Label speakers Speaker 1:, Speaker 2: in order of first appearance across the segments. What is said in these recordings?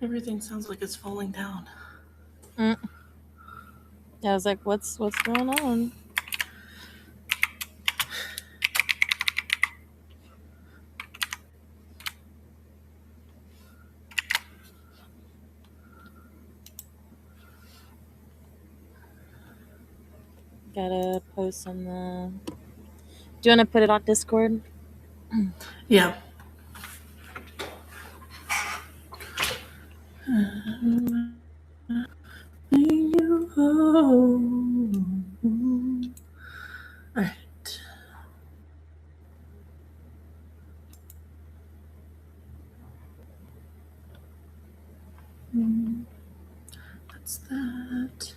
Speaker 1: Everything sounds like it's falling down.
Speaker 2: I was like, what's going on? Gotta post on the... Do you want to put it on Discord?
Speaker 1: Yeah. Alright. That's that.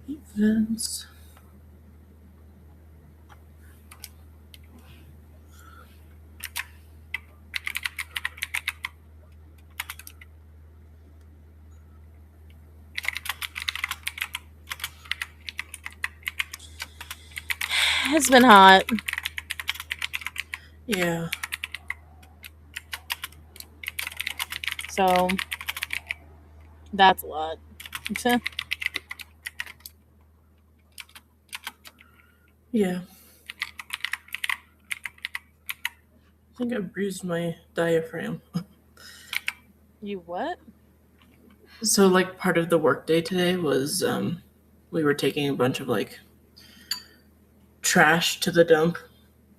Speaker 1: Events.
Speaker 2: It's been hot.
Speaker 1: Yeah.
Speaker 2: So that's a lot.
Speaker 1: Yeah. I think I bruised my diaphragm.
Speaker 2: You what?
Speaker 1: So, like, part of the workday today was we were taking a bunch of, like, trash to the dump,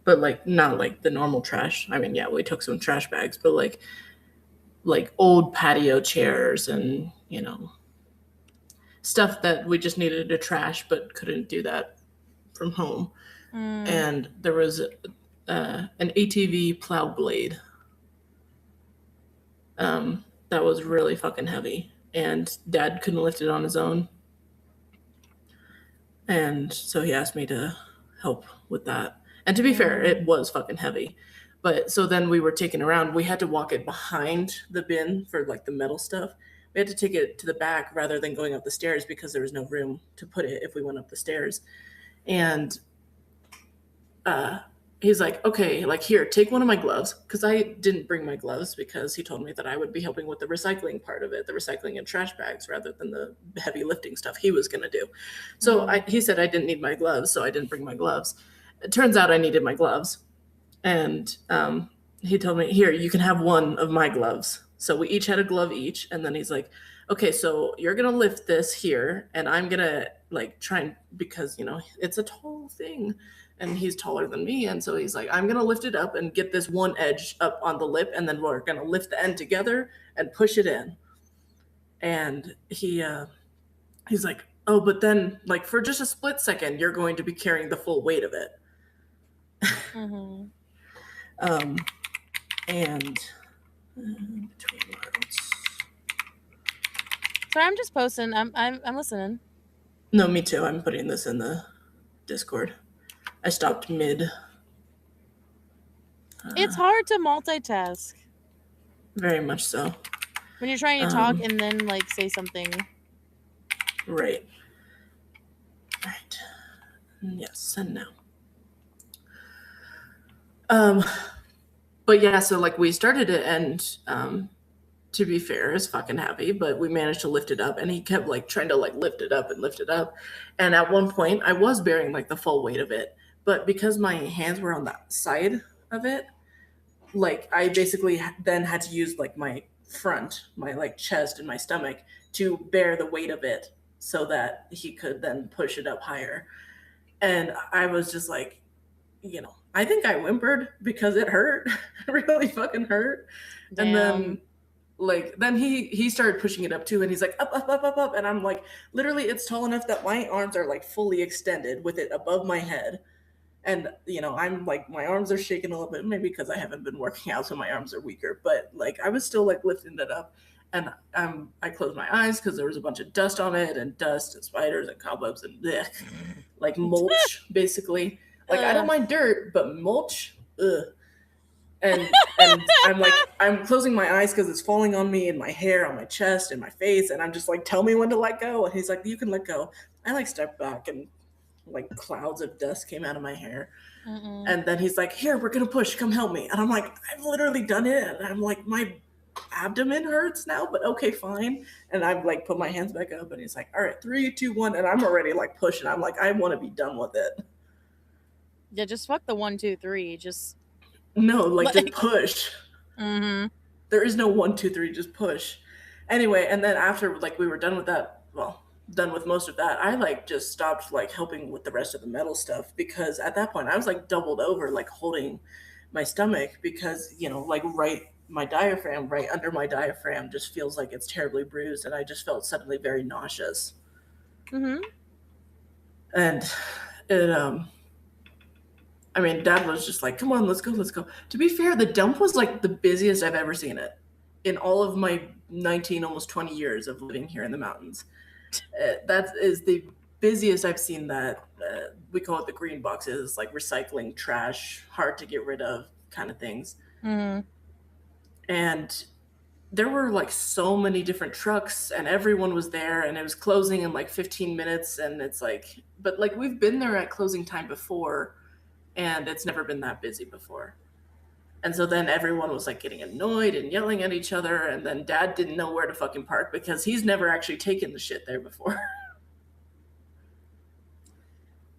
Speaker 1: but, like, not like the normal trash. I mean, yeah, we took some trash bags, but, like old patio chairs and, you know, stuff that we just needed to trash but couldn't do that from home. And there was an ATV plow blade that was really fucking heavy, and Dad couldn't lift it on his own, and so he asked me to help with that. And to be fair, it was fucking heavy. But so then we were taking around, we had to walk it behind the bin for like the metal stuff. We had to take it to the back rather than going up the stairs because there was no room to put it if we went up the stairs. And he's like, okay, like, here, take one of my gloves. Because I didn't bring my gloves because he told me that I would be helping with the recycling part of it, the recycling and trash bags, rather than the heavy lifting stuff he was going to do. So he said I didn't need my gloves, so I didn't bring my gloves. It turns out I needed my gloves. And he told me, here, you can have one of my gloves. So we each had a glove each. And then he's like, okay, so you're going to lift this here. And I'm going to, like, try and, because, you know, it's a tall thing. And he's taller than me. And so he's like, I'm going to lift it up and get this one edge up on the lip. And then we're going to lift the end together and push it in. And he's like, oh, but then, like, for just a split second, you're going to be carrying the full weight of it. And between worlds.
Speaker 2: Sorry, I'm just posting. I'm listening.
Speaker 1: No, me too. I'm putting this in the Discord. I stopped mid.
Speaker 2: It's hard to multitask
Speaker 1: Very much so.
Speaker 2: when you're trying to talk and then, like, say something.
Speaker 1: Right. Right. Yes, send now. But yeah, so, like, we started it, and to be fair, is fucking heavy, but we managed to lift it up, and he kept, like, trying to, like, lift it up and lift it up. And at one point I was bearing, like, the full weight of it, but because my hands were on the side of it, like, I basically then had to use, like, my front, my, like, chest and my stomach to bear the weight of it so that he could then push it up higher. And I was just like, you know, I think I whimpered because it hurt. It really fucking hurt.
Speaker 2: Damn.
Speaker 1: And then, like, then he started pushing it up too, and he's like, up, up, up, up, up. And I'm like, literally, it's tall enough that my arms are, like, fully extended with it above my head. And, you know, I'm like, my arms are shaking a little bit, maybe because I haven't been working out, so my arms are weaker. But, like, I was still, like, lifting it up. And I closed my eyes because there was a bunch of dust on it, and dust and spiders and cobwebs and blech, like mulch, basically. Like, I don't mind dirt, but mulch, ugh. And I'm like, I'm closing my eyes because it's falling on me and my hair, on my chest and my face, and I'm just like, tell me when to let go. And he's like, you can let go. I, like, stepped back, and, like, clouds of dust came out of my hair. And then he's like, here, we're gonna push, come help me. And I'm like, I've literally done it. And I'm like, my abdomen hurts now, but okay, fine. And I've like put my hands back up and he's like, all right, 3, 2, 1. And I'm already like pushing. I'm like, I want to be done with it.
Speaker 2: Yeah, just fuck the 1, 2, 3. Just
Speaker 1: No, like just push.
Speaker 2: Mm-hmm.
Speaker 1: There is no 1, 2, 3, just push. Anyway, and then after like we were done with that, well, done with most of that, I like just stopped like helping with the rest of the metal stuff because at that point I was like doubled over, like holding my stomach because, you know, like my diaphragm, right under my diaphragm just feels like it's terribly bruised and I just felt suddenly very nauseous.
Speaker 2: Mm-hmm.
Speaker 1: And it I mean, Dad was just like, come on, let's go, let's go. To be fair, the dump was like the busiest I've ever seen it in all of my 19, almost 20 years of living here in the mountains. That is the busiest I've seen that. We call it the green boxes, like recycling trash, hard to get rid of kind of things.
Speaker 2: Mm-hmm.
Speaker 1: And there were like so many different trucks and everyone was there and it was closing in like 15 minutes. And it's like, but like we've been there at closing time before and it's never been that busy before. And so then everyone was like getting annoyed and yelling at each other. And then Dad didn't know where to fucking park because he's never actually taken the shit there before.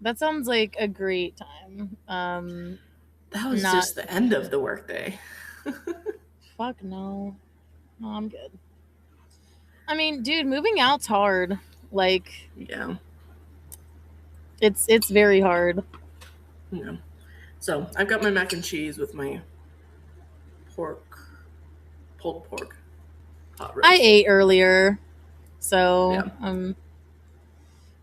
Speaker 2: That sounds like a great time.
Speaker 1: That was just the end of the workday.
Speaker 2: Fuck no. No, I'm good. I mean, dude, moving out's hard. Like,
Speaker 1: yeah,
Speaker 2: it's very hard.
Speaker 1: Yeah. So I've got my mac and cheese with my pulled pork. Hot roast.
Speaker 2: I ate earlier, so
Speaker 1: Yeah.
Speaker 2: I'm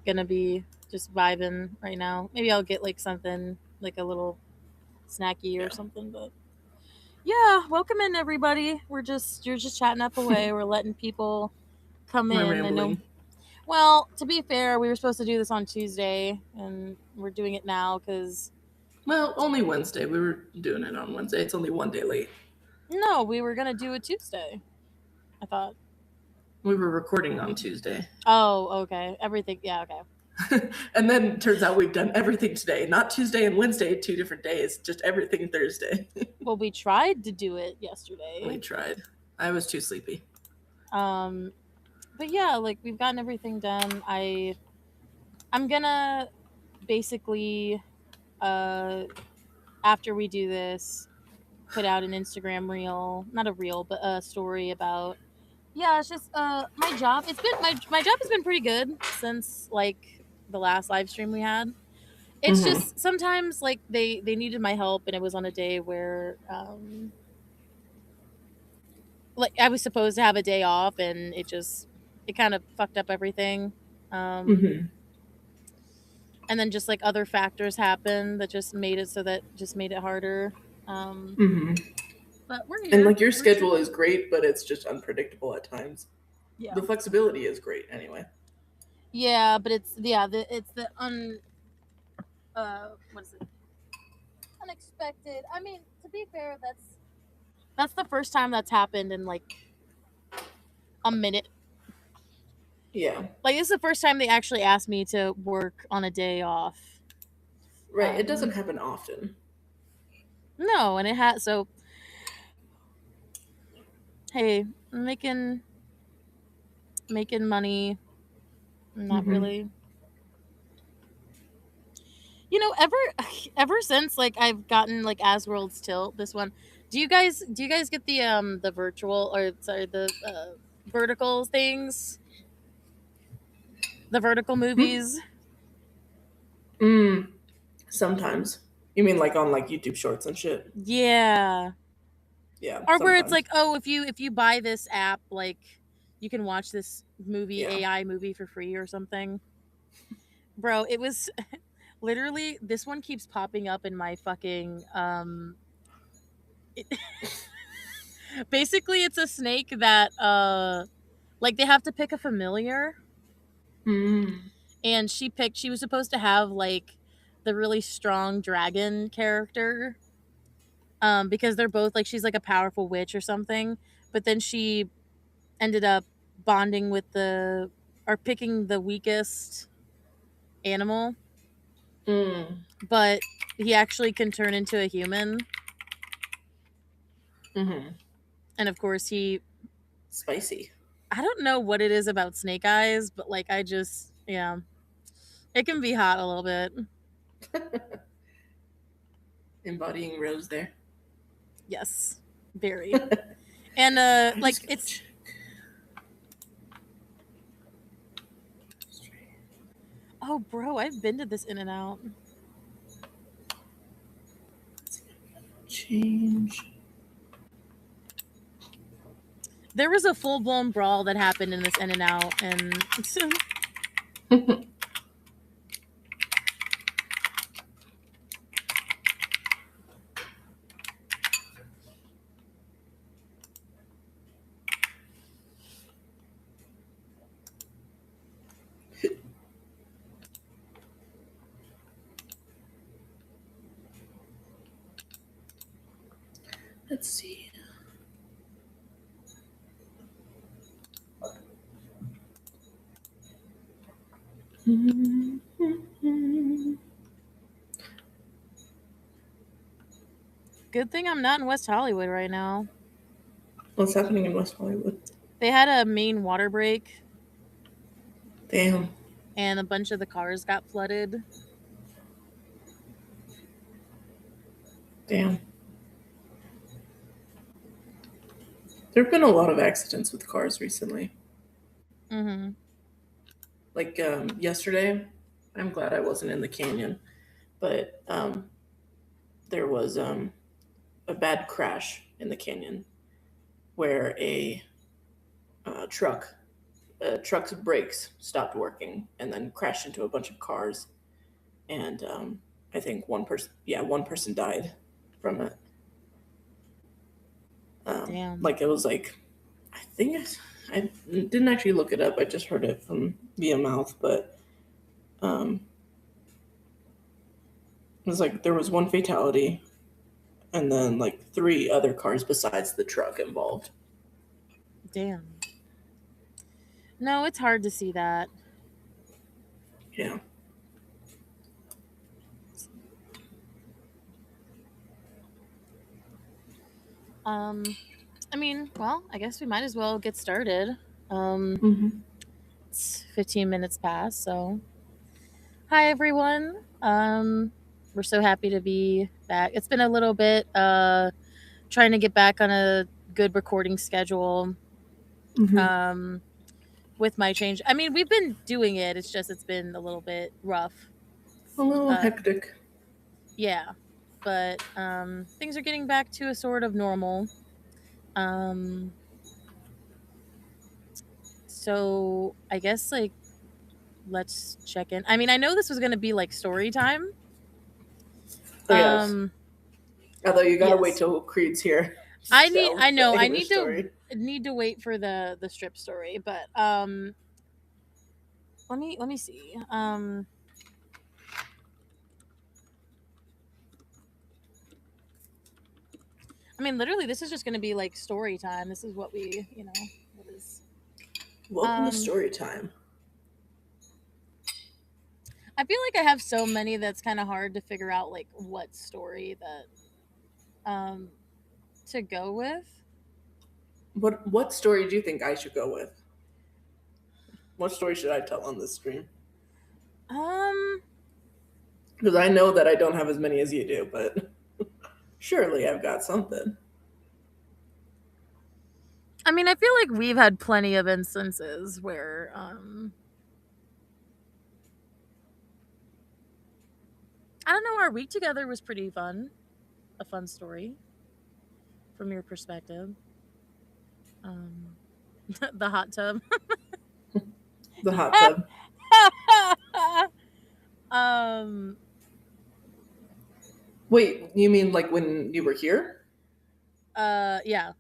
Speaker 2: gonna be just vibing right now. Maybe I'll get like something like a little snacky or something, but yeah, welcome in everybody. You're just chatting up away. We're letting people come in. I know. Well, to be fair, we were supposed to do this on Tuesday, and we're doing it now because.
Speaker 1: Well, only Wednesday. We were doing it on Wednesday. It's only one day late.
Speaker 2: No, we were gonna do it Tuesday. I thought.
Speaker 1: We were recording on Tuesday.
Speaker 2: Oh, okay. Everything. Yeah, okay.
Speaker 1: And then it turns out we've done everything today. Not Tuesday and Wednesday, 2 different days. Just everything Thursday.
Speaker 2: Well, we tried to do it yesterday.
Speaker 1: We tried. I was too sleepy.
Speaker 2: But yeah, like we've gotten everything done. I'm gonna basically after we do this put out an Instagram reel, not a reel, but a story about it's just my job. It's been my job has been pretty good since like the last live stream we had. It's just sometimes like they needed my help and it was on a day where like I was supposed to have a day off and it kind of fucked up everything. And then just like other factors happened that just made it harder. But we're here.
Speaker 1: And like your schedule is great, but it's just unpredictable at times.
Speaker 2: Yeah.
Speaker 1: The flexibility is great anyway.
Speaker 2: Yeah, but it's the what is it? Unexpected. I mean, to be fair, that's the first time that's happened in like a minute.
Speaker 1: Yeah.
Speaker 2: Like this is the first time they actually asked me to work on a day off.
Speaker 1: Right. It doesn't happen often.
Speaker 2: No, and it has so. Hey, I'm making money. Not really. You know, ever since like I've gotten like Asworld's Tilt, this one. Do you guys get the virtual or sorry the vertical things? The vertical movies?
Speaker 1: Sometimes. You mean like on like YouTube Shorts and shit?
Speaker 2: Yeah.
Speaker 1: Yeah.
Speaker 2: Or sometimes. Where it's like, oh, if you buy this app, like you can watch this movie, AI movie for free or something. Bro, it was literally this one keeps popping up in my fucking basically it's a snake that like they have to pick a familiar. And she was supposed to have like the really strong dragon character. Because they're both like she's like a powerful witch or something, but then she ended up bonding with picking the weakest animal. But he actually can turn into a human. And of course he
Speaker 1: Spicy.
Speaker 2: I don't know what it is about snake eyes, but like I just yeah. It can be hot a little bit.
Speaker 1: Embodying Rose there.
Speaker 2: Yes. Very. And
Speaker 1: I'm
Speaker 2: like
Speaker 1: just gonna
Speaker 2: it's
Speaker 1: check.
Speaker 2: oh bro, I've been to this In and Out.
Speaker 1: Change.
Speaker 2: There was a full blown brawl that happened in this In and Out, and
Speaker 1: Let's see.
Speaker 2: good thing I'm not in West Hollywood right now.
Speaker 1: What's happening in West Hollywood?
Speaker 2: They had a main water break,
Speaker 1: Damn.
Speaker 2: and a bunch of the cars got flooded.
Speaker 1: Damn. There have been a lot of accidents with cars recently.
Speaker 2: Mm-hmm.
Speaker 1: Like yesterday, I'm glad I wasn't in the canyon, but there was a bad crash in the canyon where a truck's brakes stopped working and then crashed into a bunch of cars, and I think one person died from it.
Speaker 2: Damn.
Speaker 1: Like it was like, I didn't actually look it up. I just heard it from via mouth, but it was like there was one fatality, and then like 3 other cars besides the truck involved.
Speaker 2: Damn. No, it's hard to see that.
Speaker 1: Yeah.
Speaker 2: I mean, well, I guess we might as well get started.
Speaker 1: Mm-hmm.
Speaker 2: It's 15 minutes past, so hi everyone. We're so happy to be back. It's been a little bit trying to get back on a good recording schedule.
Speaker 1: Mm-hmm.
Speaker 2: With my change. I mean, we've been doing it. It's just it's been a little bit rough.
Speaker 1: A little hectic.
Speaker 2: Yeah. But things are getting back to a sort of normal. So I guess like let's check in. I mean, I know this was gonna be like story time.
Speaker 1: Oh, yes. Although you gotta wait
Speaker 2: yes.
Speaker 1: till Creed's here.
Speaker 2: I need
Speaker 1: story.
Speaker 2: to wait for the strip story, but let me see. I mean, literally, this is just going to be like story time. This is what we, what is.
Speaker 1: Welcome to story time.
Speaker 2: I feel like I have so many that's kind of hard to figure out like what story that to go with.
Speaker 1: What story do you think I should go with? What story should I tell on this stream? Because I know that I don't have as many as you do, but surely I've got something.
Speaker 2: I mean, I feel like we've had plenty of instances where I don't know, our week together was pretty fun. A fun story from your perspective. The hot tub.
Speaker 1: The hot tub. Wait, you mean like when you were here?
Speaker 2: Yeah.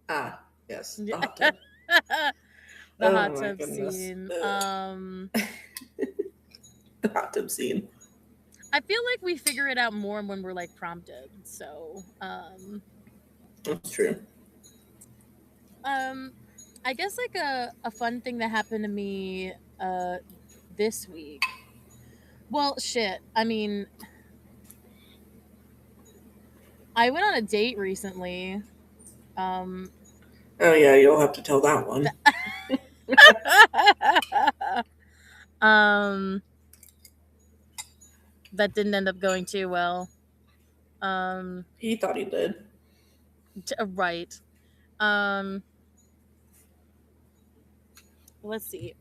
Speaker 1: Ah, yes, the hot tub.
Speaker 2: The hot tub scene.
Speaker 1: The hot tub scene.
Speaker 2: I feel like we figure it out more when we're like prompted. So,
Speaker 1: that's true.
Speaker 2: I guess like a fun thing that happened to me this week. Well, shit. I mean, I went on a date recently
Speaker 1: Oh yeah, you'll have to tell that one.
Speaker 2: That didn't end up going too well.
Speaker 1: He thought he did.
Speaker 2: Right. Let's see.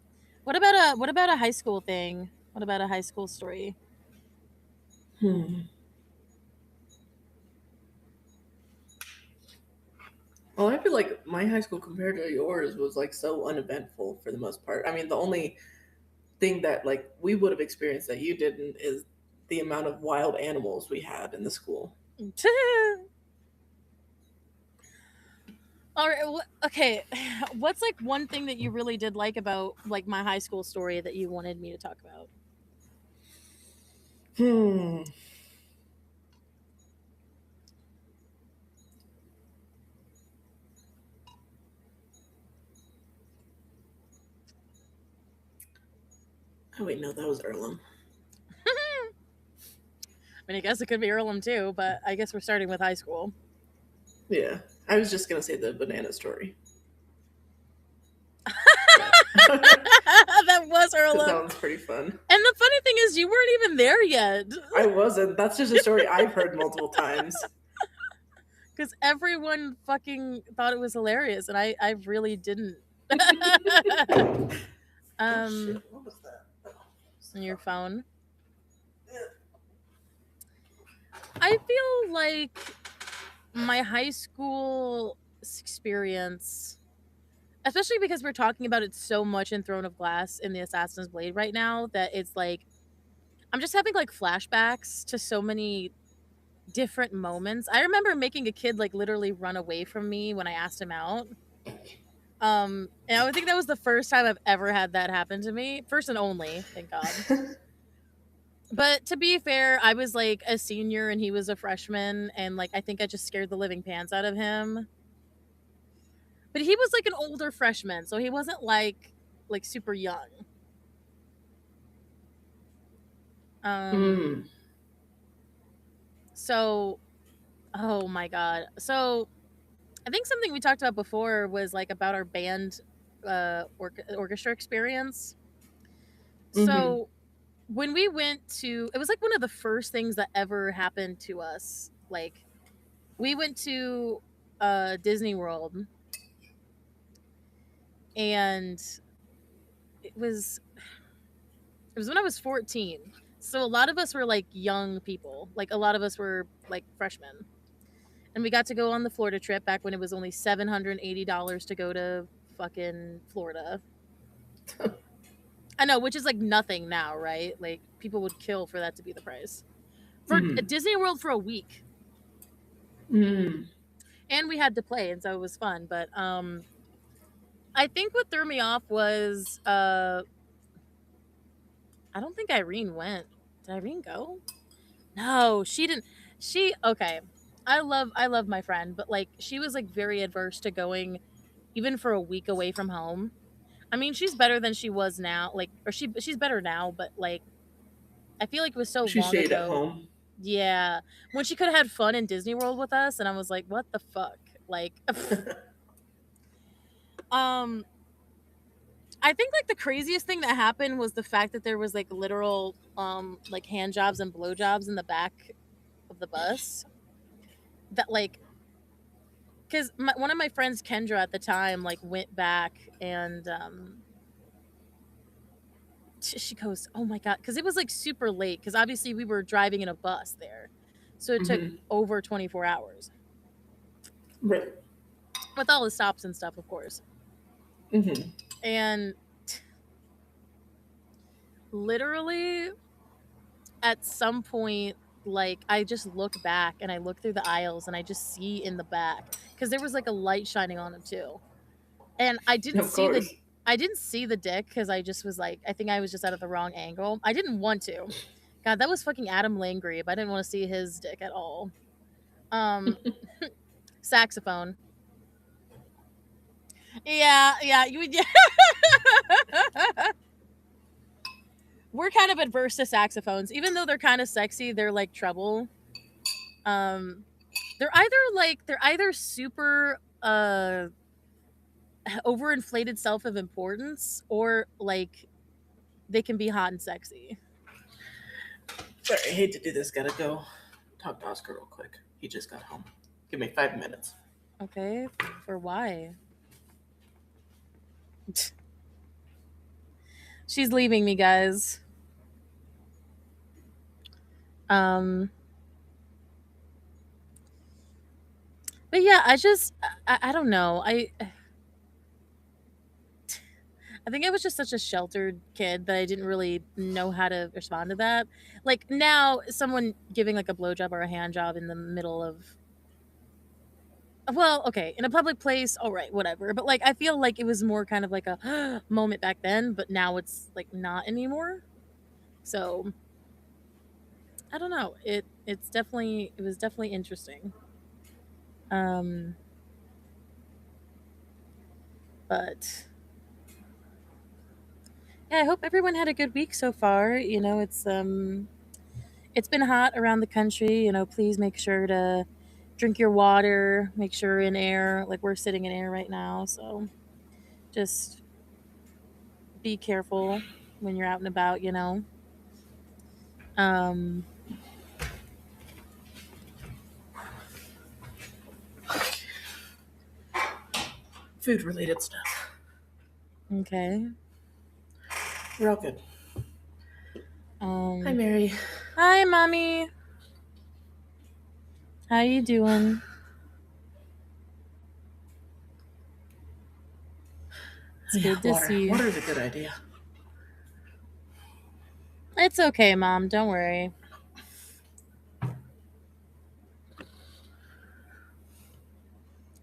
Speaker 2: What about a high school thing? What about a high school story?
Speaker 1: Well, I feel like my high school compared to yours was like so uneventful for the most part. I mean, the only thing that like we would have experienced that you didn't is the amount of wild animals we had in the school.
Speaker 2: All right. Okay. What's like one thing that you really did like about like my high school story that you wanted me to talk about?
Speaker 1: Oh wait, no, that was Earlham.
Speaker 2: I mean, I guess it could be Earlham too, but I guess we're starting with high school.
Speaker 1: Yeah, I was just gonna say the banana story.
Speaker 2: That was Earlham.
Speaker 1: That one's pretty fun.
Speaker 2: And the funny thing is, you weren't even there yet.
Speaker 1: I wasn't. That's just a story I've heard multiple times.
Speaker 2: Because everyone fucking thought it was hilarious, and I really didn't.
Speaker 1: Oh, shit. What was that?
Speaker 2: On your phone. I feel like my high school experience, especially because we're talking about it so much in Throne of Glass in the Assassin's Blade right now, that it's like I'm just having like flashbacks to so many different moments. I remember making a kid like literally run away from me when I asked him out. And I think that was the first time I've ever had that happen to me. First and only, thank God. But to be fair, I was like a senior and he was a freshman, and like I think I just scared the living pants out of him. But he was like an older freshman, so he wasn't like super young. So, oh my God. So I think something we talked about before was like about our band orchestra experience. So when we went to, it was like one of the first things that ever happened to us. Like we went to Disney World, and it was when I was 14. So a lot of us were like young people. Like a lot of us were like freshmen. And we got to go on the Florida trip back when it was only $780 to go to fucking Florida. I know, which is like nothing now, right? Like people would kill for that to be the price. For Disney World for a week. And we had to play, and so it was fun. But I think what threw me off was I don't think Irene went. Did Irene go? No, she didn't. Okay. I love my friend, but like she was like very adverse to going even for a week away from home. I mean, she's better than she was now, like, or she's better now, but like I feel like it was so
Speaker 1: she
Speaker 2: long
Speaker 1: stayed
Speaker 2: ago.
Speaker 1: At home.
Speaker 2: Yeah, when she could have had fun in Disney World with us, and I was like, what the fuck? Like I think like the craziest thing that happened was the fact that there was like literal like hand jobs and blow jobs in the back of the bus. That like, because one of my friends, Kendra, at the time like went back and she goes, oh my God, because it was like super late, because obviously we were driving in a bus there, so it took over 24 hours.
Speaker 1: Right.
Speaker 2: With all the stops and stuff, of course. And literally at some point, like I just look back and I look through the aisles and I just see in the back, because there was like a light shining on him too, and I didn't see the dick, because I just was like, I think I was just out of the wrong angle. I didn't want to. God, that was fucking Adam Langrebe. I didn't want to see his dick at all. Saxophone. Yeah, we're kind of adverse to saxophones, even though they're kind of sexy. They're like treble. They're either super overinflated self of importance, or like they can be hot and sexy.
Speaker 1: Sorry, I hate to do this. Gotta go talk to Oscar real quick. He just got home. Give me 5 minutes.
Speaker 2: Okay, for why? She's leaving me, guys. But yeah, I don't know. I think I was just such a sheltered kid that I didn't really know how to respond to that. Like now, someone giving like a blowjob or a hand job in the middle of, well, okay, in a public place, all right, whatever. But like I feel like it was more kind of like a moment back then, but now it's like not anymore. So I don't know. It was definitely interesting. Um, but yeah, I hope everyone had a good week so far. You know, it's been hot around the country. You know, please make sure to drink your water, make sure you're in air. Like we're sitting in air right now, so just be careful when you're out and about, you know. Um
Speaker 1: Food related stuff.
Speaker 2: okay.
Speaker 1: We're all good. Hi, Mary.
Speaker 2: Hi, mommy. How you doing? It's good to see you.
Speaker 1: Water's a good idea.
Speaker 2: It's okay, Mom. Don't worry.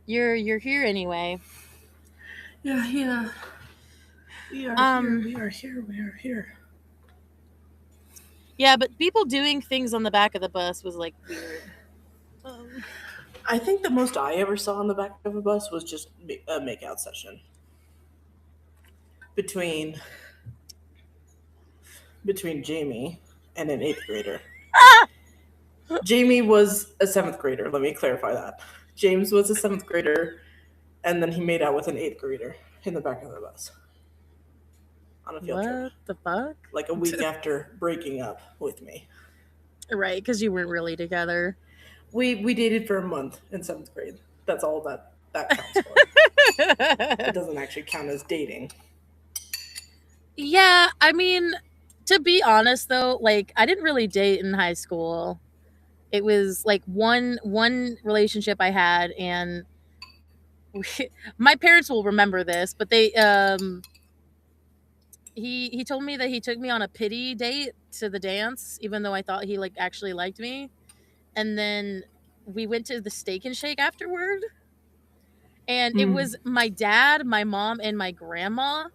Speaker 2: You're here anyway.
Speaker 1: Yeah. We are here.
Speaker 2: Yeah, but people doing things on the back of the bus was like weird.
Speaker 1: I think the most I ever saw on the back of a bus was just a makeout session between Jamie and an 8th grader. Jamie was a 7th grader. Let me clarify that. James was a 7th grader, and then he made out with an 8th grader in the back of the bus on a field trip.
Speaker 2: What the fuck?
Speaker 1: Like a week after breaking up with me.
Speaker 2: Right, because you weren't really together.
Speaker 1: We dated for a month in 7th grade. That's all that counts for. It doesn't actually count as dating.
Speaker 2: Yeah, I mean, to be honest though, like I didn't really date in high school. It was like one relationship I had, and my parents will remember this, but they he told me that he took me on a pity date to the dance, even though I thought he like actually liked me, and then we went to the Steak and Shake afterward, and it was my dad, my mom, and my grandma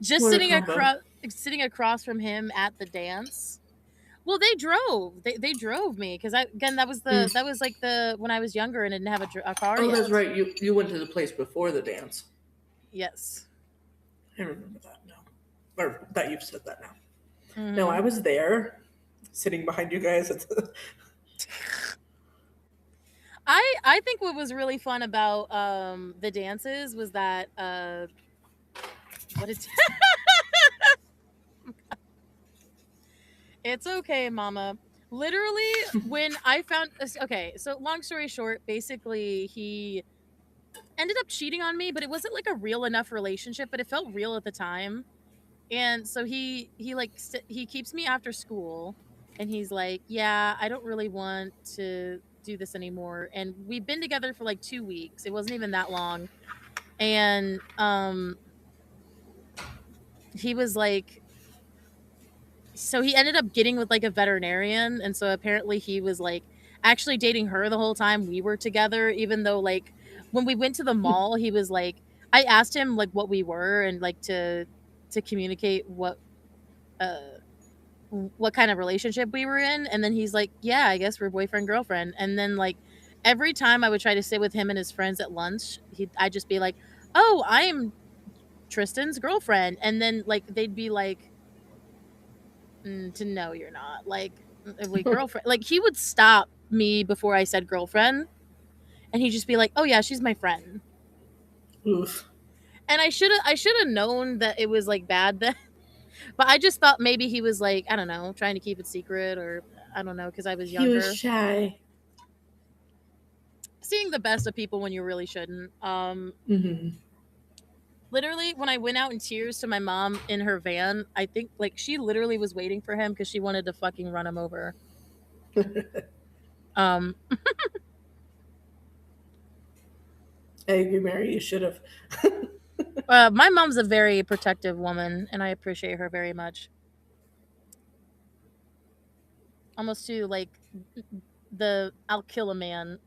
Speaker 2: just sitting across from him at the dance. Well, they drove. They drove me because that was like the when I was younger and didn't have a car.
Speaker 1: Oh,
Speaker 2: yet.
Speaker 1: that's right. You went to the place before the dance.
Speaker 2: Yes.
Speaker 1: I remember that now, or that you've said that now.
Speaker 2: Mm-hmm.
Speaker 1: No, I was there, sitting behind you guys.
Speaker 2: I think what was really fun about the dances was that what is it's okay, Mama. Literally, when I found okay, so long story short, basically he ended up cheating on me, but it wasn't like a real enough relationship, but it felt real at the time. And so he keeps me after school, and he's like, yeah, I don't really want to do this anymore. And we've been together for like 2 weeks. It wasn't even that long. And he was like, so he ended up getting with like a veterinarian, and so apparently he was like actually dating her the whole time we were together, even though like when we went to the mall, he was like, I asked him like what we were and like to communicate what kind of relationship we were in, and then he's like, yeah, I guess we're boyfriend girlfriend. And then like every time I would try to sit with him and his friends at lunch, I'd just be like, oh, I am Tristan's girlfriend, and then like they'd be like, to no, you're not, like we girlfriend. Like he would stop me before I said girlfriend, and he'd just be like, "Oh yeah, she's my friend."
Speaker 1: Oof.
Speaker 2: And I should have known that it was like bad then. But I just thought maybe he was like, I don't know, trying to keep it secret, or I don't know, because I was
Speaker 1: He was
Speaker 2: younger.
Speaker 1: shy.
Speaker 2: Seeing the best of people when you really shouldn't.
Speaker 1: Mm-hmm.
Speaker 2: Literally, when I went out in tears to my mom in her van, I think like she literally was waiting for him because she wanted to fucking run him over. Um,
Speaker 1: I agree, Mary. You should have.
Speaker 2: my mom's a very protective woman, and I appreciate her very much. Almost to like the I'll kill a man.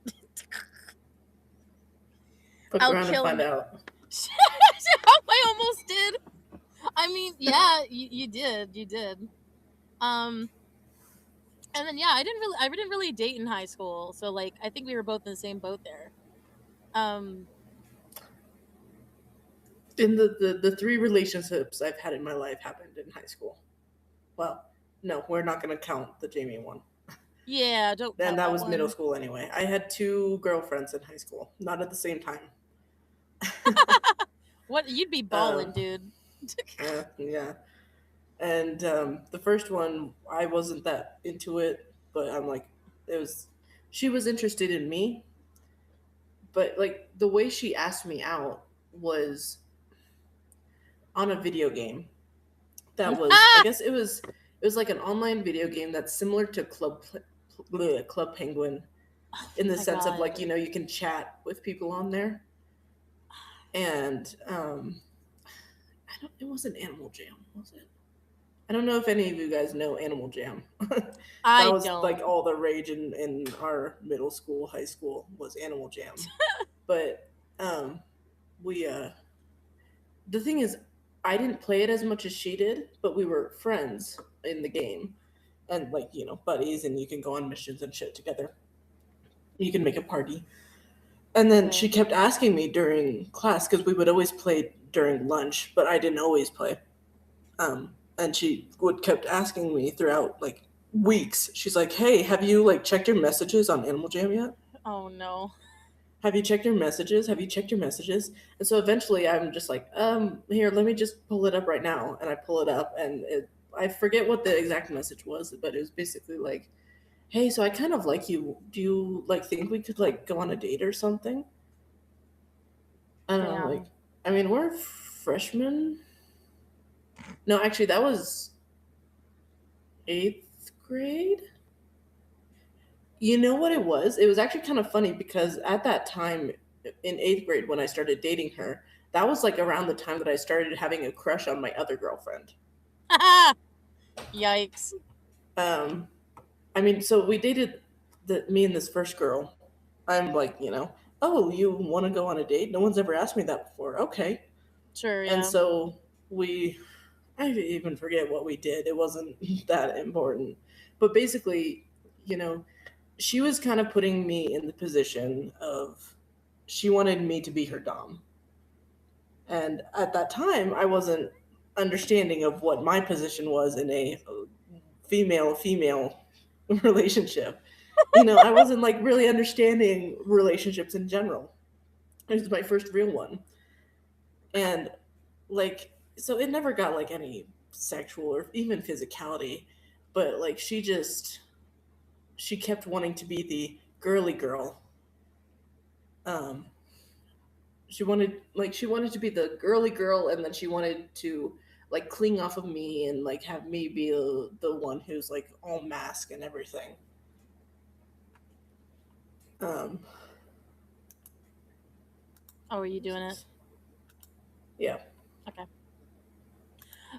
Speaker 1: Fuck
Speaker 2: I'll
Speaker 1: around and
Speaker 2: kill
Speaker 1: find
Speaker 2: him.
Speaker 1: out.
Speaker 2: I almost did. I mean, yeah, you did. And then yeah, I didn't really date in high school, so like I think we were both in the same boat there.
Speaker 1: In the 3 relationships I've had in my life happened in high school. Well, no, we're not going to count the Jamie one.
Speaker 2: Yeah, don't.
Speaker 1: And that was
Speaker 2: one.
Speaker 1: middle school anyway. I had 2 girlfriends in high school, not at the same time.
Speaker 2: What, you'd be balling, dude.
Speaker 1: Yeah. And the first one, I wasn't that into it, but I'm like, she was interested in me, but like the way she asked me out was on a video game. That was, I guess it was like an online video game that's similar to Club Penguin, in the sense of like, you can chat with people on there. And it wasn't Animal Jam, was it? I don't know if any of you guys know Animal Jam. That was
Speaker 2: don't.
Speaker 1: like all the rage in our middle school, high school was Animal Jam. But the thing is, I didn't play it as much as she did, but we were friends in the game, and like, buddies, and you can go on missions and shit together. You can make a party. And then she kept asking me during class, because we would always play during lunch, but I didn't always play. And she kept asking me throughout like weeks. She's like, "Hey, have you like checked your messages on Animal Jam yet?
Speaker 2: Oh no.
Speaker 1: Have you checked your messages? Have you checked your messages?" And so eventually I'm just like, here, let me just pull it up right now. And I pull it up, and I forget what the exact message was, but it was basically like, "Hey, so I kind of like you. Do you like think we could like go on a date or something?" And I'm like, I mean, we're freshmen. No, actually, that was 8th grade. You know what it was? It was actually kind of funny because at that time in 8th grade, when I started dating her, that was like around the time that I started having a crush on my other girlfriend.
Speaker 2: Yikes.
Speaker 1: I mean, so we dated me and this first girl. I'm like, oh, you want to go on a date? No one's ever asked me that before. Okay.
Speaker 2: Sure, yeah.
Speaker 1: And so I even forget what we did. It wasn't that important. But basically, she was kind of putting me in the position of, she wanted me to be her dom. And at that time, I wasn't understanding of what my position was in a female relationship. I wasn't like really understanding relationships in general. It was my first real one. And like, so it never got like any sexual or even physicality, but like she kept wanting to be the girly girl. She wanted to be the girly girl, and then she wanted to like cling off of me and like have me be the one who's like all mask and everything.
Speaker 2: Oh, are you doing it?
Speaker 1: Yeah.
Speaker 2: Okay.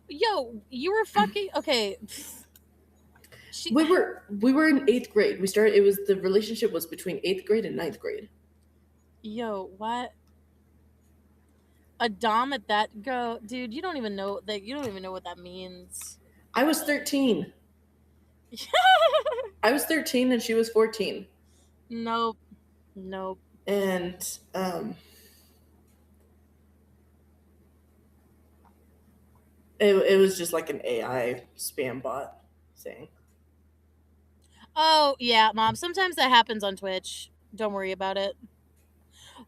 Speaker 2: Yo, you were fucking okay.
Speaker 1: We were in 8th grade. The relationship was between 8th grade and 9th grade.
Speaker 2: Yo, what? A dom at that go, dude? You don't even know that. You don't even know what that means.
Speaker 1: I was 13. I was 13 and she was 14.
Speaker 2: Nope.
Speaker 1: And it was just like an AI spam bot thing.
Speaker 2: Oh yeah, Mom. Sometimes that happens on Twitch. Don't worry about it.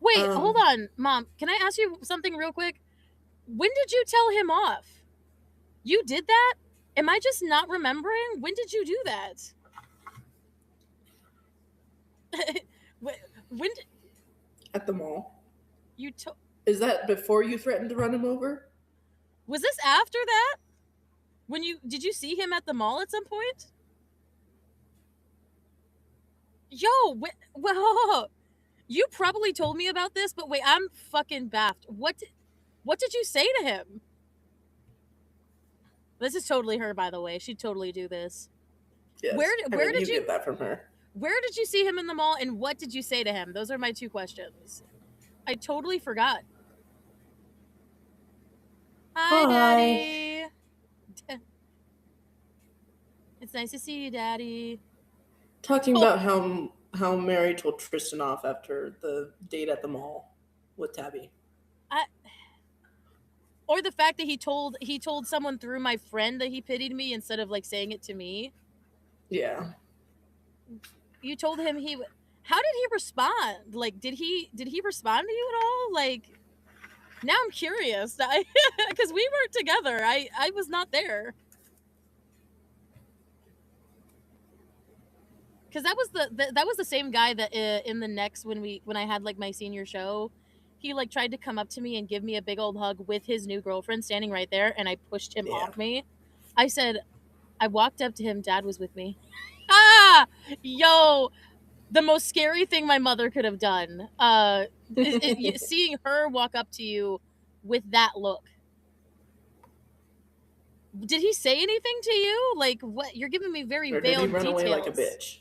Speaker 2: Wait, hold on, Mom. Can I ask you something real quick? When did you tell him off? You did that? Am I just not remembering? When did you do that? when did
Speaker 1: At the mall.
Speaker 2: you to-
Speaker 1: Is that before you threatened to run him over?
Speaker 2: Was this after that? Did you see him at the mall at some point? Yo, well, you probably told me about this, but wait, I'm fucking baffled. What did you say to him? This is totally her, by the way. She'd totally do this.
Speaker 1: Yes.
Speaker 2: Where did you
Speaker 1: get that from her?
Speaker 2: Where did you see him in the mall, and what did you say to him? Those are my 2 questions. I totally forgot. Hi, Daddy. It's nice to see you, Daddy.
Speaker 1: Talking about how Mary told Tristan off after the date at the mall with Tabby.
Speaker 2: Or the fact that he told someone through my friend that he pitied me instead of like saying it to me.
Speaker 1: Yeah.
Speaker 2: You told him how did he respond? Like, did he respond to you at all? Like, now I'm curious. Because we weren't together. I was not there. Because that was the same guy that in the next when I had like my senior show, he like tried to come up to me and give me a big old hug with his new girlfriend standing right there, and I pushed him off me. I walked up to him. Dad was with me. Yo, the most scary thing my mother could have done. Seeing her walk up to you with that look. Did he say anything to you? Like, what? You're giving me very
Speaker 1: Or
Speaker 2: veiled
Speaker 1: did he run
Speaker 2: details.
Speaker 1: away like a bitch?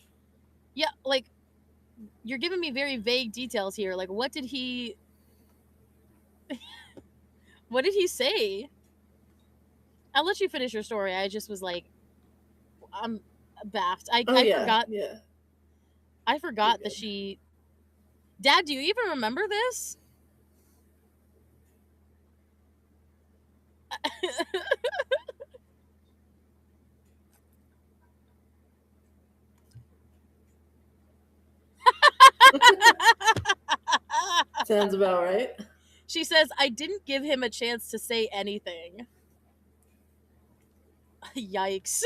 Speaker 2: Yeah, like, you're giving me very vague details here. Like, what did he say? I'll let you finish your story. I just was like, I'm baffed. I forgot.
Speaker 1: Yeah.
Speaker 2: I forgot that she. Dad, do you even remember this?
Speaker 1: Sounds about right.
Speaker 2: She says, I didn't give him a chance to say anything. Yikes.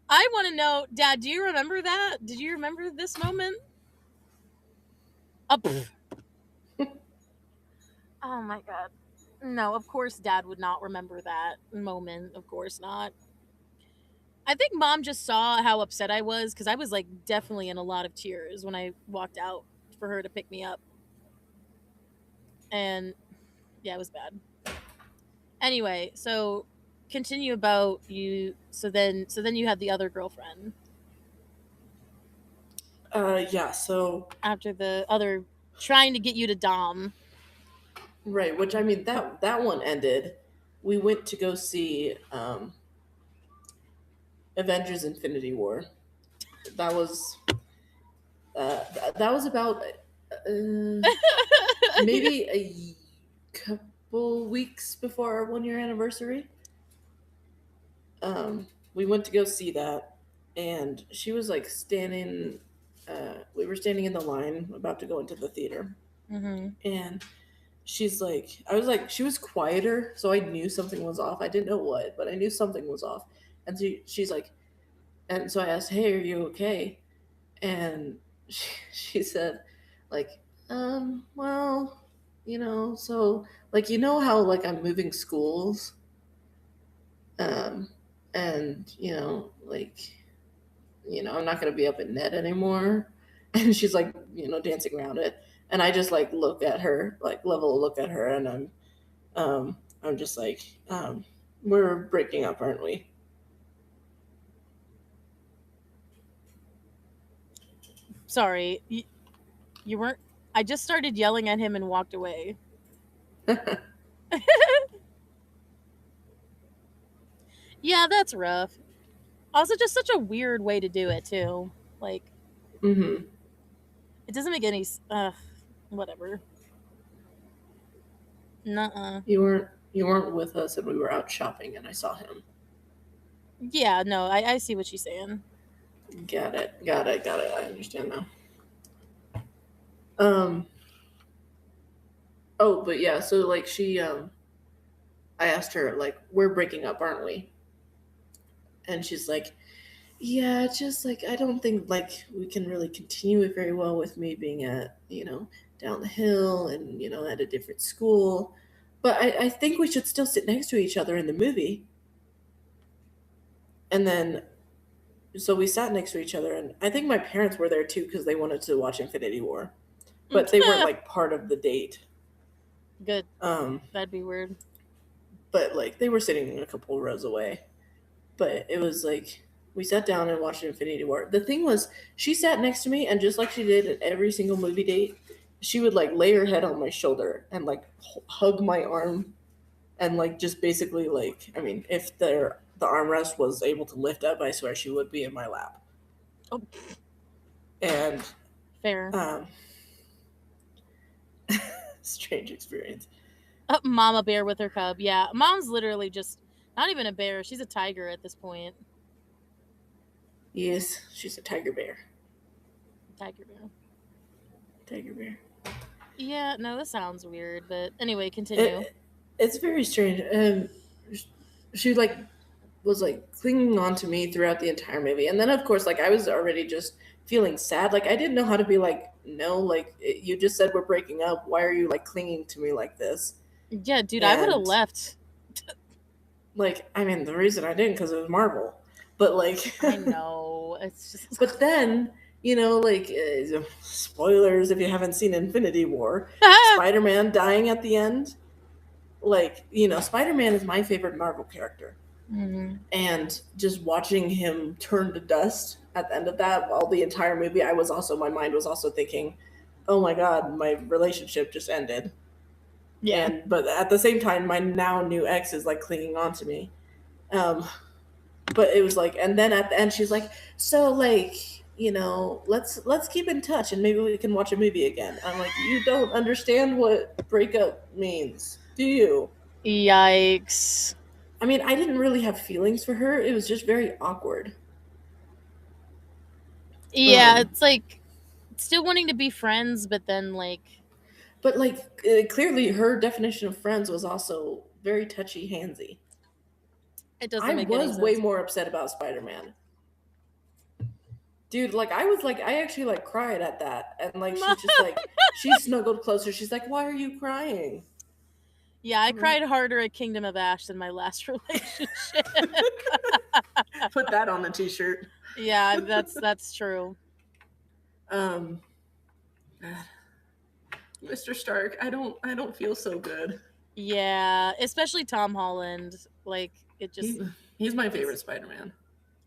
Speaker 2: I want to know, Dad, do you remember that? Did you remember this moment? Oh my God. No, of course Dad would not remember that moment. Of course not. I think Mom just saw how upset I was because I was like definitely in a lot of tears when I walked out for her to pick me up. And yeah, it was bad. Anyway, so continue about you. So then you had the other girlfriend.
Speaker 1: Yeah, so
Speaker 2: After the other trying to get you to Dom.
Speaker 1: right, which I mean that one ended. We went to go see Avengers Infinity War. That was about maybe a couple weeks before our 1 year anniversary. We went to go see that, and she was like standing. We were standing in the line about to go into the theater, and she's like, I was like, she was quieter, so I knew something was off. I didn't know what, but I knew something was off. And she's like, and so I asked, "Hey, are you okay?" And she said, like, well, so like, how like I'm moving schools, and like, I'm not gonna be up at net anymore. And she's like, dancing around it, and I just like look at her, like level a look at her, and I'm just like, we're breaking up, aren't we?
Speaker 2: Sorry, you weren't. I just started yelling at him and walked away. Yeah, that's rough. Also, just such a weird way to do it too. Like, it doesn't make any. Whatever. Nuh-uh.
Speaker 1: You weren't with us, and we were out shopping, and I saw him.
Speaker 2: Yeah, no, I see what she's saying.
Speaker 1: Got it. I understand now. Oh, but yeah, so like I asked her like, we're breaking up, aren't we? And she's like, yeah, just like I don't think like we can really continue it very well with me being at, down the hill and, at a different school. But I think we should still sit next to each other in the movie. And then so we sat next to each other, and I think my parents were there too because they wanted to watch Infinity War. But they weren't like part of the date.
Speaker 2: Good.
Speaker 1: Um,
Speaker 2: That'd be weird.
Speaker 1: but like they were sitting a couple rows away. But it was like we sat down and watched Infinity War. The thing was, she sat next to me, and just like she did at every single movie date, she would like lay her head on my shoulder and like hug my arm, and like just basically like, I mean, if the armrest was able to lift up, I swear she would be in my lap.
Speaker 2: Oh,
Speaker 1: And
Speaker 2: fair.
Speaker 1: strange experience.
Speaker 2: Mama bear with her cub. Yeah, mom's literally just not even a bear. She's a tiger at this point.
Speaker 1: Yes, she's a tiger bear.
Speaker 2: Tiger bear.
Speaker 1: Tiger bear.
Speaker 2: Yeah, no, this sounds weird, but anyway, continue.
Speaker 1: It's very strange. She like was like clinging on to me throughout the entire movie, and then of course like I was already just feeling sad. Like I didn't know how to be like, no, like you just said we're breaking up. Why are you like clinging to me like this?
Speaker 2: Yeah, dude, I would have
Speaker 1: And,
Speaker 2: left.
Speaker 1: Like, I mean, the reason I didn't because it was Marvel, but like,
Speaker 2: I know it's just.
Speaker 1: but then like spoilers if you haven't seen Infinity War, Spider-Man dying at the end. Like, Spider-Man is my favorite Marvel character.
Speaker 2: Mm-hmm.
Speaker 1: And just watching him turn to dust at the end of that, while the entire movie, my mind was also thinking, oh my God, my relationship just ended.
Speaker 2: Yeah.
Speaker 1: But at the same time, my now new ex is like clinging on to me. But it was like, and then at the end, she's like, so like, let's keep in touch and maybe we can watch a movie again. I'm like, you don't understand what breakup means, do you?
Speaker 2: Yikes.
Speaker 1: I mean, I didn't really have feelings for her. It was just very awkward.
Speaker 2: Yeah, it's like still wanting to be friends, but then like.
Speaker 1: But like clearly, her definition of friends was also very touchy handsy.
Speaker 2: It doesn't
Speaker 1: I
Speaker 2: make any
Speaker 1: was
Speaker 2: sense.
Speaker 1: way more upset about Spider-Man. Dude, like I actually like cried at that, and like she just like she snuggled closer. She's like, "Why are you crying?"
Speaker 2: Yeah, I cried harder at Kingdom of Ash than my last relationship.
Speaker 1: Put that on a t-shirt.
Speaker 2: Yeah, that's true.
Speaker 1: Mr. Stark, I don't feel so good.
Speaker 2: Yeah, especially Tom Holland. Like it just
Speaker 1: he's my favorite Spider-Man.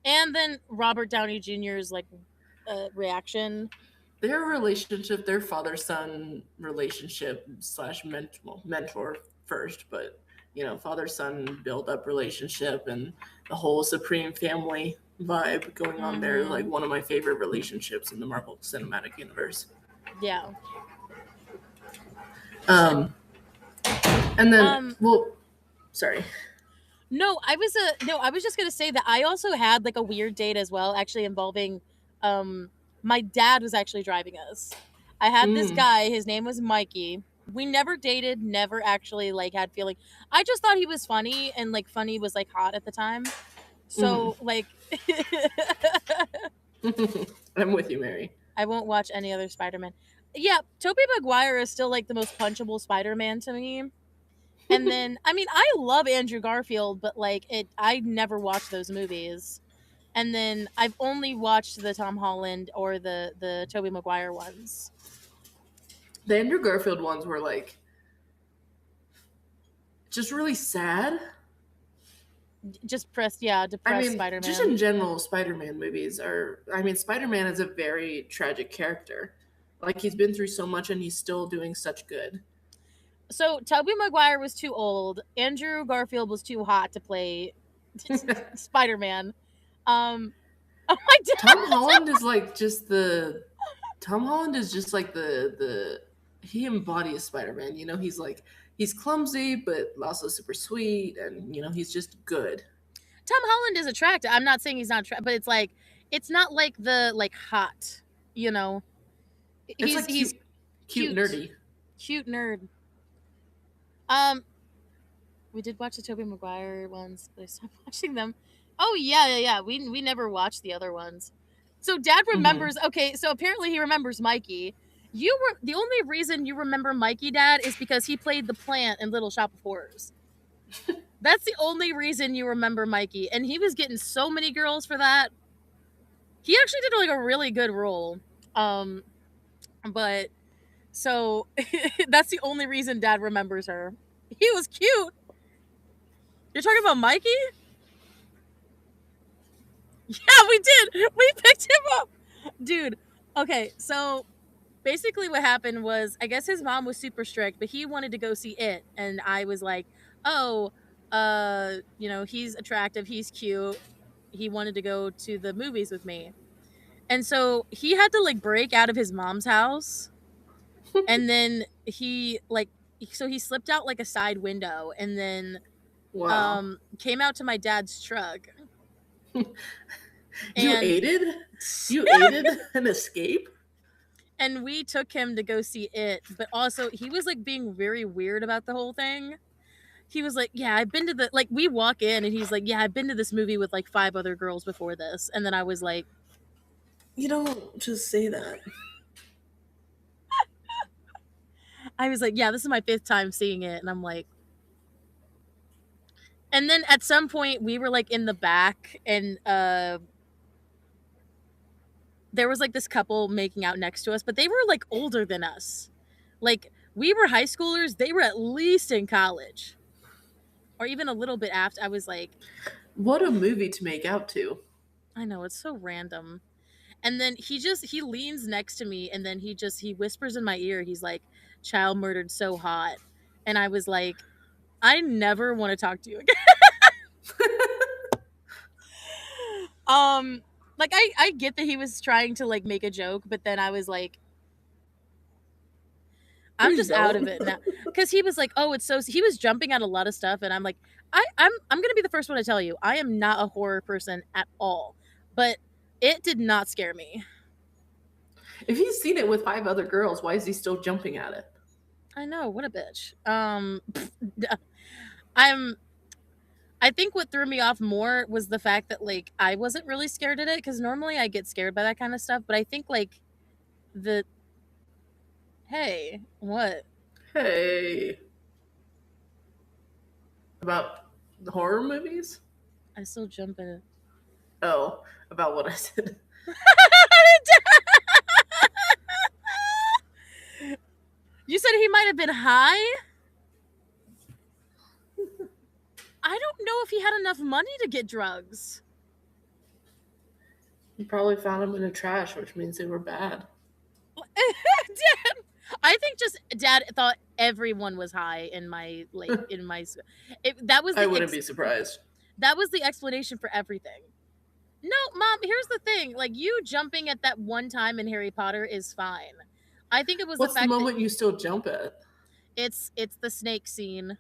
Speaker 2: And then Robert Downey Jr.'s like reaction.
Speaker 1: Their relationship, their father-son relationship / mentor first, but father-son build-up relationship and the whole Supreme family vibe going on there is like one of my favorite relationships in the Marvel Cinematic Universe.
Speaker 2: Yeah.
Speaker 1: And then sorry.
Speaker 2: No, I was just gonna say that I also had like a weird date as well, actually involving my dad was actually driving us. I had this guy, his name was Mikey. We never dated, never actually like had feeling. I just thought he was funny, and like funny was like hot at the time. So like
Speaker 1: I'm with you, Mary.
Speaker 2: I won't watch any other Spider-Man. Yeah, Tobey Maguire is still like the most punchable Spider-Man to me. And then, I mean, I love Andrew Garfield, but like I never watched those movies. And then I've only watched the Tom Holland or the Tobey Maguire ones.
Speaker 1: The Andrew Garfield ones were like just really sad.
Speaker 2: Just depressed Spider-Man.
Speaker 1: Just in general, Spider-Man movies are. I mean, Spider-Man is a very tragic character. Like he's been through so much, and he's still doing such good.
Speaker 2: So Tobey Maguire was too old. Andrew Garfield was too hot to play Spider-Man. Oh my God.
Speaker 1: Tom Holland is like just the. Tom Holland is just like the. He embodies Spider-Man. He's clumsy, but also super sweet, and he's just good.
Speaker 2: Tom Holland is attractive. I'm not saying he's not attractive, but it's not like the like hot.
Speaker 1: He's cute, nerdy.
Speaker 2: Cute nerd. We did watch the Tobey Maguire ones, but I stopped watching them. Oh yeah. We never watched the other ones. So Dad remembers. Okay, so apparently he remembers Mikey. You were the only reason you remember Mikey, Dad, is because he played the plant in Little Shop of Horrors. That's the only reason you remember Mikey, and he was getting so many girls for that. He actually did like a really good role. But so that's the only reason Dad remembers her. He was cute. You're talking about Mikey? Yeah, we did. We picked him up. Dude, okay, so basically what happened was I guess his mom was super strict, but he wanted to go see it. And I was like, oh, he's attractive, he's cute. He wanted to go to the movies with me. And so he had to like break out of his mom's house. And then he slipped out like a side window and then
Speaker 1: Wow.
Speaker 2: came out to my dad's truck.
Speaker 1: You
Speaker 2: And
Speaker 1: aided? You aided an escape?
Speaker 2: and we took him to go see it, but also he was like being very weird about the whole thing. He was like, yeah, I've been to the, like, we walk in and he's like, yeah, I've been to this movie with like 5 other girls before this. And then I was like,
Speaker 1: You don't just say that.
Speaker 2: yeah, this is my 5th time seeing it. And I'm like, and then at some point we were like in the back and there was like this couple making out next to us, but they were like older than us. Like we were high schoolers, they were at least in college. Or even a little bit after. I was like,
Speaker 1: What a movie to make out to.
Speaker 2: I know, it's so random. And then he leans next to me and then he whispers in my ear, he's like, child murdered so hot. And I was like, I never want to talk to you again. Like I get that he was trying to like make a joke, but then I was like, I'm
Speaker 1: Please
Speaker 2: just
Speaker 1: don't.
Speaker 2: out of it now. Because he was like, oh, it's so, he was jumping at a lot of stuff. And I'm like, I'm gonna be the first one to tell you, I am not a horror person at all. But it did not scare me.
Speaker 1: If he's seen it with 5 other girls, why is he still jumping at it?
Speaker 2: I know, what a bitch. I think what threw me off more was the fact that like I wasn't really scared at it, because normally I get scared by that kind of stuff, but I think like the hey, what?
Speaker 1: Hey. About the horror movies?
Speaker 2: I still jump in it.
Speaker 1: Oh, about what I said.
Speaker 2: You said he might have been high? I don't know if he had enough money to get drugs.
Speaker 1: You probably found them in the trash, which means they were bad.
Speaker 2: Dad, I think just Dad thought everyone was high in my that was
Speaker 1: I wouldn't be surprised.
Speaker 2: That was the explanation for everything. No, Mom, here's the thing. Like, you jumping at that one time in Harry Potter is fine. I think it was
Speaker 1: What's
Speaker 2: the
Speaker 1: the
Speaker 2: fact
Speaker 1: moment you still jump at?
Speaker 2: that it's the snake scene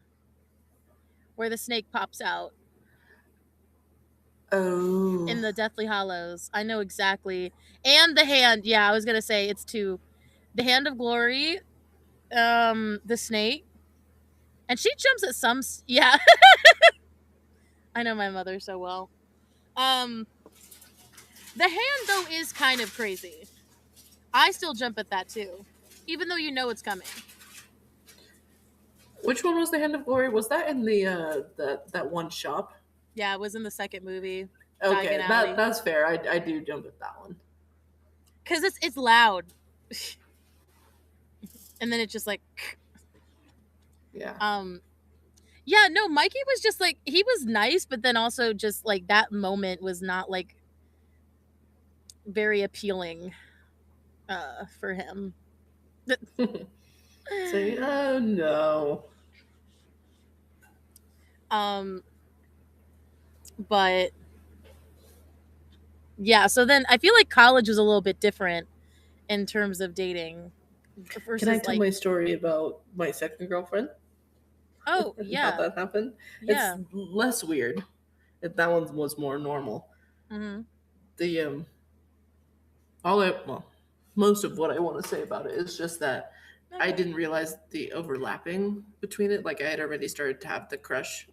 Speaker 2: where the snake pops out
Speaker 1: Oh.
Speaker 2: in the Deathly Hallows. I know exactly. And the hand. Yeah, I was going to say it's 2. The Hand of Glory, the snake. And she jumps at some yeah. I know my mother so well. The hand though is kind of crazy. I still jump at that too, even though you know it's coming.
Speaker 1: Which one was the Hand of Glory? Was that in the that one shop?
Speaker 2: Yeah, it was in the second movie.
Speaker 1: Okay,
Speaker 2: Diagon Alley.
Speaker 1: that's fair. I do jump at that one.
Speaker 2: Cause it's loud. And then it's just like
Speaker 1: Yeah.
Speaker 2: yeah, no, Mikey was just like, he was nice, but then also just like that moment was not like very appealing for him.
Speaker 1: Say, oh no.
Speaker 2: But yeah, so then I feel like college was a little bit different in terms of dating.
Speaker 1: Can I tell my story about my second girlfriend?
Speaker 2: Oh, yeah.
Speaker 1: How that happened?
Speaker 2: Yeah.
Speaker 1: It's less weird. That one was more normal.
Speaker 2: Mm-hmm.
Speaker 1: The most of what I want to say about it is just that I didn't realize the overlapping between it. Like I had already started to have the crush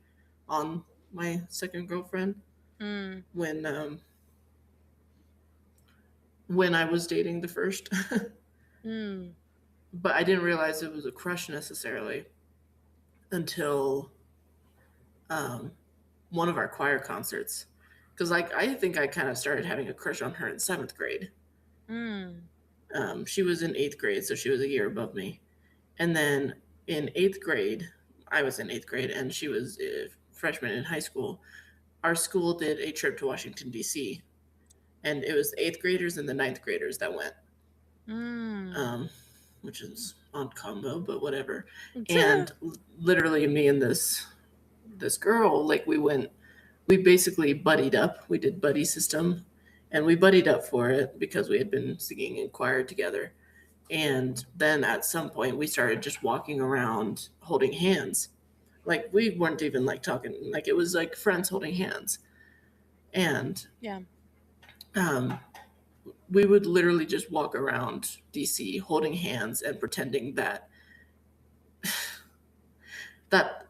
Speaker 1: on my second girlfriend
Speaker 2: Mm,
Speaker 1: when I was dating the first.
Speaker 2: mm,
Speaker 1: But I didn't realize it was a crush necessarily until um, one of our choir concerts. Because like I think I kind of started having a crush on her in 7th grade.
Speaker 2: mm.
Speaker 1: She was in 8th grade, so she was a year above me. And then in 8th grade, I was in 8th grade, and she was a freshman in high school. Our school did a trip to Washington D.C., and it was the 8th graders and the 9th graders that went.
Speaker 2: Mm.
Speaker 1: Which is odd combo, but whatever. And literally, me and this girl, like we basically buddied up. We did buddy system, and we buddied up for it because we had been singing in choir together. And then at some point, we started just walking around holding hands. Like we weren't even like talking. Like it was like friends holding hands, and
Speaker 2: Yeah.
Speaker 1: We would literally just walk around DC holding hands and pretending that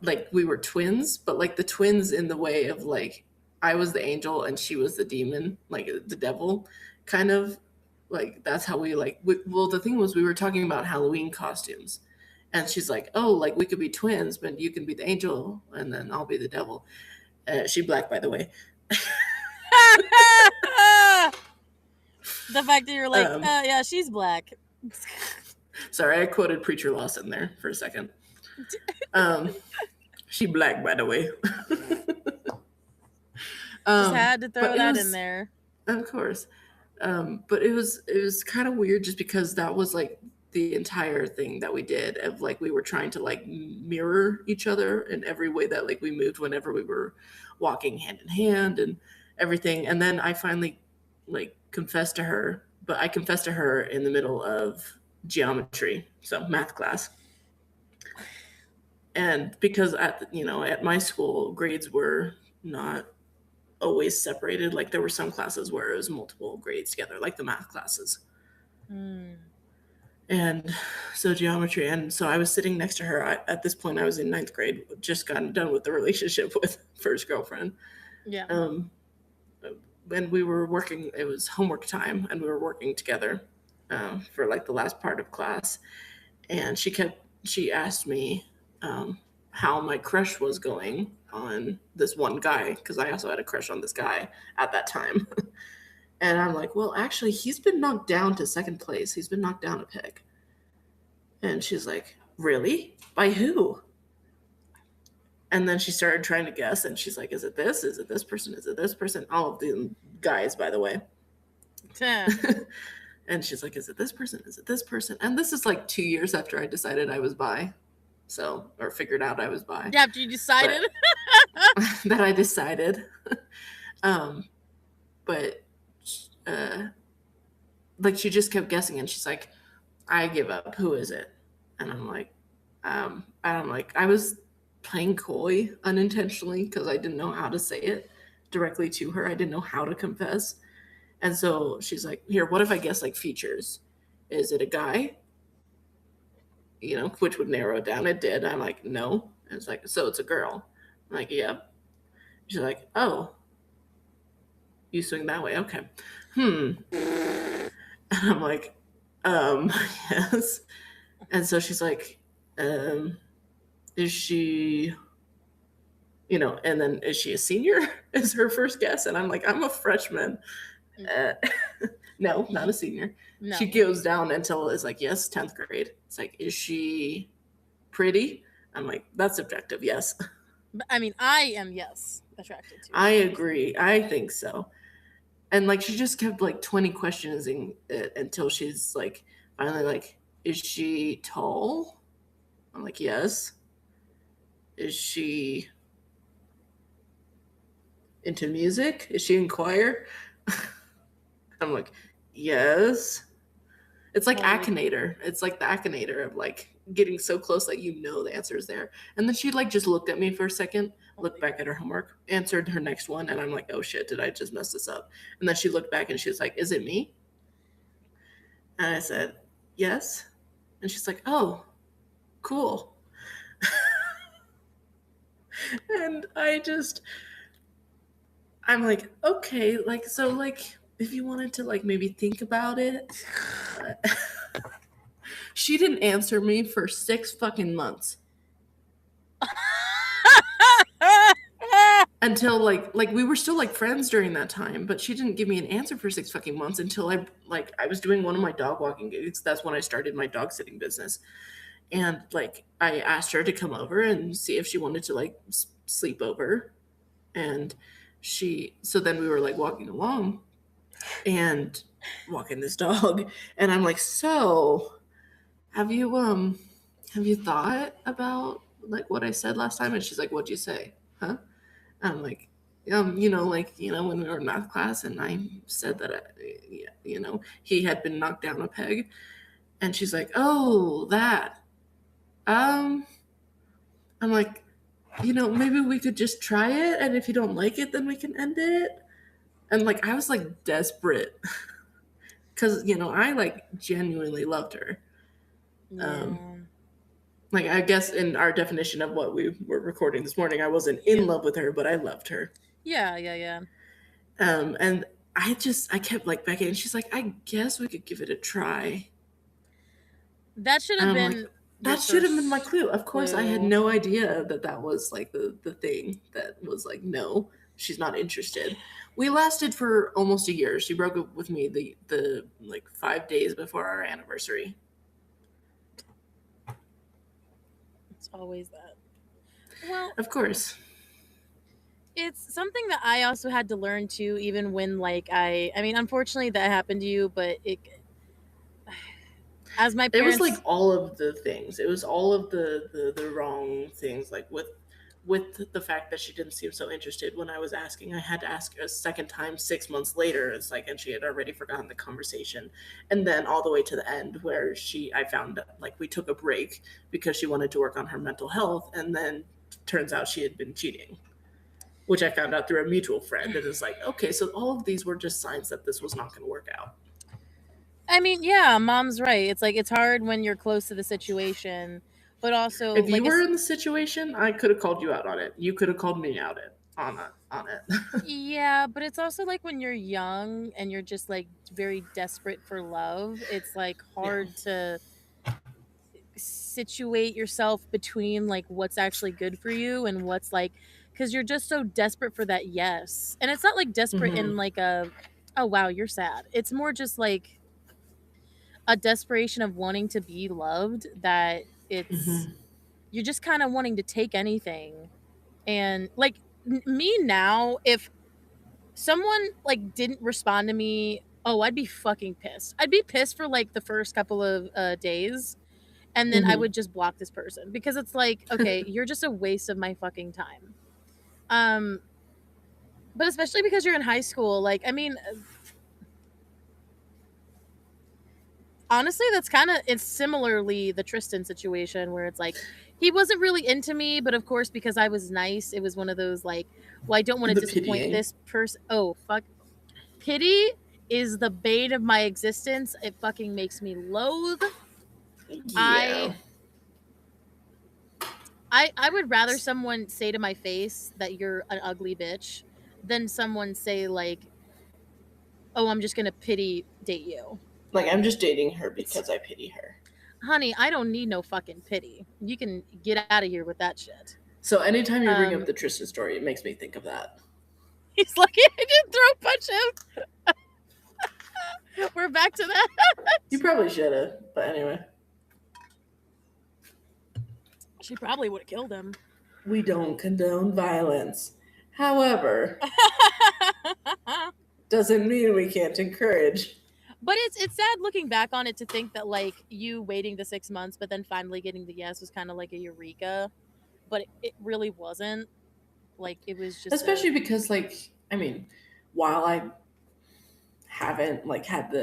Speaker 1: like we were twins, but like the twins in the way of like I was the angel and she was the demon, like the devil, kind of like that's how well, the thing was we were talking about Halloween costumes, and she's like, oh, like we could be twins, but you can be the angel and then I'll be the devil. She black, by the way.
Speaker 2: The fact that you're like,
Speaker 1: Um,
Speaker 2: yeah, she's black.
Speaker 1: Sorry, I quoted Preacher Lawson there for a second. She black, by the way.
Speaker 2: Just had to throw that in
Speaker 1: was,
Speaker 2: there.
Speaker 1: Of course. But it was kind of weird just because that was like the entire thing that we did of like we were trying to like mirror each other in every way that like we moved whenever we were walking hand in hand and everything. And then I finally like confessed to her, but I confessed to her in the middle of geometry, so math class. And because at my school grades were not always separated, like there were some classes where it was multiple grades together, like the math classes. And so geometry, and so I was sitting next to her. At this point I was in 9th grade, just gotten done with the relationship with first girlfriend.
Speaker 2: Yeah.
Speaker 1: And we were working, it was homework time, and we were working together for like the last part of class. And she asked me how my crush was going on this one guy, because I also had a crush on this guy at that time. And I'm like, well, actually, he's been knocked down to 2nd place. He's been knocked down a peg. And she's like, really? By who? And then she started trying to guess, and she's like, is it this? Is it this person? Is it this person? All of the guys, by the way. And she's like, is it this person? Is it this person? And this is like 2 years after I decided I was bi. So, or figured out I was bi.
Speaker 2: Yeah, after you decided.
Speaker 1: That I decided. But like she just kept guessing, and she's like, I give up. Who is it? And I'm like, I was playing coy unintentionally because I didn't know how to say it directly to her. I didn't know how to confess. And so she's like, here, what if I guess like features? Is it a guy? Which would narrow it down. It did. I'm like, no. And it's like, so it's a girl. I'm like, yep. She's like, oh, you swing that way. Okay. And I'm like, yes. And so she's like, is she, and then is she a senior? Is her first guess. And I'm like, I'm a freshman. No, not a senior. No. She goes down until it's like, yes, 10th grade. It's like, is she pretty? I'm like, that's subjective, yes.
Speaker 2: I mean, I am, yes, attracted to her.
Speaker 1: I agree. I think so. And like she just kept like 20 questions until she's like finally like, is she tall? I'm like, yes. Is she into music? Is she in choir? I'm like, yes. It's like Akinator. It's like the Akinator of like getting so close that the answer is there. And then she like just looked at me for a second, looked back at her homework, answered her next one, and I'm like, oh shit, did I just mess this up? And then she looked back and she was like, is it me? And I said, yes. And she's like, oh, cool. And I'm like, okay, like, so, like, if you wanted to, like, maybe think about it. She didn't answer me for 6 fucking months. Until like we were still like friends during that time, but she didn't give me an answer for 6 fucking months until I was doing one of my dog walking gigs. That's when I started my dog sitting business. And like I asked her to come over and see if she wanted to like sleep over. And so then we were like walking along and walking this dog, and I'm like, "So, have you thought about like what I said last time?" And she's like, "What'd you say?" Huh? I'm like, when we were in math class and I said that, he had been knocked down a peg. And she's like, oh, that. Um, I'm like, maybe we could just try it. And if you don't like it, then we can end it. And like, I was like desperate because, I like genuinely loved her.
Speaker 2: Yeah.
Speaker 1: Like, I guess in our definition of what we were recording this morning, I wasn't in love with her, but I loved her.
Speaker 2: Yeah.
Speaker 1: And I kept like begging, and she's like, I guess we could give it a try.
Speaker 2: That should have been.
Speaker 1: Like, that should have been my clue. Of course, I had no idea that was like the thing that was like, no, she's not interested. We lasted for almost a year. She broke up with me the like 5 days before our anniversary.
Speaker 2: It's always that. Well,
Speaker 1: of course.
Speaker 2: It's something that I also had to learn too, even when like I mean, unfortunately that happened to you, but as my parents,
Speaker 1: it was like all of the things. It was all of the wrong things, like with the fact that she didn't seem so interested when I was asking. I had to ask a second time 6 months later. It's like, and she had already forgotten the conversation. And then all the way to the end where I found like we took a break because she wanted to work on her mental health, and then turns out she had been cheating, which I found out through a mutual friend. And it's like, okay, so all of these were just signs that this was not going to work out.
Speaker 2: I mean, yeah, Mom's right. It's like, it's hard when you're close to the situation, but also
Speaker 1: if you were in the situation, I could have called you out on it. You could have called me out on it.
Speaker 2: Yeah, but it's also like when you're young and you're just like very desperate for love, it's like hard to situate yourself between like what's actually good for you and what's like, because you're just so desperate for that yes. And it's not like desperate in like a, oh wow, you're sad. It's more just like a desperation of wanting to be loved, that it's you're just kind of wanting to take anything. And like me now, if someone like didn't respond to me, oh, I'd be fucking pissed. I'd be pissed for like the first couple of days, and then I would just block this person, because it's like, okay, you're just a waste of my fucking time. But especially because you're in high school, like, I mean, honestly, that's kind of, it's similarly the Tristan situation, where it's like he wasn't really into me, but of course because I was nice, it was one of those like, well, I don't want to disappoint this person. Oh fuck, pity is the bane of my existence. It fucking makes me loathe.
Speaker 1: Yeah.
Speaker 2: I would rather someone say to my face that you're an ugly bitch than someone say like, oh, I'm just gonna pity date you.
Speaker 1: Like, I'm just dating her because I pity her.
Speaker 2: Honey, I don't need no fucking pity. You can get out of here with that shit.
Speaker 1: So anytime you bring up the Tristan story, it makes me think of that.
Speaker 2: He's lucky I didn't throw punch him. We're back to that.
Speaker 1: You probably should have, but anyway.
Speaker 2: She probably would have killed him.
Speaker 1: We don't condone violence. However, doesn't mean we can't encourage.
Speaker 2: But it's sad looking back on it to think that like you waiting the 6 months but then finally getting the yes was kind of like a eureka, but it really wasn't. Like, it was just
Speaker 1: especially because like, I mean, while I haven't like had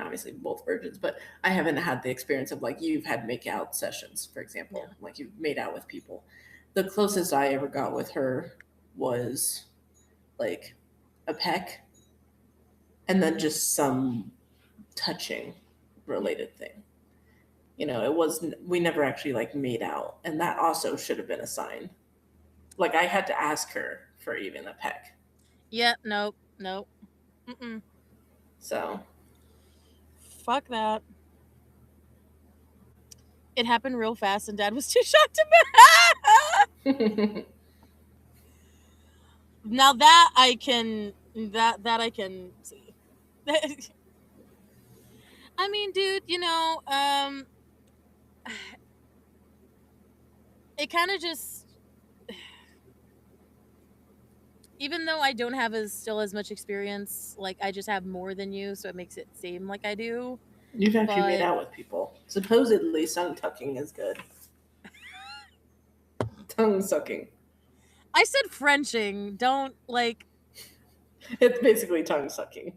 Speaker 1: obviously both virgins, but I haven't had the experience of like you've had make out sessions, for example. Yeah. Like you've made out with people. The closest I ever got with her was like a peck and then just some touching related thing. we never actually like made out, and that also should have been a sign. Like I had to ask her for even a peck.
Speaker 2: Yeah, nope. Mm-mm.
Speaker 1: So
Speaker 2: Fuck that. It happened real fast, and Dad was too shocked to. Now that I can see. I mean, dude, it kind of just, even though I don't have still as much experience, like I just have more than you, so it makes it seem like I do.
Speaker 1: You've actually made out with people. Supposedly, tongue tucking is good. Tongue sucking.
Speaker 2: I said Frenching. Don't like.
Speaker 1: It's basically tongue sucking.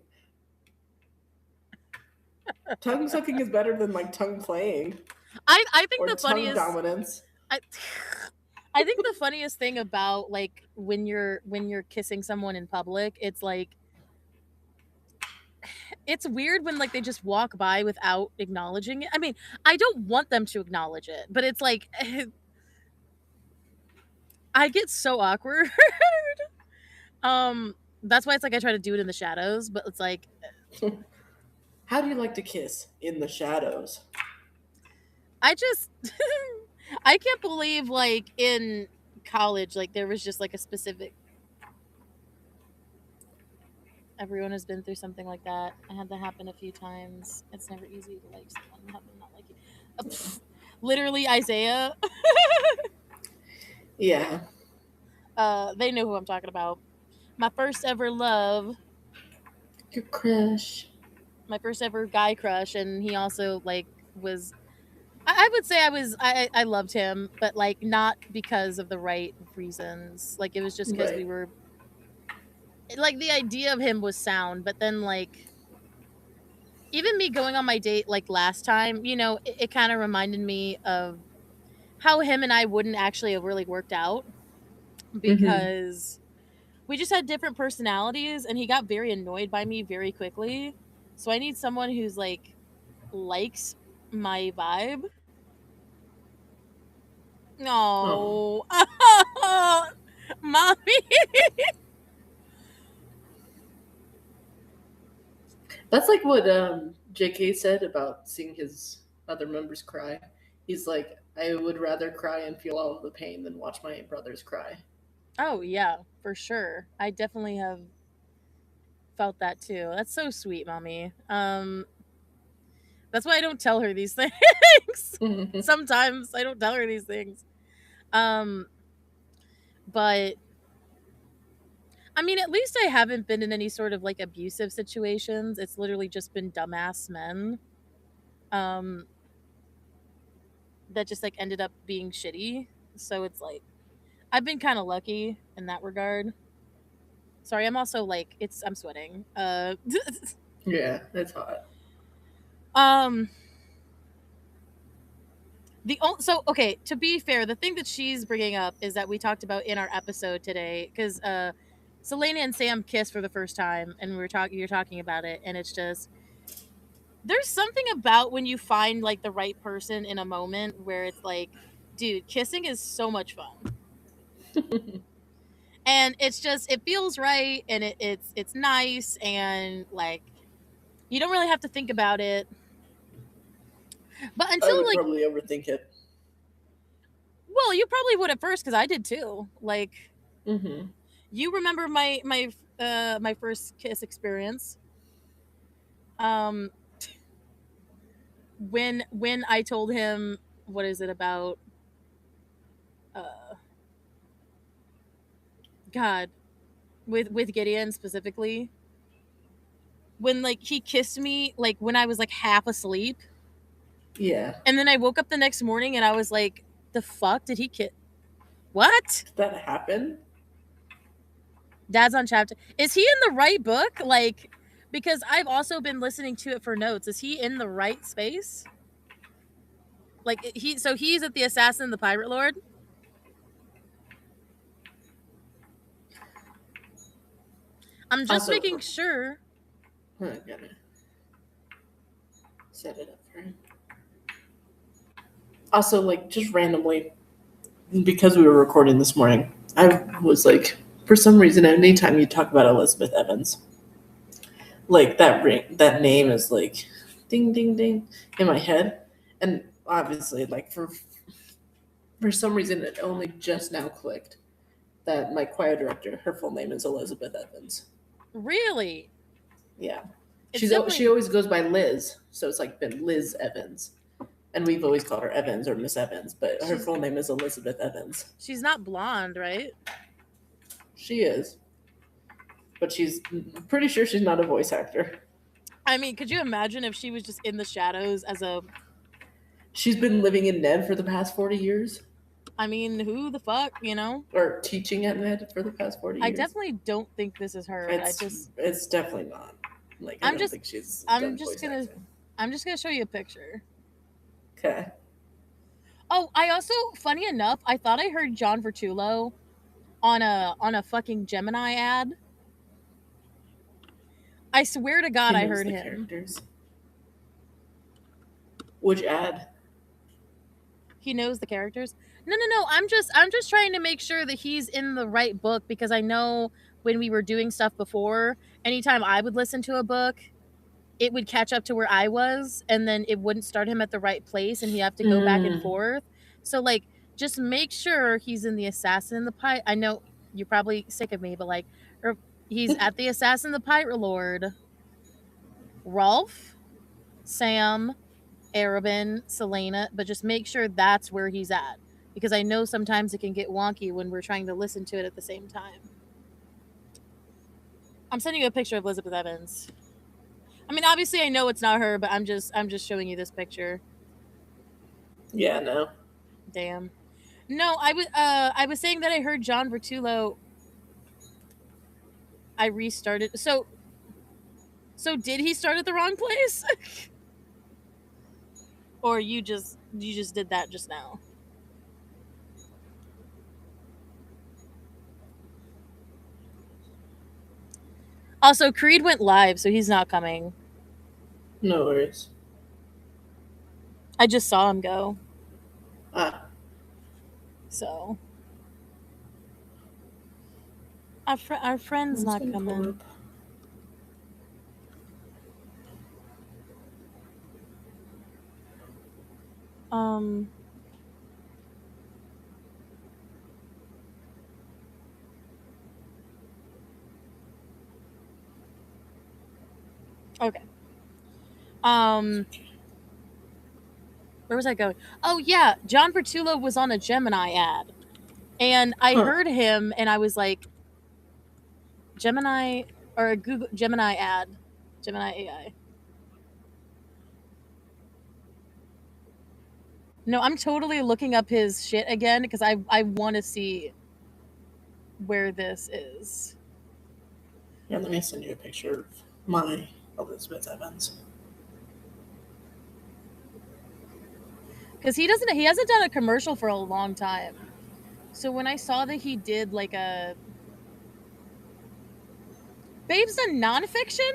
Speaker 1: Tongue sucking is better than like tongue playing.
Speaker 2: I think
Speaker 1: or
Speaker 2: the
Speaker 1: tongue
Speaker 2: funniest
Speaker 1: dominance.
Speaker 2: I think the funniest thing about like when you're kissing someone in public, it's like it's weird when like they just walk by without acknowledging it. I mean, I don't want them to acknowledge it, but it's like I get so awkward. That's why it's like I try to do it in the shadows, but it's like
Speaker 1: how do you like to kiss in the shadows?
Speaker 2: I just I can't believe like in college like there was just like a specific. Everyone has been through something like that. I had that happen a few times. It's never easy to like someone and have them not like you. Literally Isaiah.
Speaker 1: Yeah.
Speaker 2: They know who I'm talking about. My first ever love.
Speaker 1: Your crush.
Speaker 2: My first ever guy crush, and he also like was. I would say I loved him, but like not because of the right reasons. Like it was just because we were. Like the idea of him was sound, but then like even me going on my date like last time, it kind of reminded me of how him and I wouldn't actually have really worked out because we just had different personalities, and he got very annoyed by me very quickly. So I need someone who's like likes my vibe. No. Oh. Mommy.
Speaker 1: That's like what JK said about seeing his other members cry. He's like, I would rather cry and feel all of the pain than watch my brothers cry.
Speaker 2: Oh, yeah, for sure. I definitely have felt that too. That's so sweet, Mommy. That's why I don't tell her these things. Sometimes I don't tell her these things. But I mean, at least I haven't been in any sort of like abusive situations. It's literally just been dumbass men. That just like ended up being shitty. So it's like I've been kind of lucky in that regard. Sorry, I'm also like I'm sweating.
Speaker 1: Yeah, it's hot.
Speaker 2: So okay, to be fair, the thing that she's bringing up is that we talked about in our episode today because Selena and Sam kissed for the first time, and you're talking about it, and it's just there's something about when you find like the right person in a moment where it's like, dude, kissing is so much fun. And it's just it feels right, and it's nice, and like you don't really have to think about it. But until
Speaker 1: I would probably overthink it.
Speaker 2: Well, you probably would at first because I did too. Like, you remember my first kiss experience. When I told him, what is it about? God, with Gideon specifically. When like he kissed me, like when I was like half asleep.
Speaker 1: Yeah.
Speaker 2: And then I woke up the next morning and I was like, the fuck did he kiss? What?
Speaker 1: Did that happen?
Speaker 2: Dad's on chapter. Is he in the right book? Like, because I've also been listening to it for notes. Is he in the right space? Like he's at the Assassin, the Pirate Lord. I'm just
Speaker 1: also,
Speaker 2: making sure.
Speaker 1: I'm gonna set it up for him. Also, like, just randomly, because we were recording this morning, I was like, for some reason, anytime you talk about Elizabeth Evans, like that name is like, ding, ding, ding, in my head, and obviously, like for some reason, it only just now clicked that my choir director, her full name is Elizabeth Evans.
Speaker 2: Really?
Speaker 1: Yeah,
Speaker 2: It's
Speaker 1: she
Speaker 2: definitely-
Speaker 1: always goes by Liz, so it's like been Liz Evans. And we've always called her Evans or Miss Evans, but her full name is Elizabeth Evans.
Speaker 2: She's not blonde, right?
Speaker 1: She is. But she's pretty sure she's not a voice actor.
Speaker 2: I mean, could you imagine if she was just in the shadows as a...
Speaker 1: She's been living in Ned for the past 40 years.
Speaker 2: I mean, who the fuck, you know?
Speaker 1: Or teaching at Ned for the past 40 years.
Speaker 2: I definitely don't think this is her.
Speaker 1: It's definitely not. Like, I don't think she's
Speaker 2: I'm just gonna show you a picture.
Speaker 1: Okay.
Speaker 2: Oh, I also, funny enough, I thought I heard John Vertulo on a fucking Gemini ad. I swear to God, I heard him.
Speaker 1: Characters. Which ad?
Speaker 2: He knows the characters. No. I'm just trying to make sure that he's in the right book, because I know when we were doing stuff before, anytime I would listen to a book, it would catch up to where I was, and then it wouldn't start him at the right place, and he'd have to go back and forth. So, like, just make sure he's in the Assassin and the Pirate. I know you're probably sick of me, but like, he's at the Assassin and the Pirate Lord, Rolf, Sam, Arabin, Selena, but just make sure that's where he's at, because I know sometimes it can get wonky when we're trying to listen to it at the same time. I'm sending you a picture of Elizabeth Evans. I mean, obviously I know it's not her, but I'm just showing you this picture.
Speaker 1: Yeah, no.
Speaker 2: Damn. No, I was saying that I heard John Vertulo. I restarted. So did he start at the wrong place? Or you just did that just now? Also, Creed went live, so he's not coming.
Speaker 1: No worries.
Speaker 2: I just saw him go.
Speaker 1: Ah.
Speaker 2: So our friend's not coming. Okay. Where was I going? Oh yeah, John Vertulo was on a Gemini ad, and I heard him, and I was like, Gemini or a Google Gemini ad, Gemini AI. No, I'm totally looking up his shit again, because I want to see where this is.
Speaker 1: Yeah, let me send you a picture of my Elizabeth Evans.
Speaker 2: Because he hasn't done a commercial for a long time. So when I saw that he did like a Babe's a nonfiction?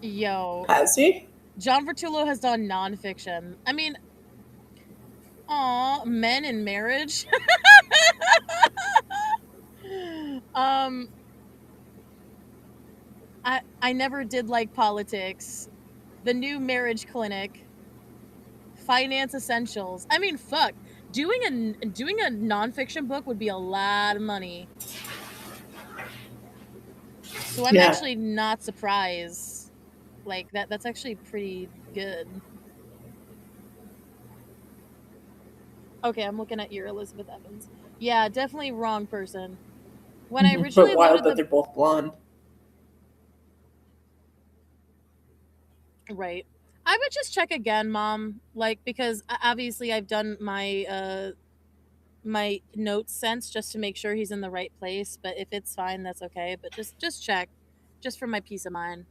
Speaker 2: Yo.
Speaker 1: Has he?
Speaker 2: John Vertulo has done nonfiction. I mean, Men in Marriage. I never did like politics. The New Marriage Clinic. Finance Essentials. I mean, fuck. Doing a nonfiction book would be a lot of money. So I'm actually not surprised. Like that's actually pretty good. Okay, I'm looking at your Elizabeth Evans. Yeah, definitely wrong person. When I originally
Speaker 1: but wild that they're both blonde.
Speaker 2: Right. I would just check again, Mom. Like, because obviously I've done my my notes sense just to make sure he's in the right place. But if it's fine, that's okay. But just check, just for my peace of mind.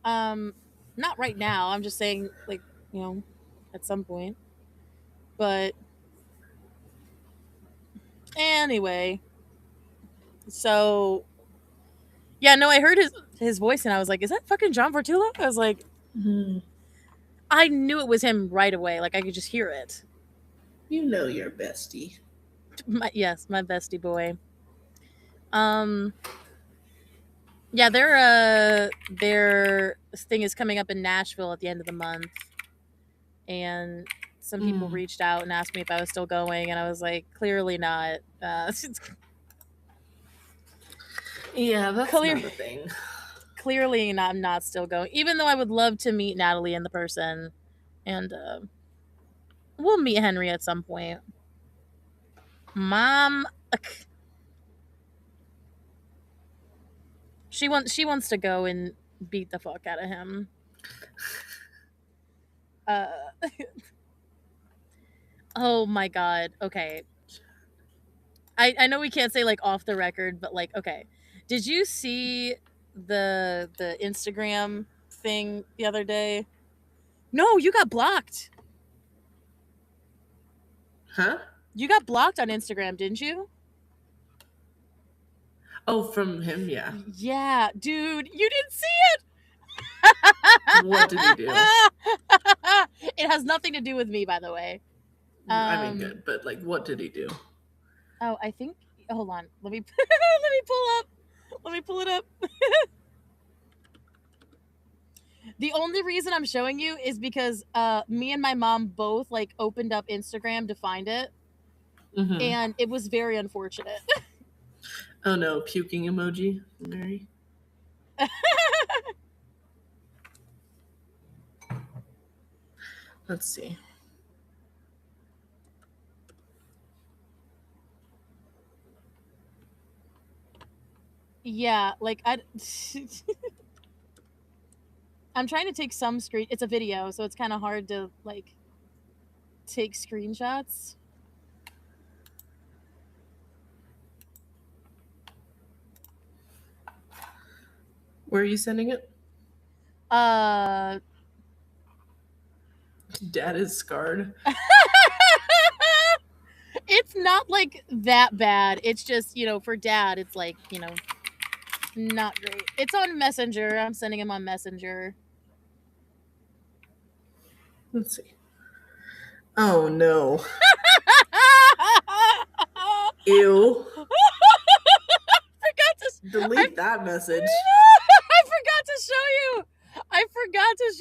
Speaker 2: Not right now. I'm just saying, like, you know, at some point. But anyway, so yeah, no, I heard his voice, and I was like, "Is that fucking John Fortula?" I was like,
Speaker 1: Mhm.
Speaker 2: I knew it was him right away. Like I could just hear it.
Speaker 1: You know your bestie.
Speaker 2: Yes, my bestie boy. Yeah, their thing is coming up in Nashville at the end of the month, and some people reached out and asked me if I was still going, and I was like, clearly not.
Speaker 1: Yeah, that's not a thing.
Speaker 2: Clearly not. I'm not still going, even though I would love to meet Natalie in the person, and we'll meet Henry at some point. Mom, she wants to go and beat the fuck out of him. Oh my god. Okay. I know we can't say like off the record, but like, okay. Did you see the Instagram thing the other day? No, you got blocked.
Speaker 1: Huh?
Speaker 2: You got blocked on Instagram, didn't you?
Speaker 1: Oh, from him, yeah.
Speaker 2: Yeah, dude, you didn't see it.
Speaker 1: What did he do?
Speaker 2: It has nothing to do with me, by the way.
Speaker 1: I mean, good, but like, what did he do?
Speaker 2: Oh, I think. Hold on. Let me Let me pull it up. The only reason I'm showing you is because me and my mom both like opened up Instagram to find it, and it was very unfortunate.
Speaker 1: Oh no, puking emoji, Mary. Let's see.
Speaker 2: Yeah, like I'm trying to take some screen. It's a video, so it's kind of hard to like take screenshots.
Speaker 1: Where are you sending it? Dad is scarred.
Speaker 2: It's not like that bad. It's just, for Dad, it's like, not great. It's on Messenger. I'm sending him on Messenger.
Speaker 1: Let's see. Oh no. Ew.
Speaker 2: Forgot to
Speaker 1: delete that message.
Speaker 2: I forgot to show you.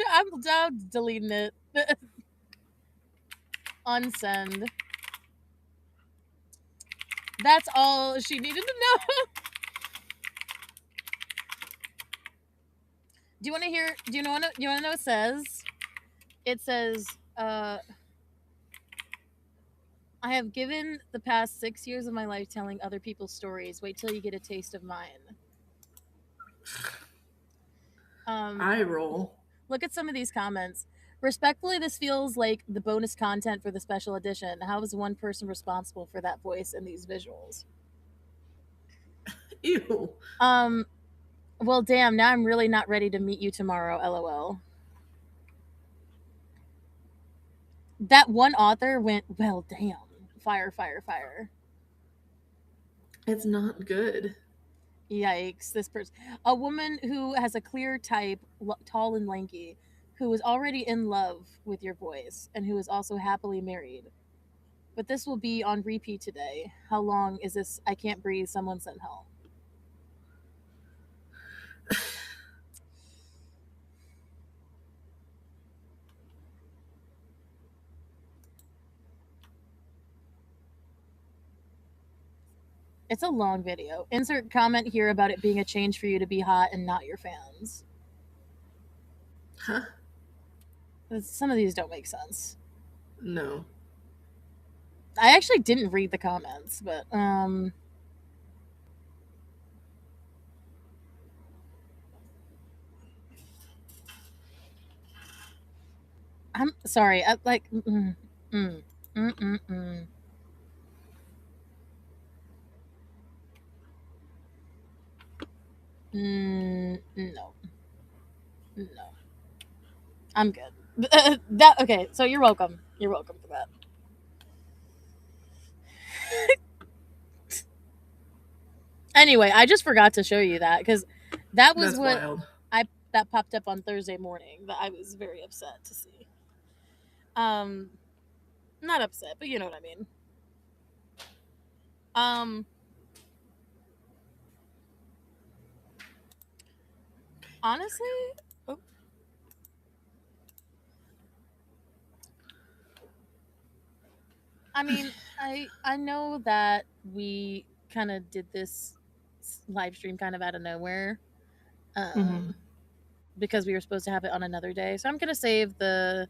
Speaker 2: I'm down deleting it. Unsend. That's all she needed to know. Do you want to hear? Do you want to know what it says? It says, I have given the past 6 years of my life telling other people's stories. Wait till you get a taste of mine.
Speaker 1: I roll.
Speaker 2: Look at some of these comments. Respectfully, this feels like the bonus content for the special edition. How is one person responsible for that voice and these visuals?
Speaker 1: Ew.
Speaker 2: Well, damn, now I'm really not ready to meet you tomorrow, LOL. That one author went, well, damn. Fire, fire, fire.
Speaker 1: It's not good.
Speaker 2: Yikes. This person. A woman who has a clear type, tall and lanky, who is already in love with your voice, and who is also happily married. But this will be on repeat today. How long is this? I can't breathe. Someone sent help. It's a long video. Insert comment here about it being a change for you to be hot and not your fans.
Speaker 1: Huh?
Speaker 2: Some of these don't make sense.
Speaker 1: No.
Speaker 2: I actually didn't read the comments, but I'm sorry. No. I'm good. Okay, so you're welcome. You're welcome for that. Anyway, I just forgot to show you that because That was
Speaker 1: That's
Speaker 2: what
Speaker 1: wild.
Speaker 2: that popped up on Thursday morning that I was very upset to see. Not upset, but you know what I mean. Honestly, oh, I mean, I know that we kind of did this live stream kind of out of nowhere,
Speaker 1: Mm-hmm.
Speaker 2: because we were supposed to have it on another day. So I'm gonna save the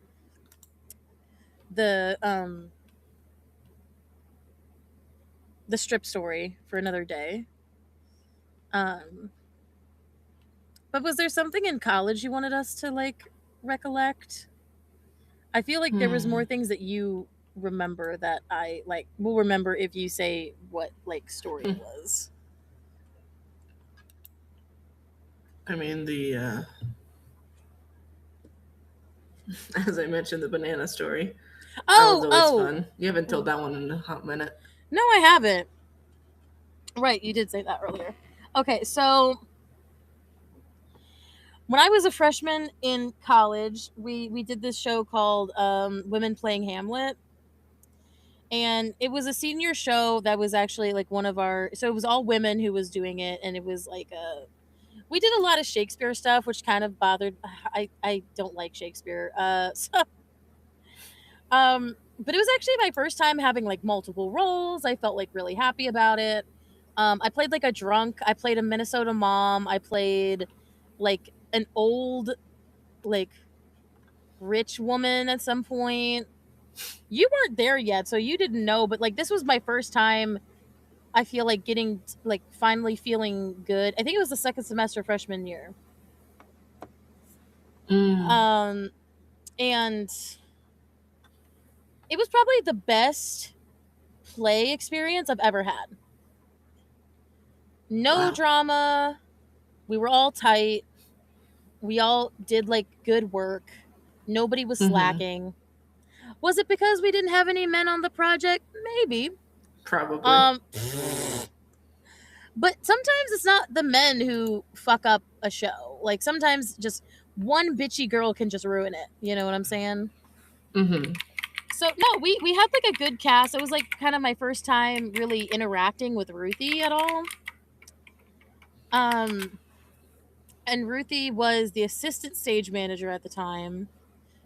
Speaker 2: the strip story for another day. But was there something in college you wanted us to like recollect? I feel like there was more things that you remember that I like will remember if you say what like story it was.
Speaker 1: I mean, the as I mentioned, the banana story. That was always fun. You haven't told that one in a hot minute.
Speaker 2: No, I haven't. Right, you did say that earlier. Okay, so when I was a freshman in college, we did this show called Women Playing Hamlet. And it was a senior show that was actually like one of our, so it was all women who was doing it, and it was like we did a lot of Shakespeare stuff, which kind of bothered. I don't like Shakespeare. But it was actually my first time having like multiple roles. I felt like really happy about it. I played like a drunk. I played a Minnesota mom. I played like an old, like rich woman at some point. You weren't there yet, so you didn't know. But like this was my first time. I feel like getting like finally feeling good. I think it was the second semester freshman year. And it was probably the best play experience I've ever had. No drama. We were all tight. We all did like good work. Nobody was slacking. Was it because we didn't have any men on the project? Maybe.
Speaker 1: Probably.
Speaker 2: But sometimes it's not the men who fuck up a show. Like sometimes just one bitchy girl can just ruin it. You know what I'm saying? So no, we had like a good cast. It was like kind of my first time really interacting with Ruthie at all. And Ruthie was the assistant stage manager at the time.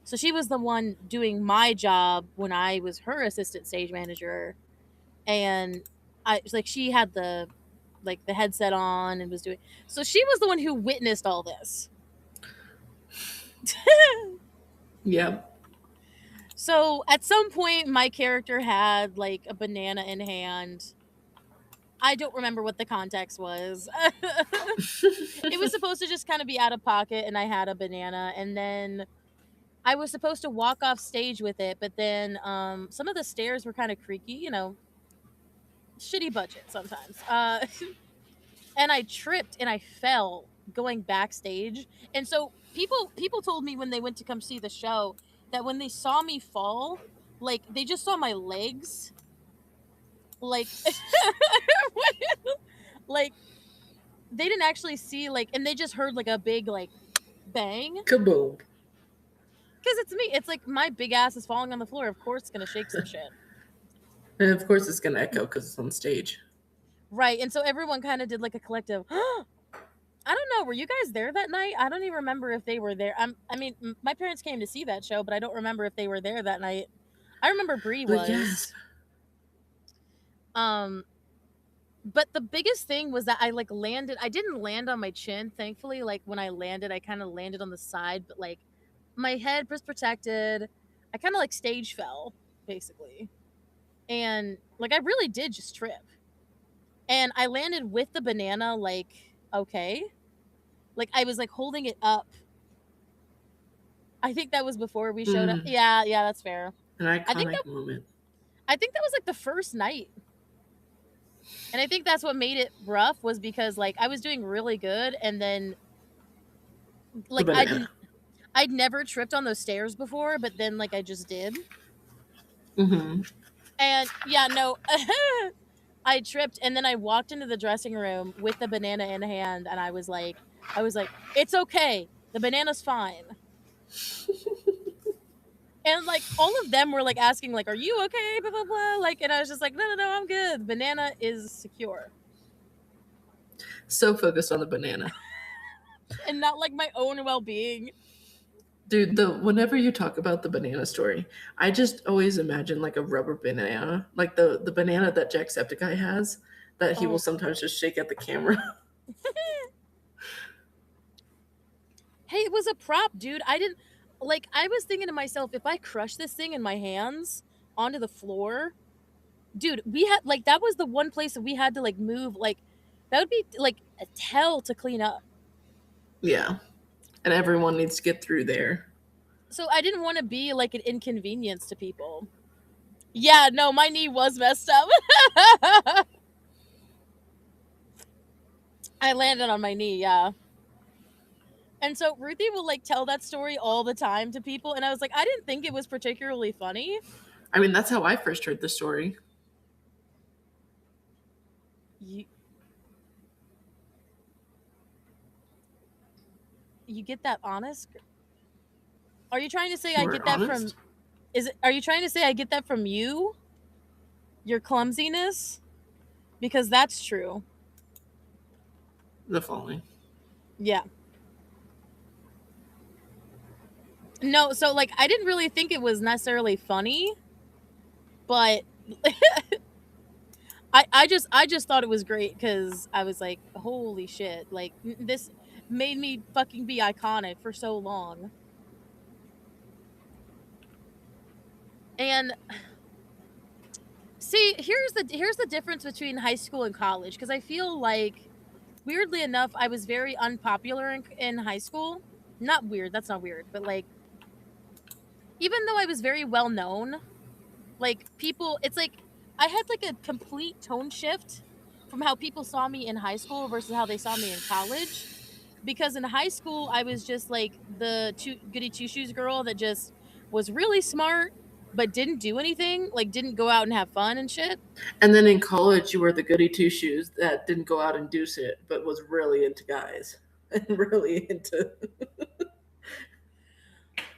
Speaker 2: So she was the one doing my job when I was her assistant stage manager. And she had the headset on and was doing, so she was the one who witnessed all this.
Speaker 1: Yep.
Speaker 2: So at some point my character had like a banana in hand. I don't remember what the context was. It was supposed to just kind of be out of pocket, and I had a banana, and then I was supposed to walk off stage with it, but then some of the stairs were kind of creaky, you know, shitty budget sometimes. And I tripped and I fell going backstage. And so people told me when they went to come see the show that when they saw me fall, like they just saw my legs, like like they didn't actually see like, and they just heard like a big like bang.
Speaker 1: Kaboom.
Speaker 2: Because it's me. It's like my big ass is falling on the floor. Of course, it's gonna shake some shit.
Speaker 1: And of course, it's gonna echo because it's on stage.
Speaker 2: Right, and so everyone kind of did like a collective. I don't know. Were you guys there that night? I don't even remember if they were there. I mean, my parents came to see that show, but I don't remember if they were there that night. I remember Bree was. Yes. But the biggest thing was that I like landed. I didn't land on my chin, thankfully. Like when I landed, I kind of landed on the side, but like my head was protected. I kind of like stage fell, basically. And like I really did just trip. And I landed with the banana, like, okay. Like I was like holding it up. I think that was before we showed up. Yeah, that's fair.
Speaker 1: An iconic moment.
Speaker 2: I think that was like the first night. And I think that's what made it rough, was because like I was doing really good, and then like I'd never tripped on those stairs before, but then like I just did. And yeah, no. I tripped, and then I walked into the dressing room with the banana in hand, and I was like, it's okay. The banana's fine. And like all of them were like asking, like, are you okay? Blah blah blah. Like, and I was just like, no, I'm good. Banana is secure.
Speaker 1: So focused on the banana.
Speaker 2: And not like my own well being.
Speaker 1: Dude, whenever you talk about the banana story, I just always imagine like a rubber banana, like the banana that Jacksepticeye has, that he will sometimes just shake at the camera.
Speaker 2: Hey, it was a prop, dude. I was thinking to myself, if I crush this thing in my hands onto the floor, dude, we had like that was the one place that we had to like move. Like that would be like a hell to clean up.
Speaker 1: Yeah. And everyone needs to get through there.
Speaker 2: So I didn't want to be like an inconvenience to people. Yeah, no, my knee was messed up. I landed on my knee, yeah. And so Ruthie will like tell that story all the time to people, and I was like, I didn't think it was particularly funny.
Speaker 1: I mean, that's how I first heard the story.
Speaker 2: You get that honest? Are you trying to say
Speaker 1: You
Speaker 2: I
Speaker 1: were
Speaker 2: get that
Speaker 1: honest?
Speaker 2: from are you trying to say I get that from you? Your clumsiness? Because that's true.
Speaker 1: The following.
Speaker 2: Yeah. No, so like I didn't really think it was necessarily funny, but I just thought it was great because I was like, holy shit, like this made me fucking be iconic for so long. And see, here's the difference between high school and college, because I feel like weirdly enough I was very unpopular in high school. Not weird, that's not weird, but like even though I was very well known, like people, it's like I had like a complete tone shift from how people saw me in high school versus how they saw me in college. Because in high school, I was just like the goody two shoes girl that just was really smart but didn't do anything, like didn't go out and have fun and shit.
Speaker 1: And then in college, you were the goody two shoes that didn't go out and do shit, but was really into guys and really into.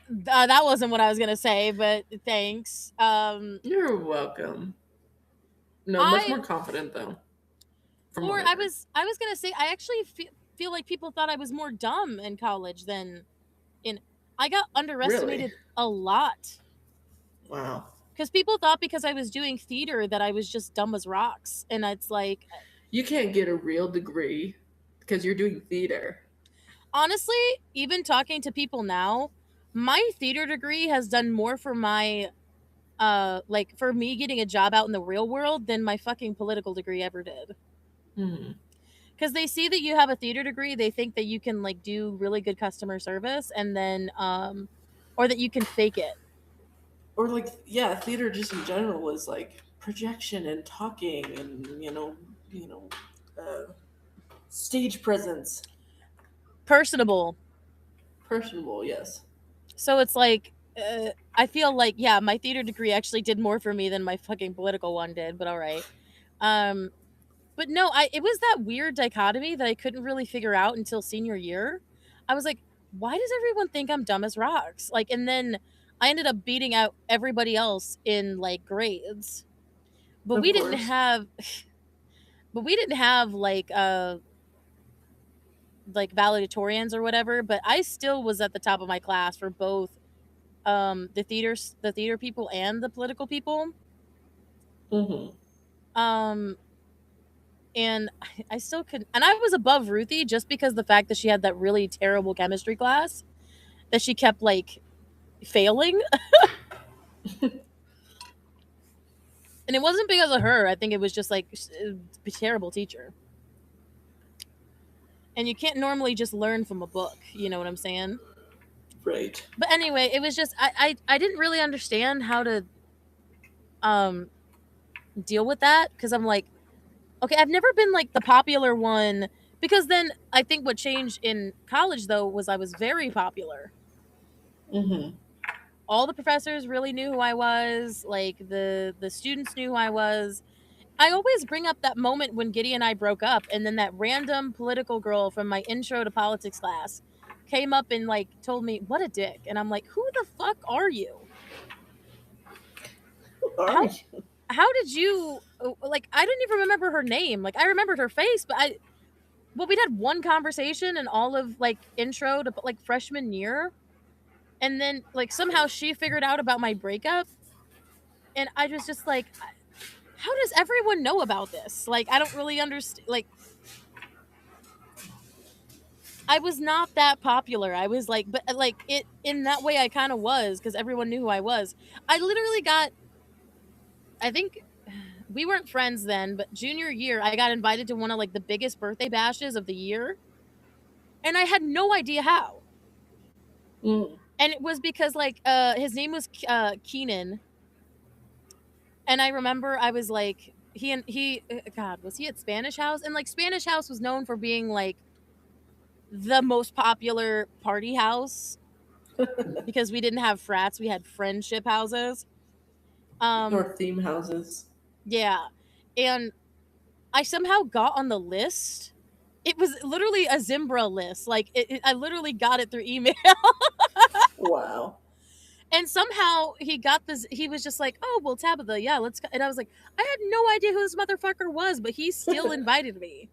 Speaker 2: That wasn't what I was gonna say, but thanks.
Speaker 1: You're welcome. No, much more confident though.
Speaker 2: Or I was gonna say I actually feel like people thought I was more dumb in college than in. I got underestimated a lot.
Speaker 1: Wow.
Speaker 2: Because people thought because I was doing theater that I was just dumb as rocks, and it's like
Speaker 1: you can't get a real degree because you're doing theater.
Speaker 2: Honestly, even talking to people now, my theater degree has done more for my like for me getting a job out in the real world than my fucking political degree ever did. Because they see that you have a theater degree, they think that you can like do really good customer service, and then or that you can fake it.
Speaker 1: Or like, yeah, theater just in general is like projection and talking and stage presence.
Speaker 2: Personable,
Speaker 1: yes.
Speaker 2: So it's like I feel like, yeah, my theater degree actually did more for me than my fucking political one did, but all right. But no, it was that weird dichotomy that I couldn't really figure out until senior year. I was like, why does everyone think I'm dumb as rocks? Like, and then I ended up beating out everybody else in like grades. But we didn't have like valedictorians or whatever, but I still was at the top of my class for both the theater people and the political people. And I still could, and I was above Ruthie just because the fact that she had that really terrible chemistry class that she kept like failing. And it wasn't because of her. I think it was just like a terrible teacher. And you can't normally just learn from a book, you know what I'm saying?
Speaker 1: Right.
Speaker 2: But anyway, it was just I didn't really understand how to deal with that, because I'm like, okay, I've never been like the popular one, because then I think what changed in college though was I was very popular. All the professors really knew who I was, like the students knew who I was, I always bring up that moment when Giddy and I broke up, and then that random political girl from my intro to politics class came up and like told me, "What a dick," and I'm like, "Who the fuck are you?
Speaker 1: Are you?
Speaker 2: How did you like?" I didn't even remember her name. Like I remembered her face, but we'd had one conversation in all of like intro to like freshman year, and then like somehow she figured out about my breakup, and I was just like, how does everyone know about this? Like I don't really understand. Like I was not that popular. I was like, but like it in that way I kind of was because everyone knew who I was. I literally got, I think we weren't friends then, but junior year I got invited to one of like the biggest birthday bashes of the year, and I had no idea how.
Speaker 1: Mm.
Speaker 2: And it was because like his name was Keenan, and I remember I was like he God, was he at Spanish House? And like Spanish House was known for being like the most popular party house because we didn't have frats, we had friendship houses.
Speaker 1: Or theme houses.
Speaker 2: Yeah. And I somehow got on the list. It was literally a Zimbra list. Like I literally got it through email.
Speaker 1: Wow.
Speaker 2: And somehow he got this. He was just like, "Oh, well, Tabitha, yeah, let's go." And I was like, I had no idea who this motherfucker was, but he still invited me.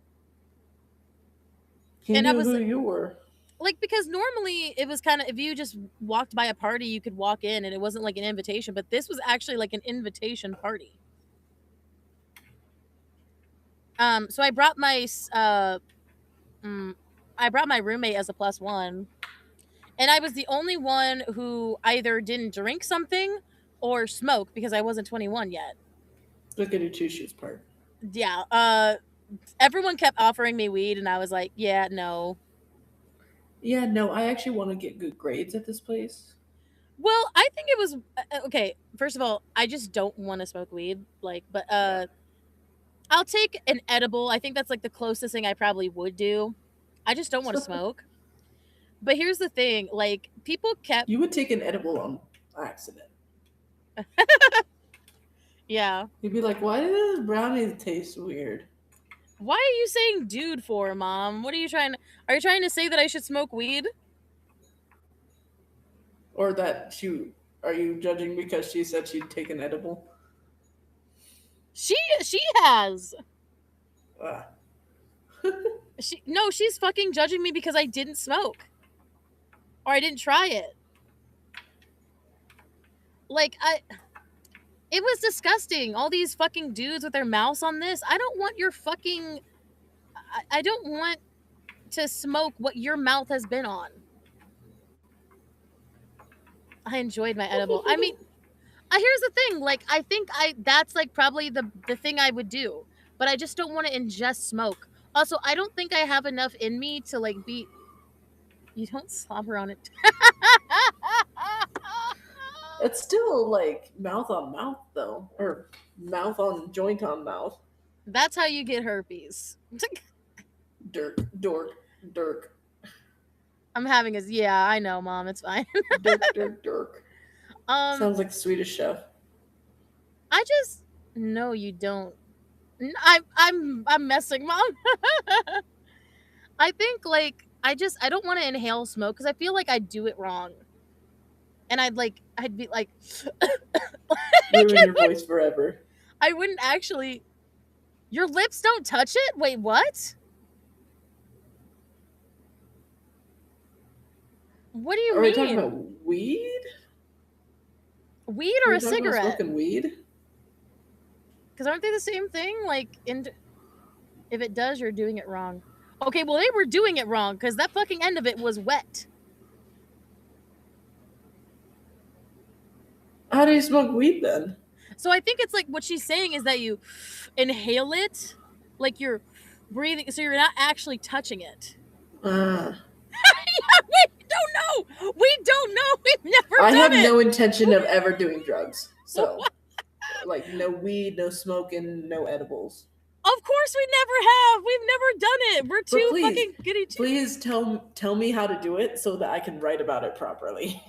Speaker 1: He
Speaker 2: And
Speaker 1: knew
Speaker 2: I was
Speaker 1: who you were.
Speaker 2: like, because normally it was kind of, if you just walked by a party, you could walk in and it wasn't like an invitation, but this was actually like an invitation party. So I brought my roommate as a +1, and I was the only one who either didn't drink something or smoke because I wasn't 21 yet.
Speaker 1: Look at your two shoes part.
Speaker 2: Yeah. Everyone kept offering me weed, and I was like, yeah, no.
Speaker 1: Yeah, no, I actually want to get good grades at this place.
Speaker 2: Well, I think it was okay. First of all, I just don't want to smoke weed. Like, but I'll take an edible. I think that's like the closest thing I probably would do. I just don't want to smoke. But here's the thing: like, people kept.
Speaker 1: You would take an edible on accident.
Speaker 2: Yeah.
Speaker 1: You'd be like, "Why does brownie taste weird?"
Speaker 2: Why are you saying "dude" for, Mom? What are you trying? Are you trying to say that I should smoke weed?
Speaker 1: Or that she? Are you judging because she said she'd take an edible?
Speaker 2: She has.
Speaker 1: Ah.
Speaker 2: She's fucking judging me because I didn't smoke. Or I didn't try it. Like, it was disgusting. All these fucking dudes with their mouths on this. I don't want your fucking, I don't want to smoke what your mouth has been on. I enjoyed my edible. I mean, here's the thing. Like, I think that's like probably the thing I would do. But I just don't want to ingest smoke. Also, I don't think I have enough in me to like be. You don't slobber on it.
Speaker 1: It's still like mouth on mouth though, or mouth on joint on mouth.
Speaker 2: That's how you get herpes.
Speaker 1: Dork.
Speaker 2: I'm having a yeah. I know, Mom. It's fine.
Speaker 1: Dirk. Sounds like Swedish Chef.
Speaker 2: I just no, you don't. I'm messing, Mom. I think like I don't want to inhale smoke because I feel like I'd do it wrong, and I'd be like
Speaker 1: ruin your voice forever.
Speaker 2: I wouldn't actually. Your lips don't touch it? Wait, what? What do you mean?
Speaker 1: Are we talking about weed?
Speaker 2: Weed or a cigarette?
Speaker 1: Smoking weed?
Speaker 2: Because aren't they the same thing? Like, if it does, you're doing it wrong. Okay, well, they were doing it wrong because that fucking end of it was wet.
Speaker 1: How do you smoke weed then?
Speaker 2: So I think it's like what she's saying is that you inhale it, like you're breathing, so you're not actually touching it. Yeah, we don't know. We've never done it.
Speaker 1: I have no intention of ever doing drugs. So, like, no weed, no smoking, no edibles.
Speaker 2: Of course we never have. We've never done it. We're too fucking goody two.
Speaker 1: Please tell me how to do it so that I can write about it properly.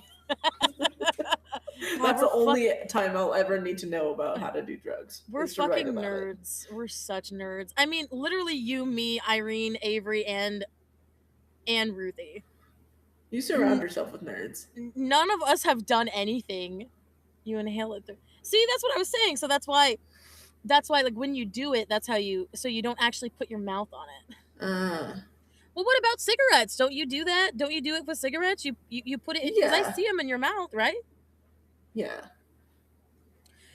Speaker 2: God,
Speaker 1: That's the only time I'll ever need to know about how to do drugs.
Speaker 2: we're
Speaker 1: is to write
Speaker 2: fucking
Speaker 1: about it.
Speaker 2: nerds. We're such nerds. I mean, literally you, me, Irene, Avery, and Ruthie.
Speaker 1: You surround yourself with nerds.
Speaker 2: None of us have done anything. You inhale it through. See, that's what I was saying. So that's why like when you do it, that's how you don't actually put your mouth on it. Well, what about cigarettes? Don't you do that? Don't you do it with cigarettes? You put it, because I see them in your mouth, right?
Speaker 1: Yeah.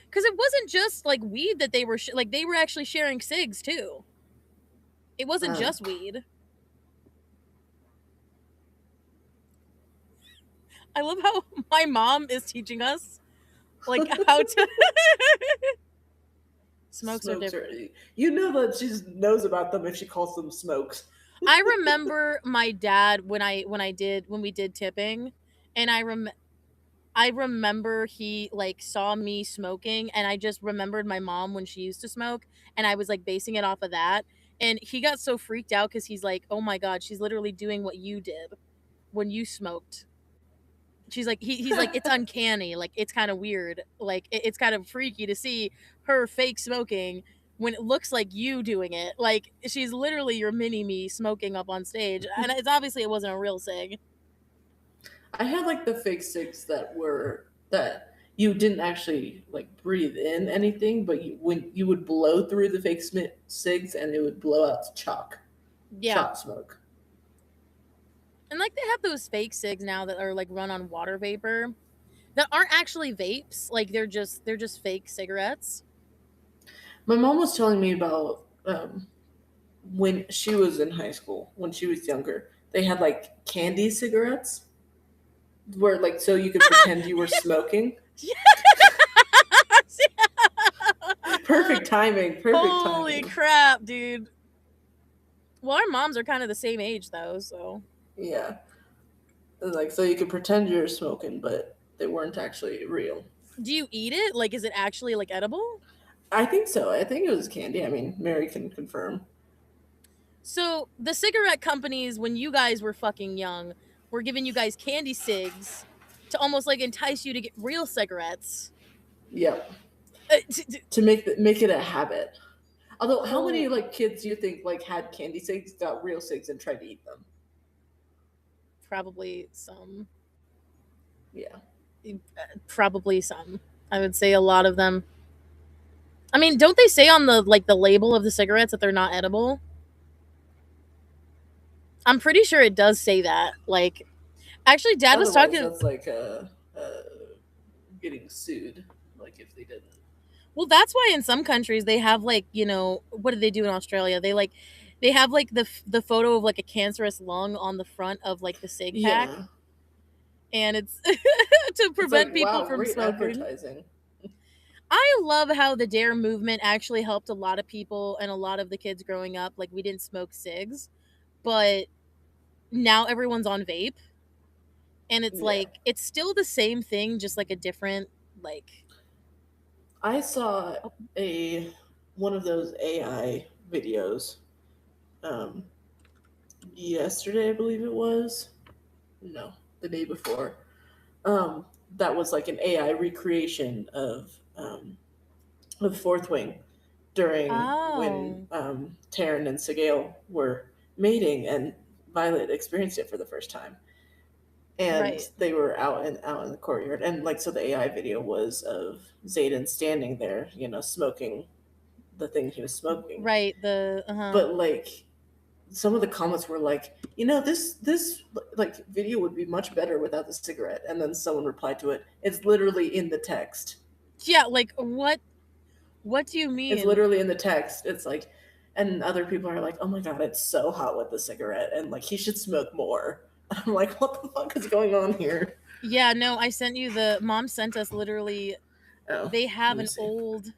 Speaker 2: Because it wasn't just like weed that they were like, they were actually sharing cigs too. It wasn't just weed. I love how my mom is teaching us like how to smokes are different.
Speaker 1: You know that she knows about them if she calls them smokes.
Speaker 2: I remember my dad when we did tipping, and I remember he like saw me smoking, and I just remembered my mom when she used to smoke, and I was like basing it off of that, and he got so freaked out because he's like, oh my god, she's literally doing what you did when you smoked. She's like, he's like, it's uncanny, like it's kind of weird, like it's kind of freaky to see her fake smoking when it looks like you doing it. Like she's literally your mini me smoking up on stage, and it's obviously it wasn't a real cig.
Speaker 1: I had like the fake cigs that you didn't actually like breathe in anything, but when you would blow through the fake cigs and it would blow out chalk smoke.
Speaker 2: And like they have those fake cigs now that are like run on water vapor that aren't actually vapes, like they're just fake cigarettes.
Speaker 1: My mom was telling me about when she was in high school, when she was younger, they had like candy cigarettes where like so you could pretend you were smoking. Perfect timing.
Speaker 2: Holy crap, dude. Well, our moms are kind of the same age though, so
Speaker 1: yeah. Like so you could pretend you're smoking, but they weren't actually real.
Speaker 2: Do you eat it? Like, is it actually like edible?
Speaker 1: I think so. I think it was candy. I mean, Mary can confirm.
Speaker 2: So the cigarette companies, when you guys were fucking young, were giving you guys candy cigs to almost like entice you to get real cigarettes.
Speaker 1: Yep. To make it a habit. Although, how many like kids do you think like had candy cigs, got real cigs, and tried to eat them?
Speaker 2: Probably some.
Speaker 1: Yeah.
Speaker 2: Probably some. I would say a lot of them. I mean, don't they say on the like the label of the cigarettes that they're not edible? I'm pretty sure it does say that. Like, actually, Dad was talking.
Speaker 1: That's like getting sued. Like if they didn't.
Speaker 2: Well, that's why in some countries they have like, you know, what do they do in Australia? They have like the photo of like a cancerous lung on the front of like the cig pack, and it's to prevent people from smoking. I love how the DARE movement actually helped a lot of people and a lot of the kids growing up. Like we didn't smoke cigs, but now everyone's on vape, and it's like it's still the same thing, just like a different like.
Speaker 1: I saw one of those AI videos yesterday, I believe it was. No, the day before. That was like an AI recreation of Fourth Wing during when Taryn and Sigale were mating and Violet experienced it for the first time. And they were out in the courtyard, and like so the AI video was of Xaden standing there, you know, smoking the thing he was smoking.
Speaker 2: Right.
Speaker 1: But like some of the comments were like, you know, this like video would be much better without the cigarette. And then someone replied to it, it's literally in the text.
Speaker 2: Yeah, like what do you mean?
Speaker 1: It's literally in the text. It's like, and other people are like, oh my god, it's so hot with the cigarette, and like he should smoke more. I'm like, what the fuck is going on here?
Speaker 2: Yeah, no, I sent you mom sent us literally. They have an old.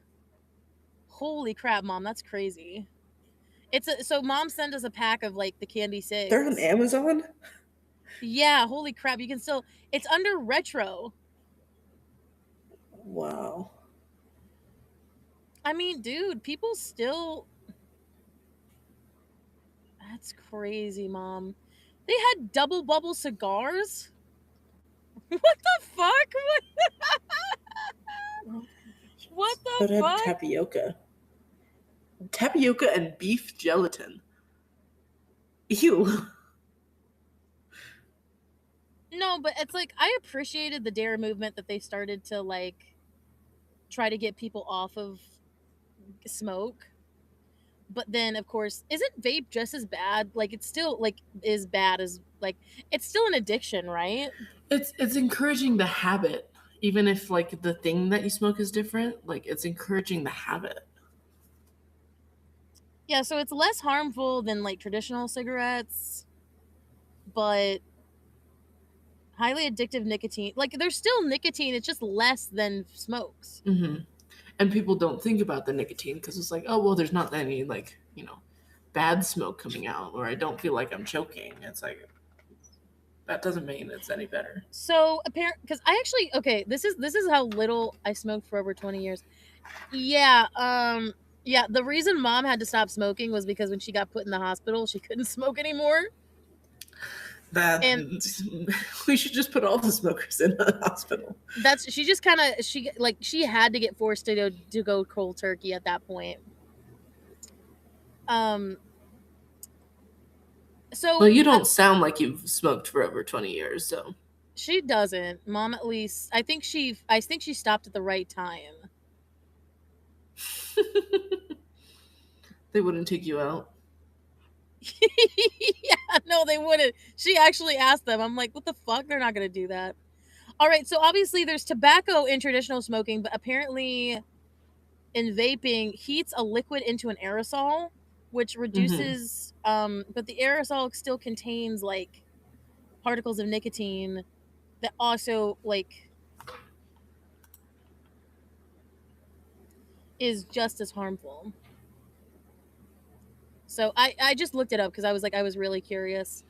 Speaker 2: Holy crap, Mom, that's crazy. So Mom sent us a pack of like the candy cigs.
Speaker 1: They're on Amazon?
Speaker 2: Yeah, holy crap. You can still, it's under retro.
Speaker 1: Wow.
Speaker 2: I mean, dude, people still. That's crazy, Mom. They had double bubble cigars. What the fuck? What the
Speaker 1: But I had
Speaker 2: fuck?
Speaker 1: tapioca and beef gelatin. Ew.
Speaker 2: No, but it's like I appreciated the dare movement that they started to like try to get people off of smoke. But then of course, isn't vape just as bad? Like it's still like as bad as like it's still an addiction, right?
Speaker 1: It's encouraging the habit, even if like the thing that you smoke is different. Like it's encouraging the habit.
Speaker 2: Yeah, so it's less harmful than like traditional cigarettes, but highly addictive nicotine. Like there's still nicotine, it's just less than smokes.
Speaker 1: Mm-hmm. And people don't think about the nicotine because it's like, oh well, there's not any like bad smoke coming out, or I don't feel like I'm choking. It's like that doesn't mean it's any better.
Speaker 2: So apparent because I actually okay, this is how little I smoked for over 20 years. Yeah, yeah, the reason mom had to stop smoking was because when she got put in the hospital, she couldn't smoke anymore.
Speaker 1: That
Speaker 2: And
Speaker 1: we should just put all the smokers in the hospital.
Speaker 2: that's she just kind of she had to get forced to go cold turkey at that point. Um so
Speaker 1: Well, you don't sound like you've smoked for over 20 years, so
Speaker 2: she doesn't. Mom at least I think she stopped at the right time.
Speaker 1: they wouldn't take you out.
Speaker 2: Yeah, no, they wouldn't. She actually asked them. I'm like, what the fuck? They're not going to do that. All right, so obviously there's tobacco in traditional smoking, but apparently in vaping heats a liquid into an aerosol, which reduces but the aerosol still contains like particles of nicotine that also like is just as harmful. So I just looked it up because I was really curious.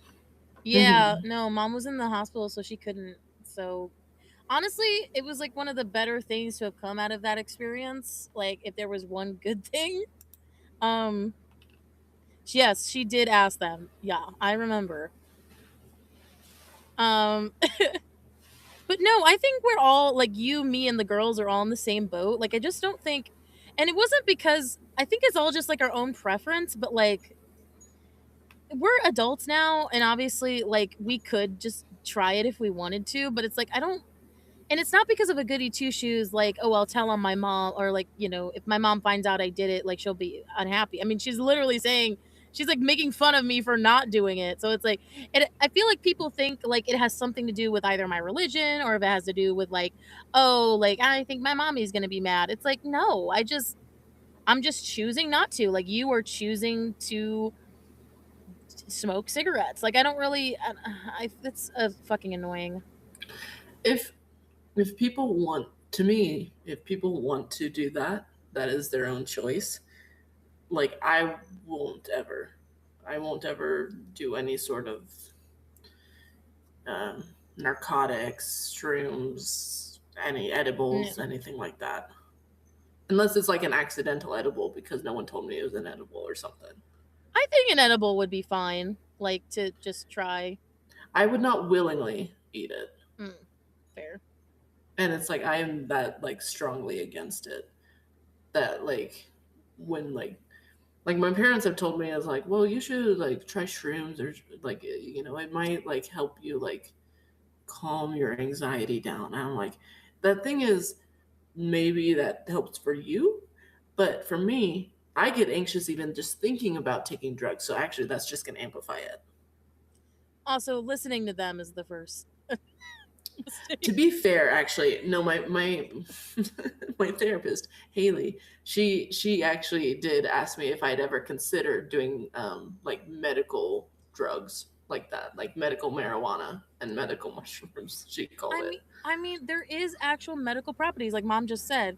Speaker 2: Yeah, no, mom was in the hospital, so she couldn't. So honestly, it was like one of the better things to have come out of that experience. Like if there was one good thing, um, yes, she did ask them. Yeah, I remember. Um, but no, I think we're all like you, me, and the girls are all in the same boat. Like I just don't think, and it wasn't because I think it's all just like our own preference, but like we're adults now and obviously like we could just try it if we wanted to, but it's like I don't, and it's not because of a goody two shoes like, oh, I'll tell on my mom, or like, if my mom finds out I did it, like she'll be unhappy. I mean, she's literally saying, she's like making fun of me for not doing it. So it's like I feel like people think like it has something to do with either my religion or if it has to do with like, oh, like I think my mommy's gonna be mad. It's like no, I'm just choosing not to. Like you are choosing to smoke cigarettes. Like I don't really. It's fucking annoying.
Speaker 1: If people want if people want to do that, that is their own choice. Like I won't ever do any sort of narcotics, shrooms, any edibles, anything like that. Unless it's like an accidental edible because no one told me it was an edible or something.
Speaker 2: I think an edible would be fine. Like to just try.
Speaker 1: I would not willingly eat it.
Speaker 2: Fair.
Speaker 1: And it's like I am that like strongly against it. That like when like my parents have told me, I was like, well, you should like try shrooms, or like it might like help you like calm your anxiety down. And I'm like, that thing is, maybe that helps for you, but for me, I get anxious even just thinking about taking drugs. So actually, that's just gonna amplify it.
Speaker 2: Also, listening to them is the first.
Speaker 1: To be fair, actually, no, my my therapist Haley, she actually did ask me if I'd ever considered doing like medical drugs like that, like medical marijuana and medical mushrooms. She called it.
Speaker 2: I mean, there is actual medical properties, like mom just said.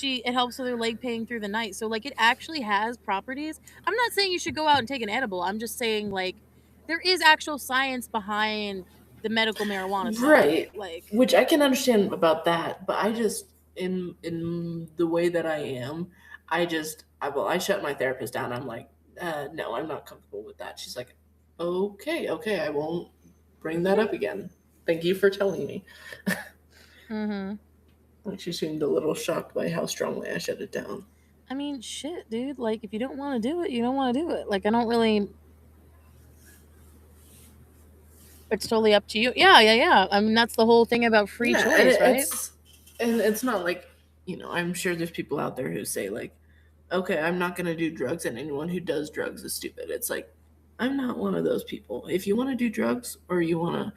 Speaker 2: It helps with her leg pain through the night. So like it actually has properties. I'm not saying you should go out and take an edible. I'm just saying like there is actual science behind the medical marijuana stuff.
Speaker 1: Right.
Speaker 2: Like
Speaker 1: Which I can understand about that, but I just in the way that I am, I shut my therapist down. I'm like, no, I'm not comfortable with that. She's like, okay, I won't bring that up again. Thank you for telling me.
Speaker 2: Mm-hmm.
Speaker 1: Like, she seemed a little shocked by how strongly I shut it down.
Speaker 2: I mean, shit, dude. Like, if you don't want to do it, you don't want to do it. Like, I don't really. It's totally up to you. Yeah. I mean, that's the whole thing about free
Speaker 1: Yeah,
Speaker 2: choice, right?
Speaker 1: and it's not like, I'm sure there's people out there who say like, okay, I'm not gonna do drugs, and anyone who does drugs is stupid. It's like, I'm not one of those people. If you want to do drugs, or you wanna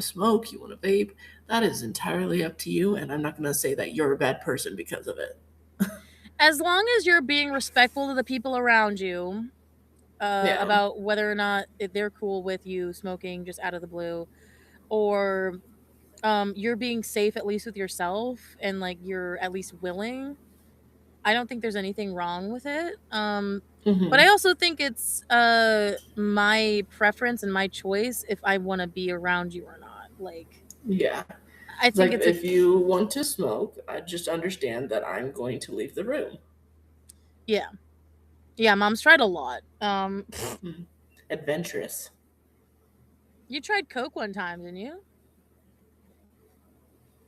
Speaker 1: smoke, you wanna vape, that is entirely up to you, and I'm not gonna say that you're a bad person because of it.
Speaker 2: As long as you're being respectful to the people around you,
Speaker 1: Yeah.
Speaker 2: about whether or not they're cool with you smoking just out of the blue, or you're being safe at least with yourself, and like you're at least willing. I don't think there's anything wrong with it. But I
Speaker 1: Hmm.
Speaker 2: also think it's my preference and my choice if I want to be around you or not. Like,
Speaker 1: Yeah.
Speaker 2: I
Speaker 1: It's
Speaker 2: think
Speaker 1: like,
Speaker 2: it's a
Speaker 1: if you want to smoke, I just understand that I'm going to leave the room.
Speaker 2: yeah. Yeah, mom's tried a lot.
Speaker 1: Mhm. Adventurous.
Speaker 2: You tried Coke one time, didn't you?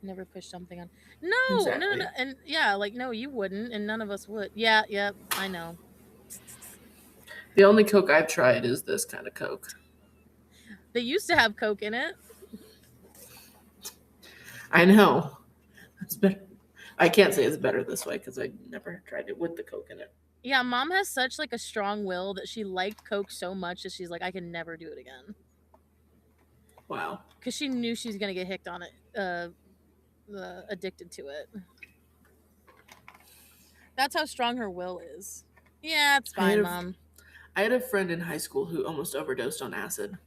Speaker 2: Never pushed something on. No.
Speaker 1: Exactly.
Speaker 2: And yeah, like no, you wouldn't, and none of us would. Yeah, yep, I know.
Speaker 1: The only Coke I've tried is this kind of Coke.
Speaker 2: They used to have Coke in it.
Speaker 1: I know. It's better. I can't say it's better this way because I never tried it with the Coke in it.
Speaker 2: Yeah, mom has such like a strong will that she liked Coke so much that she's like, I can never do it again.
Speaker 1: Wow.
Speaker 2: Because she knew she was gonna get hicked on it, addicted to it. That's how strong her will is. Yeah, it's
Speaker 1: I had
Speaker 2: fine,
Speaker 1: a
Speaker 2: mom.
Speaker 1: I had a friend in high school who almost overdosed on acid.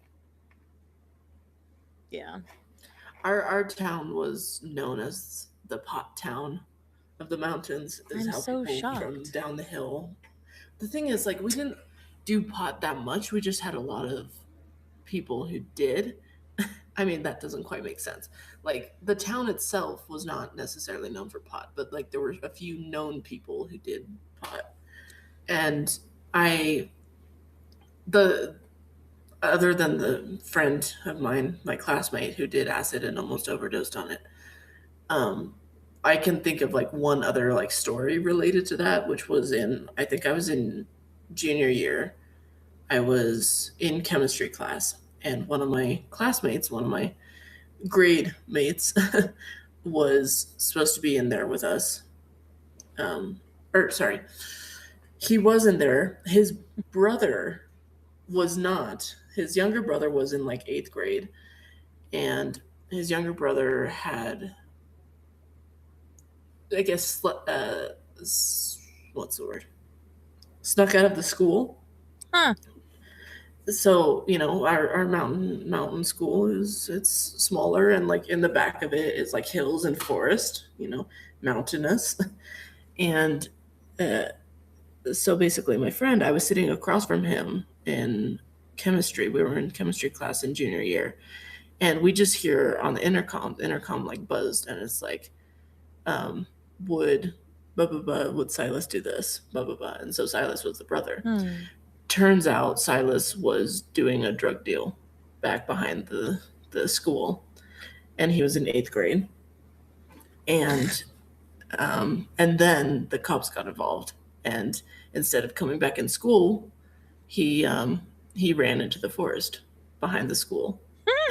Speaker 2: Yeah.
Speaker 1: Our town was known as the pot town of the mountains, is
Speaker 2: I'm
Speaker 1: how
Speaker 2: so
Speaker 1: people from
Speaker 2: shocked.
Speaker 1: down the hill. The thing is, like, we didn't do pot that much. We just had a lot of people who did. I mean, that doesn't quite make sense. Like, the town itself was not necessarily known for pot, but like there were a few known people who did pot. And I the other than the friend of mine, my classmate who did acid and almost overdosed on it, um I can think of like one other like story related to that, which was I think I was in junior year. I was in chemistry class, and one of my classmates, one of my grade mates, was supposed to be in there with us. Or sorry, he was in there. His brother was not. His younger brother was in like eighth grade, and his younger brother had, I guess, what's the word? Snuck out of the school.
Speaker 2: Huh.
Speaker 1: So our mountain school it's smaller, and like in the back of it is like hills and forest, mountainous. And uh, so basically, my friend, I was sitting across from him in chemistry. We were in chemistry class in junior year, and we just hear on the intercom like buzzed, and it's like, would blah blah blah, would Silas do this, blah blah blah. And so Silas was the brother.
Speaker 2: Hmm.
Speaker 1: Turns out Silas was doing a drug deal back behind the school, and he was in eighth grade. And then the cops got involved, and instead of coming back in school, he ran into the forest behind the school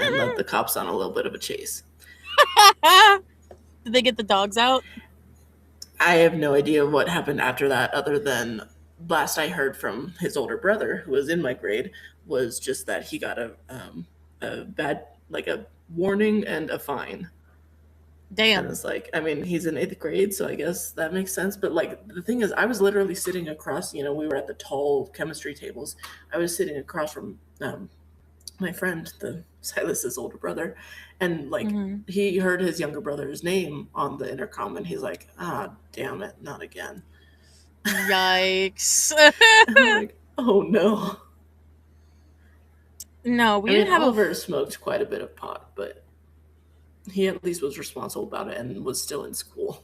Speaker 1: and led the cops on a little bit of a chase.
Speaker 2: Did they get the dogs out?
Speaker 1: I have no idea what happened after that, other than last I heard from his older brother, who was in my grade, was just that he got a bad, like a warning and a fine. And
Speaker 2: Damn.
Speaker 1: it's like, I mean, he's in eighth grade, so I guess that makes sense. But like, the thing is, I was literally sitting across. We were at the tall chemistry tables. I was sitting across from my friend, the Silas's older brother, and like,
Speaker 2: Mm-hmm.
Speaker 1: he heard his younger brother's name on the intercom, and he's like, "Ah, damn it, not again."
Speaker 2: Yikes.
Speaker 1: And I'm like, "Oh no."
Speaker 2: No, we
Speaker 1: I mean,
Speaker 2: didn't have
Speaker 1: Oliver smoked quite a bit of pot, but he at least was responsible about it and was still in school.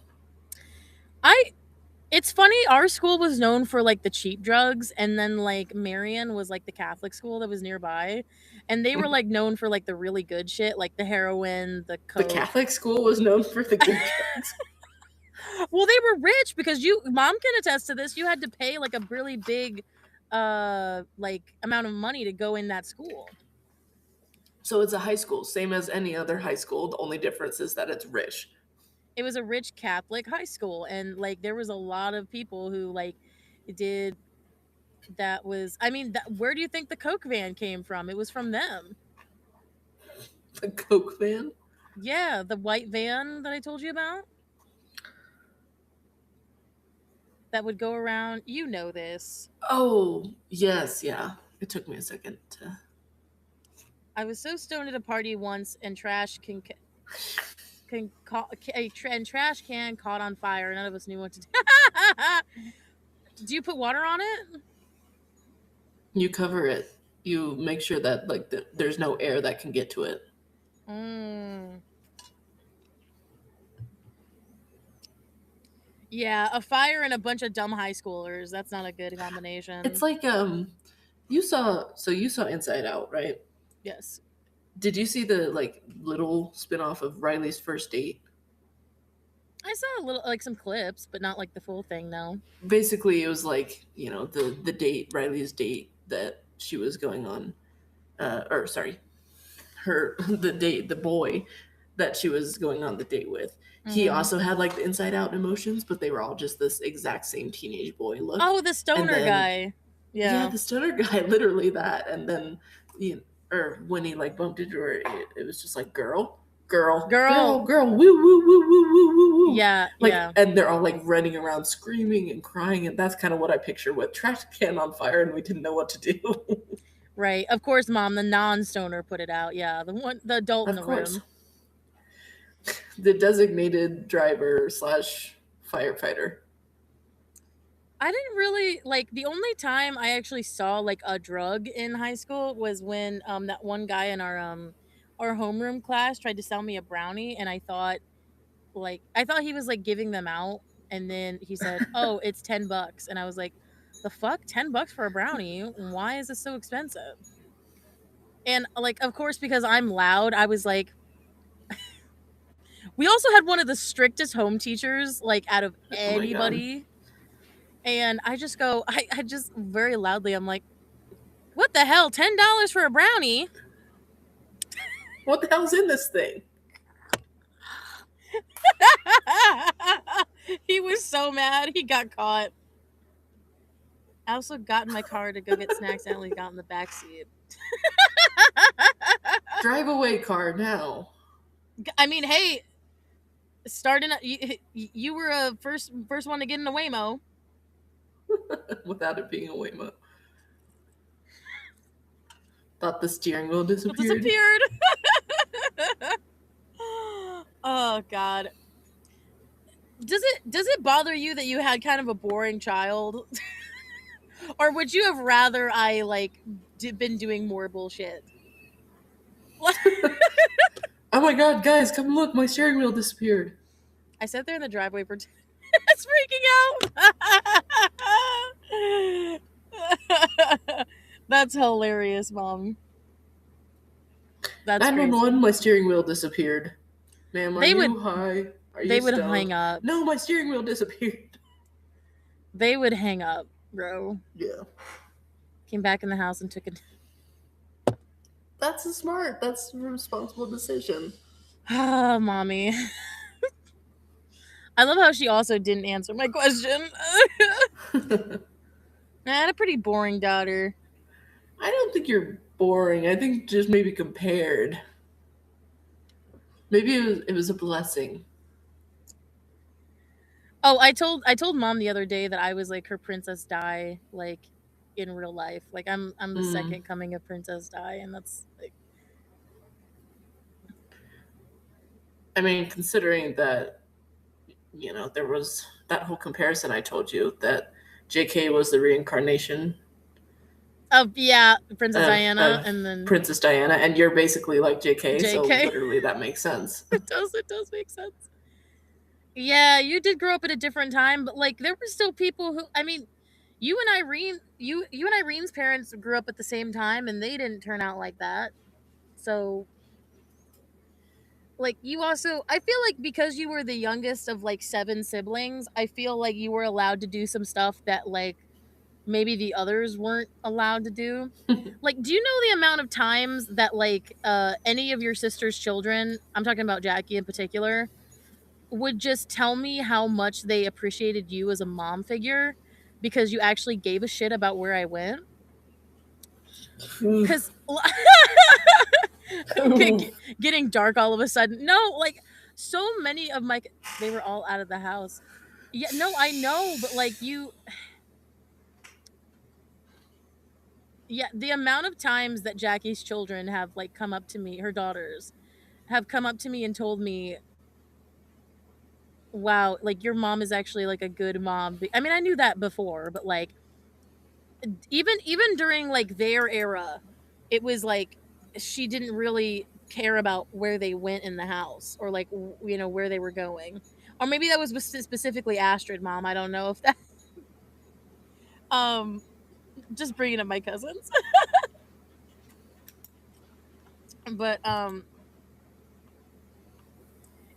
Speaker 2: It's funny, our school was known for like the cheap drugs, and then like Marion was like the Catholic school that was nearby, and they were like known for like the really good shit, like the heroin, the
Speaker 1: The
Speaker 2: coke.
Speaker 1: Catholic school was known for the good drugs.
Speaker 2: Well, they were rich because mom can attest to this. You had to pay like a really big like amount of money to go in that school.
Speaker 1: So it's a high school, same as any other high school. The only difference is that it's rich.
Speaker 2: It was a rich Catholic high school, and like there was a lot of people who like did that. Was, I mean, where do you think the Coke van came from? It was from them.
Speaker 1: The Coke van?
Speaker 2: Yeah, the white van that I told you about that would go around. You know this.
Speaker 1: Oh, yes, yeah. It took me a second to.
Speaker 2: I was so stoned at a party once, and trash can trash can caught on fire. None of us knew what to do. Do you put water on it?
Speaker 1: You cover it. You make sure that like there's no air that can get to it.
Speaker 2: Yeah, a fire and a bunch of dumb high schoolers. That's not a good combination.
Speaker 1: It's like you saw Inside Out, right?
Speaker 2: Yes.
Speaker 1: Did you see the like little spin-off of Riley's First Date?
Speaker 2: I saw a little, like some clips, but not like the full thing, no.
Speaker 1: Basically it was like, you know, the date, Riley's date that she was going on, or sorry, the boy that she was going on the date with. He also had like the Inside Out emotions, but they were all just this exact same teenage boy look.
Speaker 2: Oh, the stoner guy.
Speaker 1: Yeah, the stoner guy, literally that. And then, or when he like bumped into her, it was just like girl, woo, woo, woo, woo, woo, woo.
Speaker 2: Yeah,
Speaker 1: like,
Speaker 2: yeah.
Speaker 1: And they're all like running around screaming and crying, and that's kind of what I picture with trash can on fire, and we didn't know what to do.
Speaker 2: Right, of course, Mom. The non-stoner put it out. Yeah, the adult in the room.
Speaker 1: The designated driver / firefighter.
Speaker 2: I didn't really like, the only time I actually saw like a drug in high school was when that one guy in our homeroom class tried to sell me a brownie, and I thought he was like giving them out, and then he said, "Oh, it's $10," and I was like, "The fuck, $10 for a brownie? Why is this so expensive?" And like, of course, because I'm loud, I was like. We also had one of the strictest home teachers, like, out of anybody. And I just go, I just very loudly, I'm like, what the hell? $10 for a brownie?
Speaker 1: What the hell's in this thing?
Speaker 2: He was so mad. He got caught. I also got in my car to go get snacks and only got in the back seat.
Speaker 1: Drive away, car, now.
Speaker 2: I mean, hey, you were a first one to get in a Waymo.
Speaker 1: Without it being a Waymo. Thought the steering wheel disappeared.
Speaker 2: Oh God. Does it bother you that you had kind of a boring child? Or would you have rather I like been doing more bullshit?
Speaker 1: Oh my God, guys, come look, my steering wheel disappeared.
Speaker 2: I sat there in the driveway for it's freaking out. That's hilarious, Mom. That's
Speaker 1: 911, my steering wheel disappeared. Ma'am, are you high?
Speaker 2: They would hang up.
Speaker 1: No, my steering wheel disappeared.
Speaker 2: They would hang up, bro.
Speaker 1: Yeah.
Speaker 2: Came back in the house and took it.
Speaker 1: That's that's a responsible decision.
Speaker 2: Ah, Mommy. I love how she also didn't answer my question. I had a pretty boring daughter.
Speaker 1: I don't think you're boring. I think just maybe compared. Maybe it was a blessing.
Speaker 2: Oh, I told Mom the other day that I was like her Princess Di, like in real life. Like I'm the second coming of Princess Di, and that's like.
Speaker 1: I mean, considering that, you know, there was that whole comparison I told you that JK was the reincarnation
Speaker 2: of Princess Diana, and then
Speaker 1: Princess Diana, and you're basically like JK. So literally that makes sense.
Speaker 2: It does make sense. Yeah, you did grow up at a different time, but like there were still people who, I mean, you and Irene's parents grew up at the same time and they didn't turn out like that. So like you also, I feel like because you were the youngest of like 7 siblings, I feel like you were allowed to do some stuff that like maybe the others weren't allowed to do. Like, do you know the amount of times that like any of your sister's children, I'm talking about Jackie in particular, would just tell me how much they appreciated you as a mom figure because you actually gave a shit about where I went? Because getting dark all of a sudden. No, like so many of my, they were all out of the house. Yeah, no, I know, but like you, yeah, the amount of times that Jackie's children have like come up to me, her daughters have come up to me and told me, wow, like your mom is actually like a good mom. I mean, I knew that before, but like even during like their era, it was like she didn't really care about where they went in the house or like you know where they were going, or maybe that was specifically Astrid mom. I don't know if that um just bringing up my cousins. But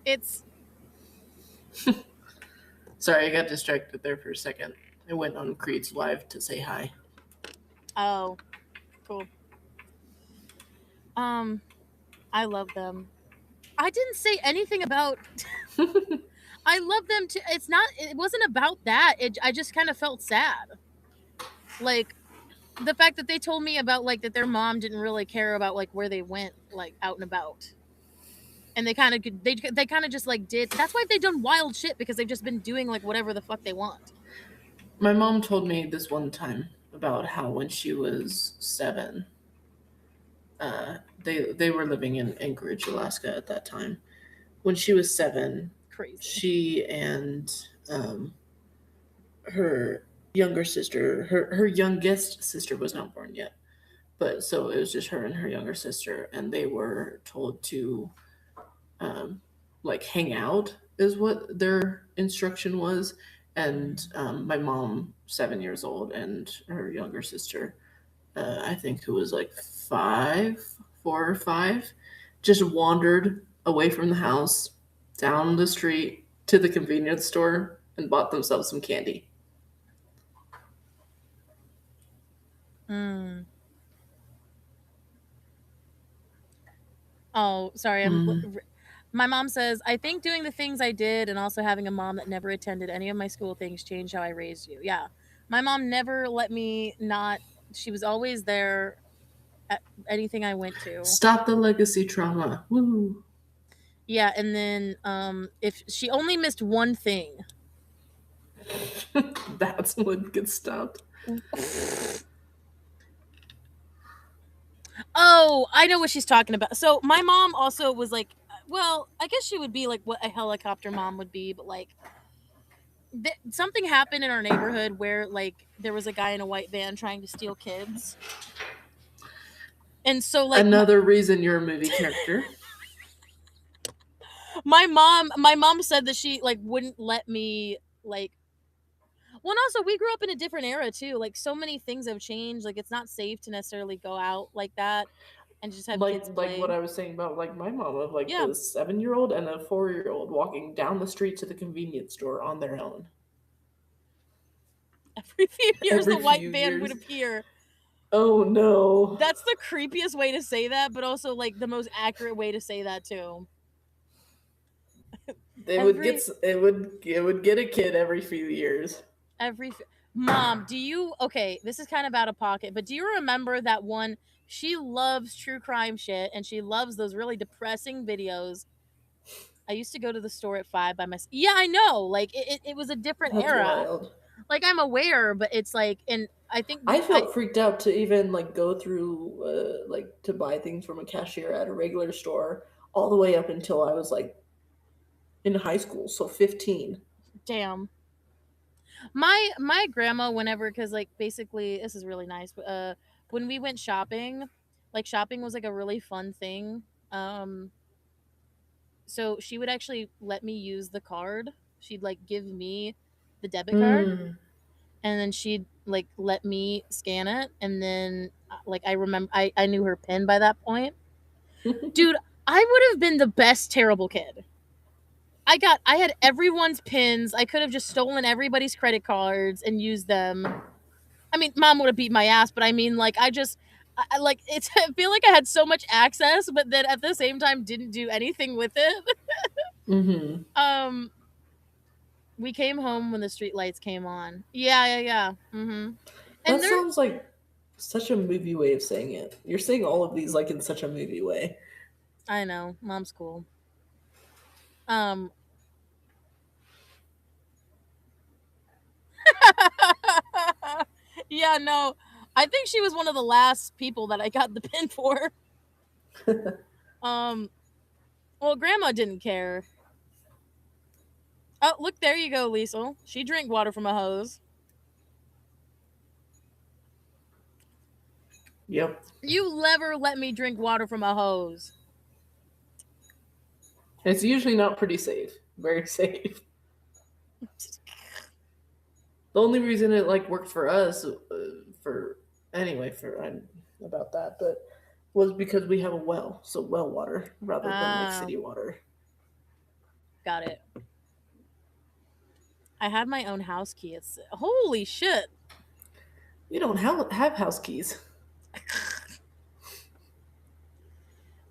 Speaker 2: it's
Speaker 1: Sorry, I got distracted there for a second. I went on Creed's live to say hi.
Speaker 2: oh cool. I love them. I didn't say anything about I love them too. It's not, it wasn't about that. I just kind of felt sad. Like the fact that they told me about like that their mom didn't really care about like where they went like out and about. And they kind of they kind of just like did. That's why they've done wild shit because they've just been doing like whatever the fuck they want.
Speaker 1: My mom told me this one time about how when she was 7, they were living in Anchorage, Alaska at that time. When she was 7,
Speaker 2: Crazy.
Speaker 1: she and her younger sister, her youngest sister was not born yet, but so it was just her and her younger sister, and they were told to like hang out is what their instruction was. And my mom, 7 years old, and her younger sister, I think who was like 4 or 5, just wandered away from the house, down the street to the convenience store, and bought themselves some candy.
Speaker 2: Mm. Oh, sorry.
Speaker 1: Mm.
Speaker 2: My mom says, I think doing the things I did and also having a mom that never attended any of my school things changed how I raised you. Yeah. My mom never let me not, she was always there at anything I went to.
Speaker 1: Stop the legacy trauma. Woo.
Speaker 2: Yeah. And then if she only missed one thing,
Speaker 1: That's what gets stopped.
Speaker 2: oh, I know what she's talking about. So my mom also was like, well, I guess she would be like what a helicopter mom would be, but like something happened in our neighborhood where like there was a guy in a white van trying to steal kids. And so like
Speaker 1: Another reason you're a movie character.
Speaker 2: my mom said that she like wouldn't let me like, well, and also we grew up in a different era too. Like so many things have changed. Like it's not safe to necessarily go out like that and just have kids play.
Speaker 1: Like what I was saying about like my mom of like
Speaker 2: Yeah.
Speaker 1: the 7-year-old and a 4-year-old walking down the street to the convenience store on their own.
Speaker 2: Every few years
Speaker 1: Every
Speaker 2: the white
Speaker 1: few
Speaker 2: van
Speaker 1: years.
Speaker 2: would appear.
Speaker 1: Oh no.
Speaker 2: That's the creepiest way to say that, but also like the most accurate way to say that too.
Speaker 1: It would get a kid every few years.
Speaker 2: Mom, do you, okay, this is kind of out of pocket, but do you remember that one? She loves true crime shit and she loves those really depressing videos. I used to go to the store at 5 by myself. Yeah, I know. Like it was a different
Speaker 1: That's
Speaker 2: era.
Speaker 1: wild.
Speaker 2: Like I'm aware, but it's like, and I think
Speaker 1: I felt freaked out to even like go through like to buy things from a cashier at a regular store all the way up until I was like in high school, so 15.
Speaker 2: Damn. My grandma, whenever, because like basically this is really nice, but when we went shopping, like shopping was like a really fun thing. So she would actually let me use the card she'd like give me the debit card,
Speaker 1: Mm.
Speaker 2: and then she'd like let me scan it, and then like I remember I knew her pin by that point. Dude, I would have been the best terrible kid. I had everyone's pins. I could have just stolen everybody's credit cards and used them. I mean, mom would have beat my ass, but I mean, like, I like it's. I feel like I had so much access, but then at the same time didn't do anything with it.
Speaker 1: Mm-hmm.
Speaker 2: We came home when the street lights came on. Yeah. Mm-hmm.
Speaker 1: That
Speaker 2: And there,
Speaker 1: sounds like such a movie way of saying it. You're saying all of these like in such a movie way.
Speaker 2: I know, mom's cool. Um, yeah, no, I think she was one of the last people that I got the pin for. Well, grandma didn't care. Oh, look, there you go, Liesel. She drank water from a hose.
Speaker 1: Yep.
Speaker 2: You never let me drink water from a hose.
Speaker 1: It's usually not pretty safe. Very safe. The only reason it like worked for us, for anyway, for I'm about that, but was because we have a well, so well water rather than like
Speaker 2: Ah,
Speaker 1: city water.
Speaker 2: got it. I had my own house key. It's holy shit.
Speaker 1: We don't have house keys.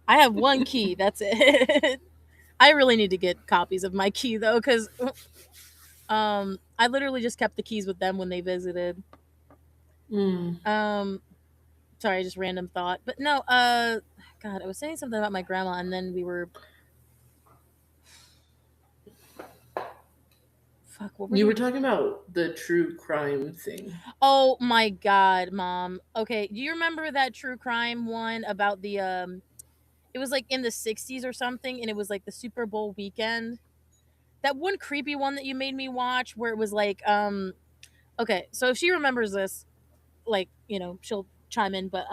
Speaker 2: I have one key. That's it. I really need to get copies of my key though, because I literally just kept the keys with them when they visited.
Speaker 1: Mm.
Speaker 2: Sorry, just random thought, but no. God, I was saying something about my grandma, and then we were. Fuck. What were
Speaker 1: You
Speaker 2: we
Speaker 1: were talking about the true crime thing.
Speaker 2: Oh my god, mom. Okay, do you remember that true crime one about the it was like in the 60s or something, and it was like the Super Bowl weekend? That one creepy one that you made me watch where it was like okay, so if she remembers this, like, she'll chime in, but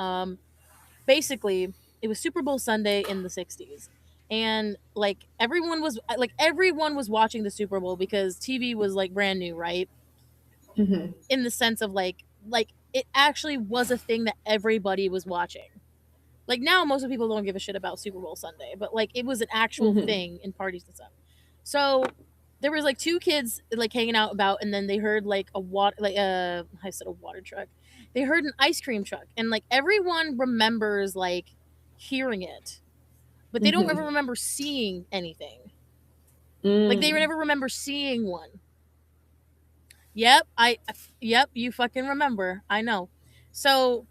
Speaker 2: basically it was Super Bowl Sunday in the 60s. And everyone was watching the Super Bowl because TV was like brand new, right?
Speaker 1: Mm-hmm.
Speaker 2: In the sense of like it actually was a thing that everybody was watching. Like now most of people don't give a shit about Super Bowl Sunday, but like it was an actual
Speaker 1: Mm-hmm.
Speaker 2: thing in parties and stuff. So there was like two kids like hanging out about, and then they heard like a water like I said a water truck. They heard an ice cream truck, and like everyone remembers like hearing it, but they don't
Speaker 1: Mm-hmm.
Speaker 2: ever remember seeing anything. Like they
Speaker 1: Mm.
Speaker 2: never remember seeing one. Yep, you fucking remember. I know. So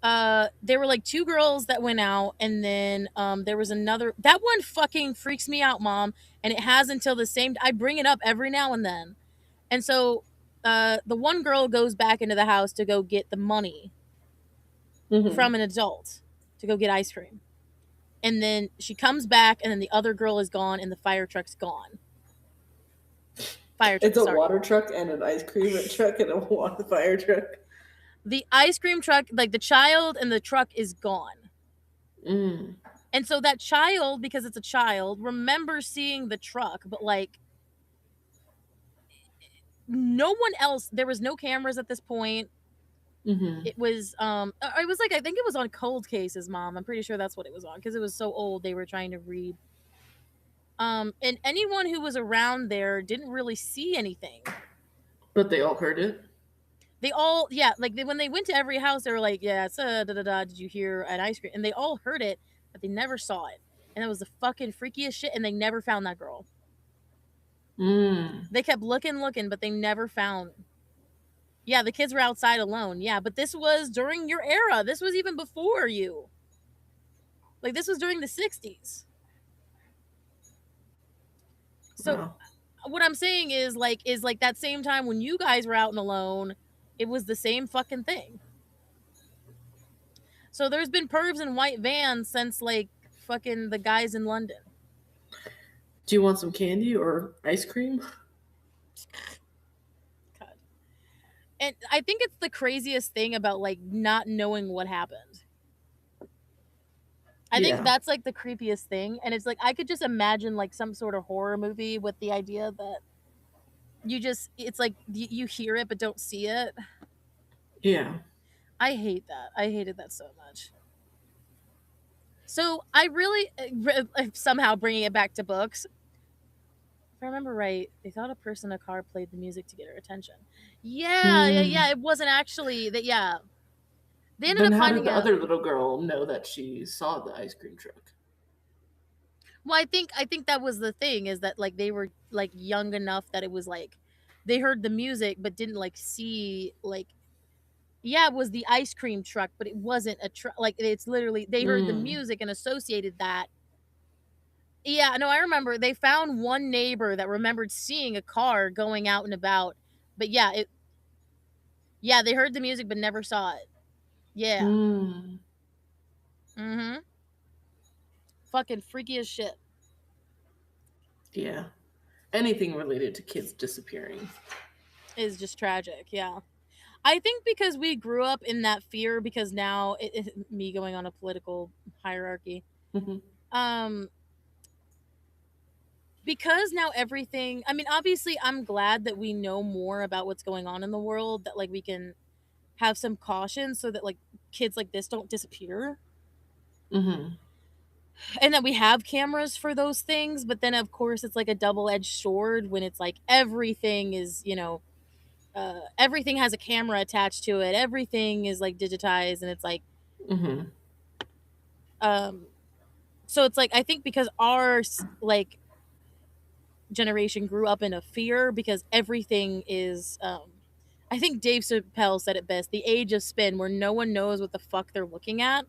Speaker 2: there were like two girls that went out, and then there was another. That one fucking freaks me out, mom, and it has until the same. I bring it up every now and then. And so the one girl goes back into the house to go get the money
Speaker 1: Mm-hmm.
Speaker 2: from an adult to go get ice cream. And then she comes back, and then the other girl is gone, and the fire truck's gone. Fire truck,
Speaker 1: It's a
Speaker 2: sorry.
Speaker 1: water truck and an ice cream truck and a water fire truck.
Speaker 2: The ice cream truck, like the child and the truck is gone.
Speaker 1: Mm.
Speaker 2: And so that child, because it's a child, remembers seeing the truck, but like no one else, there was no cameras at this point.
Speaker 1: Mm-hmm.
Speaker 2: It was like I think it was on Cold Cases, mom. I'm pretty sure that's what it was on because it was so old they were trying to read. And anyone who was around there didn't really see anything.
Speaker 1: But they all heard it.
Speaker 2: They all, yeah, like when they went to every house, they were like, yeah, it's a da da da. Did you hear an ice cream? And they all heard it, but they never saw it. And it was the fucking freakiest shit. And they never found that girl.
Speaker 1: Mm.
Speaker 2: They kept looking, but they never found. Yeah, the kids were outside alone. Yeah, but this was during your era. This was even before you. Like this was during the 60s. So
Speaker 1: Wow.
Speaker 2: what I'm saying is like that same time when you guys were out and alone, it was the same fucking thing. So there's been pervs in white vans since like fucking the guys in London.
Speaker 1: Do you want some candy or ice cream?
Speaker 2: God. And I think it's the craziest thing about like not knowing what happened. I think
Speaker 1: Yeah.
Speaker 2: that's like the creepiest thing. And it's like I could just imagine like some sort of horror movie with the idea that it's like you hear it but don't see it.
Speaker 1: Yeah.
Speaker 2: I hate that. I hated that so much. So I really somehow bringing it back to books. If I remember right, they thought a person in a car played the music to get her attention. Yeah.
Speaker 1: Hmm.
Speaker 2: It wasn't actually that. Yeah, they ended
Speaker 1: Then
Speaker 2: up
Speaker 1: how did
Speaker 2: finding
Speaker 1: the
Speaker 2: out.
Speaker 1: other little girl know that she saw the ice cream truck?
Speaker 2: Well, I think that was the thing is that like they were like young enough that it was like they heard the music but didn't like see like yeah it was the ice cream truck but it wasn't a truck like it's literally they heard the
Speaker 1: Mm.
Speaker 2: music and associated that. Yeah, no, I remember they found one neighbor that remembered seeing a car going out and about. But yeah, they heard the music but never saw it. Yeah.
Speaker 1: Mm.
Speaker 2: Mhm. Fucking freaky as shit.
Speaker 1: Yeah. Anything related to kids disappearing.
Speaker 2: Is just tragic. Yeah. I think because we grew up in that fear because now me going on a political hierarchy.
Speaker 1: Hmm.
Speaker 2: Um because now everything, I mean obviously I'm glad that we know more about what's going on in the world that like we can have some caution so that like kids like this don't disappear.
Speaker 1: Hmm.
Speaker 2: And that we have cameras for those things, but then of course it's like a double-edged sword when it's like everything is, everything has a camera attached to it, everything is like digitized, and it's like
Speaker 1: Hmm.
Speaker 2: um so it's like I think because our like generation grew up in a fear because everything is I think Dave Chappelle said it best, the age of spin, where no one knows what the fuck they're looking at,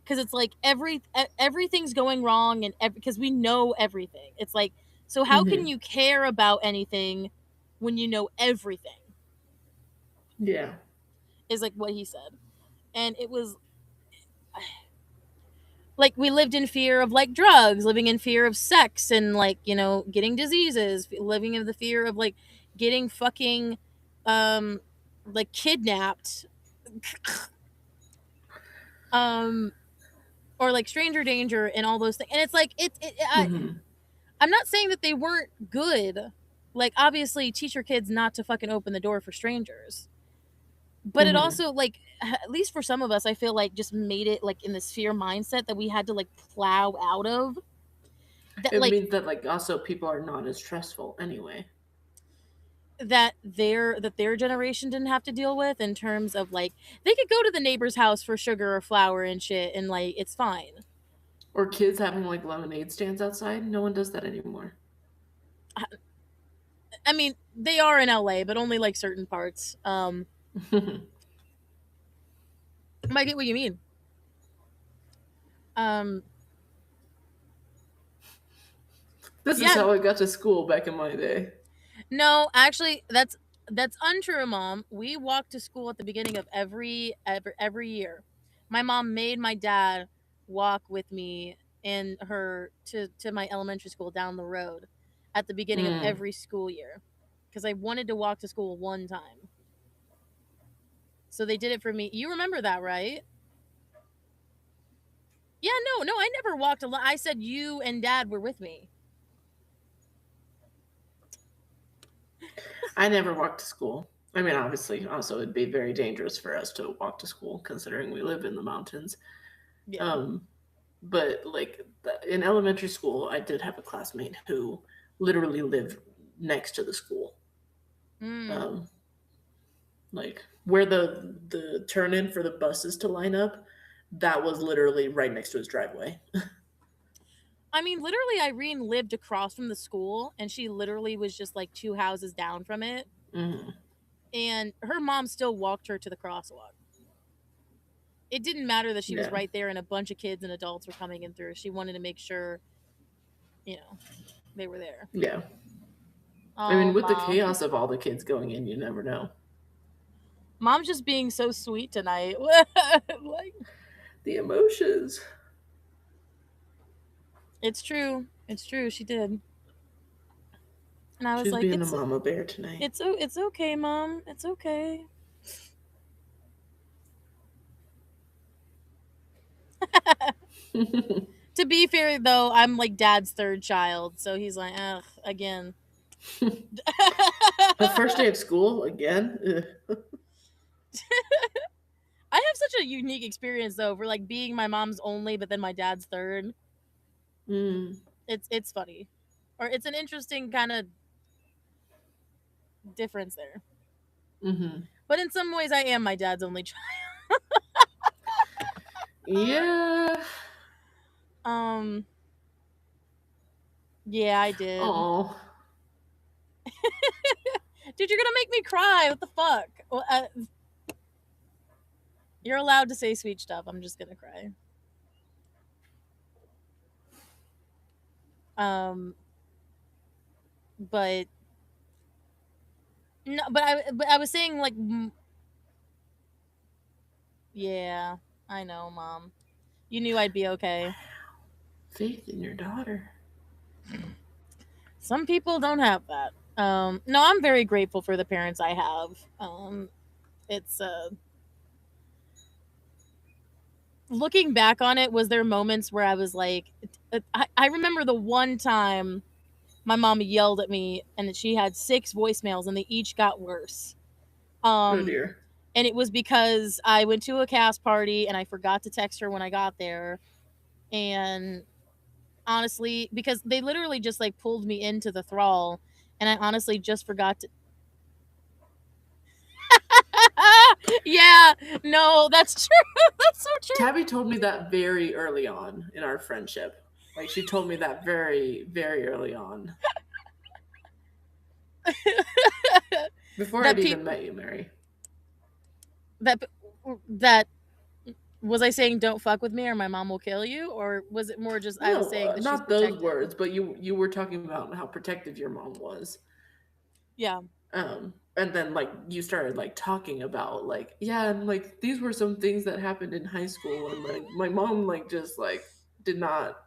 Speaker 2: because it's like everything's going wrong and because we know everything. It's like, so how can
Speaker 1: Hmm.
Speaker 2: you care about anything when you know everything?
Speaker 1: Yeah.
Speaker 2: Is like what he said. And it was like we lived in fear of like drugs, living in fear of sex and like, getting diseases, living in the fear of like getting fucking um like kidnapped. um or like stranger danger and all those things. And it's like
Speaker 1: Hmm.
Speaker 2: I'm not saying that they weren't good. Like obviously teach your kids not to fucking open the door for strangers. But it
Speaker 1: Hmm.
Speaker 2: also like at least for some of us I feel like just made it like in this fear mindset that we had to like plow out of. That
Speaker 1: It
Speaker 2: like
Speaker 1: means that like also people are not as stressful anyway.
Speaker 2: that their generation didn't have to deal with in terms of like they could go to the neighbor's house for sugar or flour and shit and like it's fine.
Speaker 1: Or kids having like lemonade stands outside. No one does that anymore.
Speaker 2: I mean, they are in LA, but only like certain parts. I get what you mean. Um
Speaker 1: This is
Speaker 2: yeah,
Speaker 1: how I got to school back in my day.
Speaker 2: no, actually, that's untrue, Mom. We walked to school at the beginning of every year. My mom made my dad walk with me in her to my elementary school down the road at the beginning of
Speaker 1: Mm.
Speaker 2: every school year because I wanted to walk to school one time. So they did it for me. You remember that, right? Yeah, no, I never walked alone. I said you and Dad were with me.
Speaker 1: I never walked to school. I mean, obviously, also it'd be very dangerous for us to walk to school considering we live in the mountains.
Speaker 2: Yeah.
Speaker 1: Um, but like in elementary school, I did have a classmate who literally lived next to the school.
Speaker 2: Mm.
Speaker 1: Um, like where the turn in for the buses to line up, that was literally right next to his driveway.
Speaker 2: I mean, literally, Irene lived across from the school, and she literally was just like two houses down from it.
Speaker 1: Mm.
Speaker 2: And her mom still walked her to the crosswalk. It didn't matter that she was
Speaker 1: Yeah,
Speaker 2: right there and a bunch of kids and adults were coming in through. She wanted to make sure, you know, they were there.
Speaker 1: yeah. I
Speaker 2: Oh,
Speaker 1: mean, with the
Speaker 2: mom.
Speaker 1: chaos of all the kids going in, you never know.
Speaker 2: Mom's just being so sweet tonight. Like,
Speaker 1: The emotions.
Speaker 2: it's true. It's true. She did. And I was
Speaker 1: She's
Speaker 2: like,
Speaker 1: being a mama bear tonight.
Speaker 2: it's okay, mom. It's okay. To be fair, though, I'm like dad's third child, so he's like, ugh, again.
Speaker 1: The first day of school again. Ugh.
Speaker 2: I have such a unique experience though for like being my mom's only, but then my dad's third.
Speaker 1: Mm.
Speaker 2: It's funny, or it's an interesting kind of difference there.
Speaker 1: Mm-hmm.
Speaker 2: But in some ways, I am my dad's only child.
Speaker 1: Yeah.
Speaker 2: Um, yeah, I did.
Speaker 1: Oh.
Speaker 2: Dude, you're gonna make me cry. What the fuck? Well, you're allowed to say sweet stuff. I'm just gonna cry. But no, but I was saying like, yeah, I know, Mom. You knew I'd be okay.
Speaker 1: Faith in your daughter.
Speaker 2: Some people don't have that. No, I'm very grateful for the parents I have. It's looking back on it, was there moments where I was like, I remember the one time my mom yelled at me and she had 6 voicemails and they each got worse.
Speaker 1: Oh dear.
Speaker 2: And it was because I went to a cast party and I forgot to text her when I got there. And honestly, because they literally just like pulled me into the thrall, and I honestly just forgot to. Yeah, no, that's true. That's so true.
Speaker 1: Tabby told me that very early on in our friendship. Like she told me that very, very early on. Before
Speaker 2: That
Speaker 1: I'd even met you, Mary.
Speaker 2: That was I saying don't fuck with me or my mom will kill you, or was it more just I was saying that
Speaker 1: not
Speaker 2: she's
Speaker 1: those
Speaker 2: protective?
Speaker 1: words, but you were talking about how protective your mom was.
Speaker 2: Yeah.
Speaker 1: And then like you started like talking about like, yeah, and like these were some things that happened in high school, and like my mom like just like did not,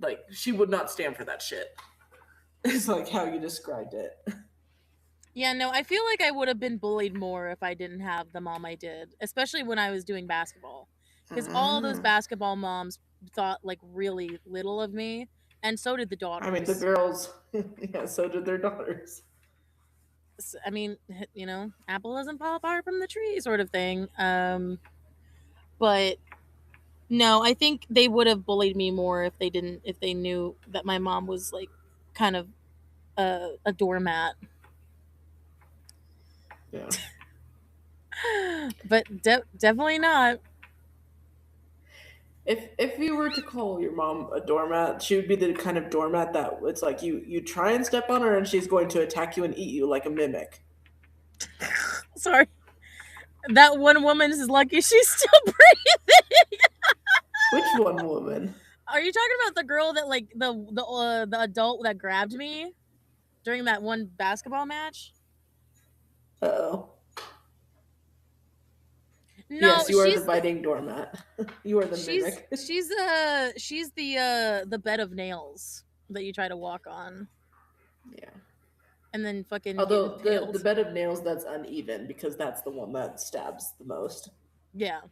Speaker 1: like she would not stand for that shit. It's like how you described it.
Speaker 2: Yeah, no, I feel like I would have been bullied more if I didn't have the mom I did, especially when I was doing basketball. Because all those basketball moms thought like really little of me, and so did the daughters.
Speaker 1: I mean, the girls, yeah, so did their daughters.
Speaker 2: I mean, you know, apple doesn't fall apart from the tree, sort of thing. But no, I think they would have bullied me more if they knew that my mom was like kind of a doormat.
Speaker 1: Yeah.
Speaker 2: But definitely not.
Speaker 1: If you were to call your mom a doormat, she would be the kind of doormat that it's like you try and step on her and she's going to attack you and eat you like a mimic.
Speaker 2: Sorry. That one woman is lucky she's still breathing.
Speaker 1: Which one woman?
Speaker 2: Are you talking about the girl that like the adult that grabbed me during that one basketball match?
Speaker 1: Oh.
Speaker 2: No,
Speaker 1: yes, you are the biting doormat. You are the mimic.
Speaker 2: She's the bed of nails that you try to walk on.
Speaker 1: Yeah.
Speaker 2: And then fucking.
Speaker 1: Although the bed of nails that's uneven because that's the one that stabs the most.
Speaker 2: Yeah.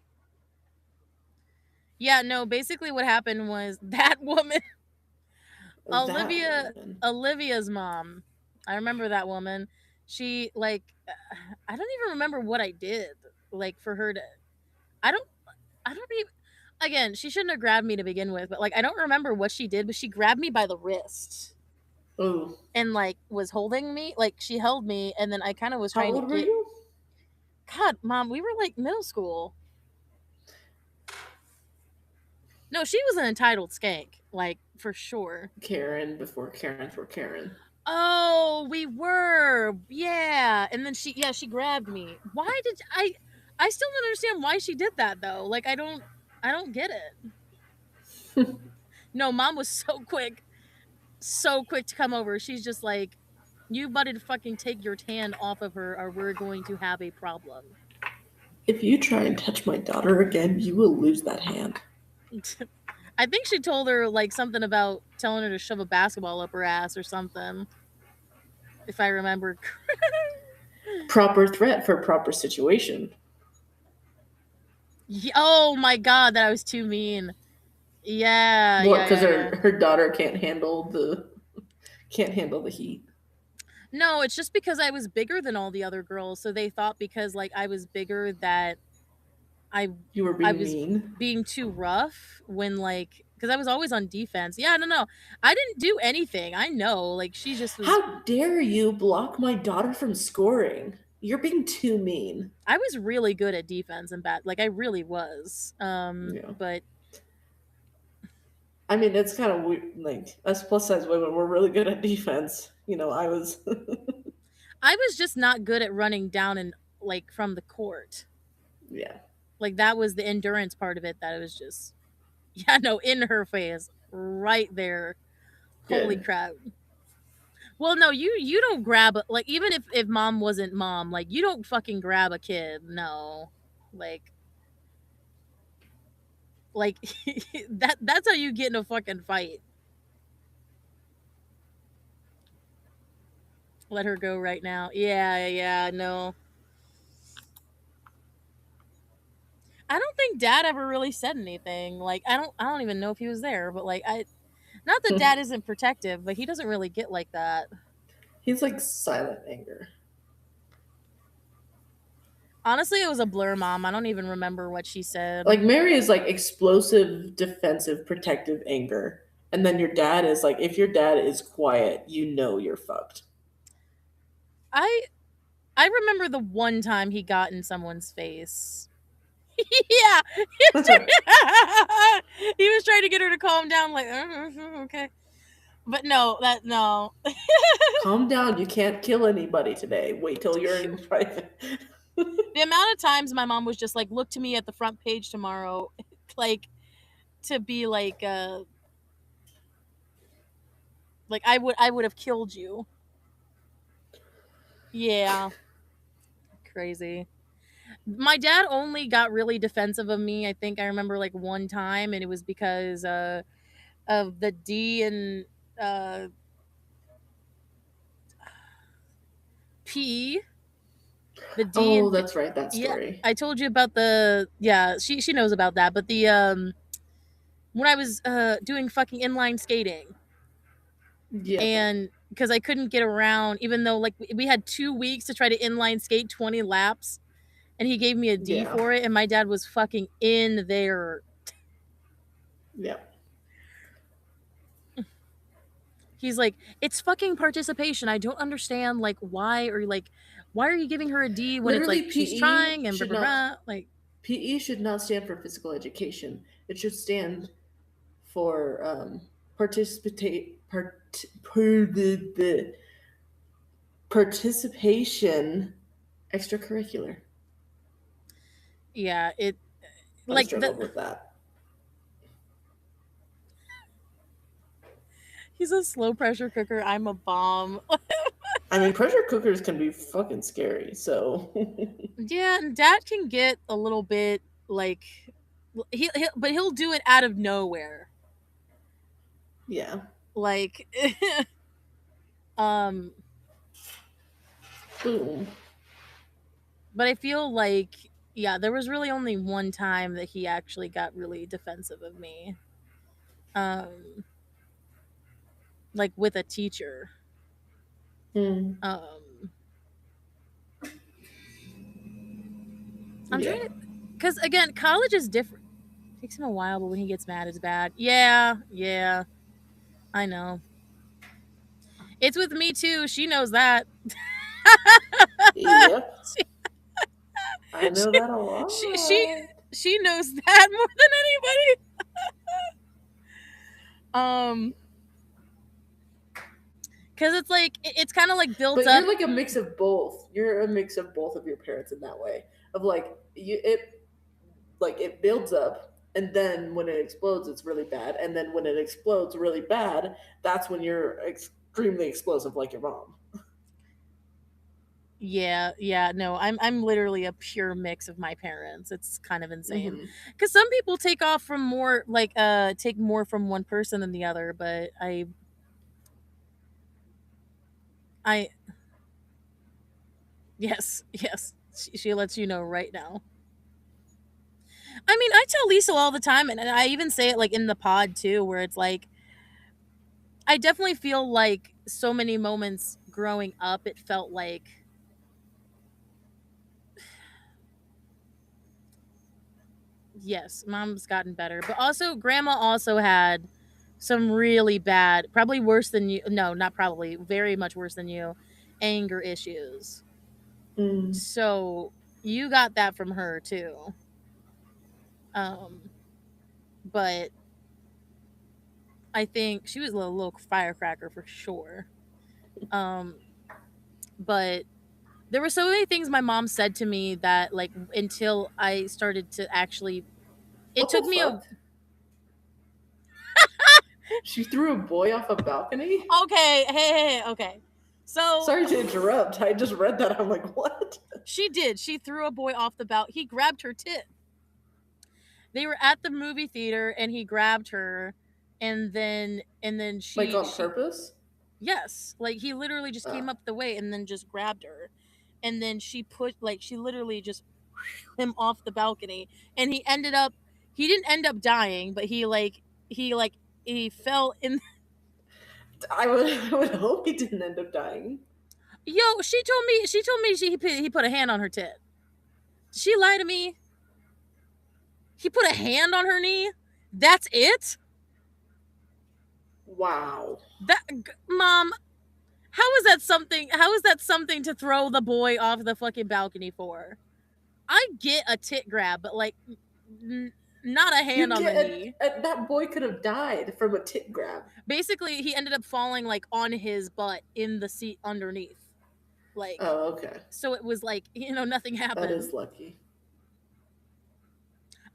Speaker 2: Yeah, no, basically what happened was that woman Olivia's mom. I remember that woman. She like I don't even remember what I did like for her to I don't even again, she shouldn't have grabbed me to begin with, but like I don't remember what she did, but she grabbed me by the wrist.
Speaker 1: Oh.
Speaker 2: And like was holding me, like she held me, and then I kind of was trying
Speaker 1: to get. How old were you?
Speaker 2: God, Mom, we were like middle school. No, she was an entitled skank, like for sure.
Speaker 1: Karen before Karens were Karen.
Speaker 2: Oh, we were, yeah. And then she grabbed me. Why did I still don't understand why she did that though. Like I don't get it. No, Mom was so quick to come over. She's just like, you better fucking take your hand off of her or we're going to have a problem.
Speaker 1: If you try and touch my daughter again, you will lose that hand.
Speaker 2: I think she told her like something about telling her to shove a basketball up her ass or something. If I remember.
Speaker 1: Proper threat for proper situation.
Speaker 2: Oh my God, that I was too mean. Yeah,
Speaker 1: What?
Speaker 2: yeah,
Speaker 1: Because
Speaker 2: yeah, yeah.
Speaker 1: her daughter can't handle the heat.
Speaker 2: No, it's just because I was bigger than all the other girls, so they thought because like I was bigger that I
Speaker 1: You were
Speaker 2: I
Speaker 1: being
Speaker 2: was
Speaker 1: mean.
Speaker 2: being too rough when like because I was always on defense. Yeah, no. I didn't do anything. I know. Like she just was
Speaker 1: How dare you block my daughter from scoring? You're being too mean.
Speaker 2: I was really good at defense and bat. Like I really was.
Speaker 1: Yeah.
Speaker 2: But
Speaker 1: I mean, it's kind of weird. Like, us plus size women, we're really good at defense. I was.
Speaker 2: I was just not good at running down and like from the court.
Speaker 1: Yeah.
Speaker 2: Like that was the endurance part of it that it was just yeah, no, in her face. Right there. Holy
Speaker 1: Good.
Speaker 2: crap. Well, no, you don't grab like even if mom wasn't mom, like you don't fucking grab a kid. No. Like like that's how you get in a fucking fight. Let her go right now. Yeah, no. I don't think dad ever really said anything. Like I don't even know if he was there, but like I not that dad isn't protective, but he doesn't really get like that.
Speaker 1: He's like silent anger.
Speaker 2: Honestly, it was a blur, mom. I don't even remember what she said.
Speaker 1: Like, Mary is like explosive, defensive, protective anger. And then your dad is like, if your dad is quiet, you're fucked.
Speaker 2: I I remember the one time he got in someone's face. Yeah, he was trying to get her to calm down. Like, okay, but no, that no.
Speaker 1: Calm down. You can't kill anybody today. Wait till you're in private.
Speaker 2: The amount of times my mom was just like, "Look to me at the front page tomorrow," like to be like I would have killed you. Yeah, crazy. My dad only got really defensive of me. I think I remember like one time, and it was because of the D and uh, PE. The D
Speaker 1: Oh,
Speaker 2: and
Speaker 1: that's right. That
Speaker 2: yeah,
Speaker 1: story.
Speaker 2: I told you about the yeah. She knows about that, but the when I was doing fucking inline skating
Speaker 1: Yeah.
Speaker 2: and because I couldn't get around, even though like we had 2 weeks to try to inline skate 20 laps, and he gave me a D
Speaker 1: Yeah.
Speaker 2: for it, and my dad was fucking in there.
Speaker 1: Yeah.
Speaker 2: He's like, it's fucking participation. I don't understand like why or like why are you giving her a D when it's
Speaker 1: Literally,
Speaker 2: like she's trying and blah blah blah. Like
Speaker 1: PE should not stand for physical education. It should stand for participate part per the participation extracurricular.
Speaker 2: yeah, it
Speaker 1: I
Speaker 2: like
Speaker 1: struggled with that.
Speaker 2: he's a slow pressure cooker. I'm a bomb.
Speaker 1: I mean, pressure cookers can be fucking scary. So,
Speaker 2: Yeah, and dad can get a little bit like but he'll do it out of nowhere.
Speaker 1: yeah.
Speaker 2: Like um
Speaker 1: Boom.
Speaker 2: but I feel like yeah, there was really only one time that he actually got really defensive of me. Um like with a teacher.
Speaker 1: Mm.
Speaker 2: Um I'm
Speaker 1: Yeah.
Speaker 2: trying to cuz again, college is different. It takes him a while, but when he gets mad it's bad. Yeah. I know. It's with me too. She knows that.
Speaker 1: Yep.
Speaker 2: she,
Speaker 1: I know
Speaker 2: she,
Speaker 1: that a lot.
Speaker 2: she knows that more than anybody. Because it's like it's kind of like builds
Speaker 1: But
Speaker 2: up.
Speaker 1: you're like a mix of both. You're a mix of both of your parents in that way. Of like it builds up, and then when it explodes it's really bad, and then when it explodes really bad, that's when you're extremely explosive like your mom.
Speaker 2: Yeah, no, I'm literally a pure mix of my parents. It's kind of insane.
Speaker 1: Mm-hmm.
Speaker 2: Because some people take off from more like take more from one person than the other, but I yes, she lets you know right now. I mean, I tell Lisa all the time, and I even say it like in the pod too, where it's like, I definitely feel like so many moments growing up, it felt like, yes, mom's gotten better, but also grandma also had some really bad, probably worse than you. No, not probably, very much worse than you, anger issues.
Speaker 1: Mm.
Speaker 2: So you got that from her too. Um, but I think she was a little firecracker for sure. Um, but there were so many things my mom said to me that like until I started to actually, it
Speaker 1: What the
Speaker 2: took me a
Speaker 1: fuck? She threw a boy off a balcony?
Speaker 2: okay, hey, okay. So
Speaker 1: Sorry to interrupt. I just read that. I'm like, what?
Speaker 2: she did. She threw a boy off the balcony. He grabbed her tit. They were at the movie theater and he grabbed her and then
Speaker 1: Like on
Speaker 2: she
Speaker 1: purpose?
Speaker 2: yes, like he literally just came
Speaker 1: Ah.
Speaker 2: up the way and then just grabbed her. And then she literally just him off the balcony and he didn't end up dying, but he fell in.
Speaker 1: I would hope he didn't end up dying.
Speaker 2: Yo, she told me he put a hand on her tit. Did she lie to me? He put a hand on her knee? That's it?
Speaker 1: Wow.
Speaker 2: Mom, how is that something to throw the boy off the fucking balcony for? I get a tit grab, but like not a hand
Speaker 1: You
Speaker 2: on the
Speaker 1: get
Speaker 2: knee.
Speaker 1: that boy could have died from a tit grab.
Speaker 2: Basically, he ended up falling like on his butt in the seat underneath. Like
Speaker 1: Oh, okay.
Speaker 2: so it was like, nothing
Speaker 1: That
Speaker 2: happened.
Speaker 1: is lucky.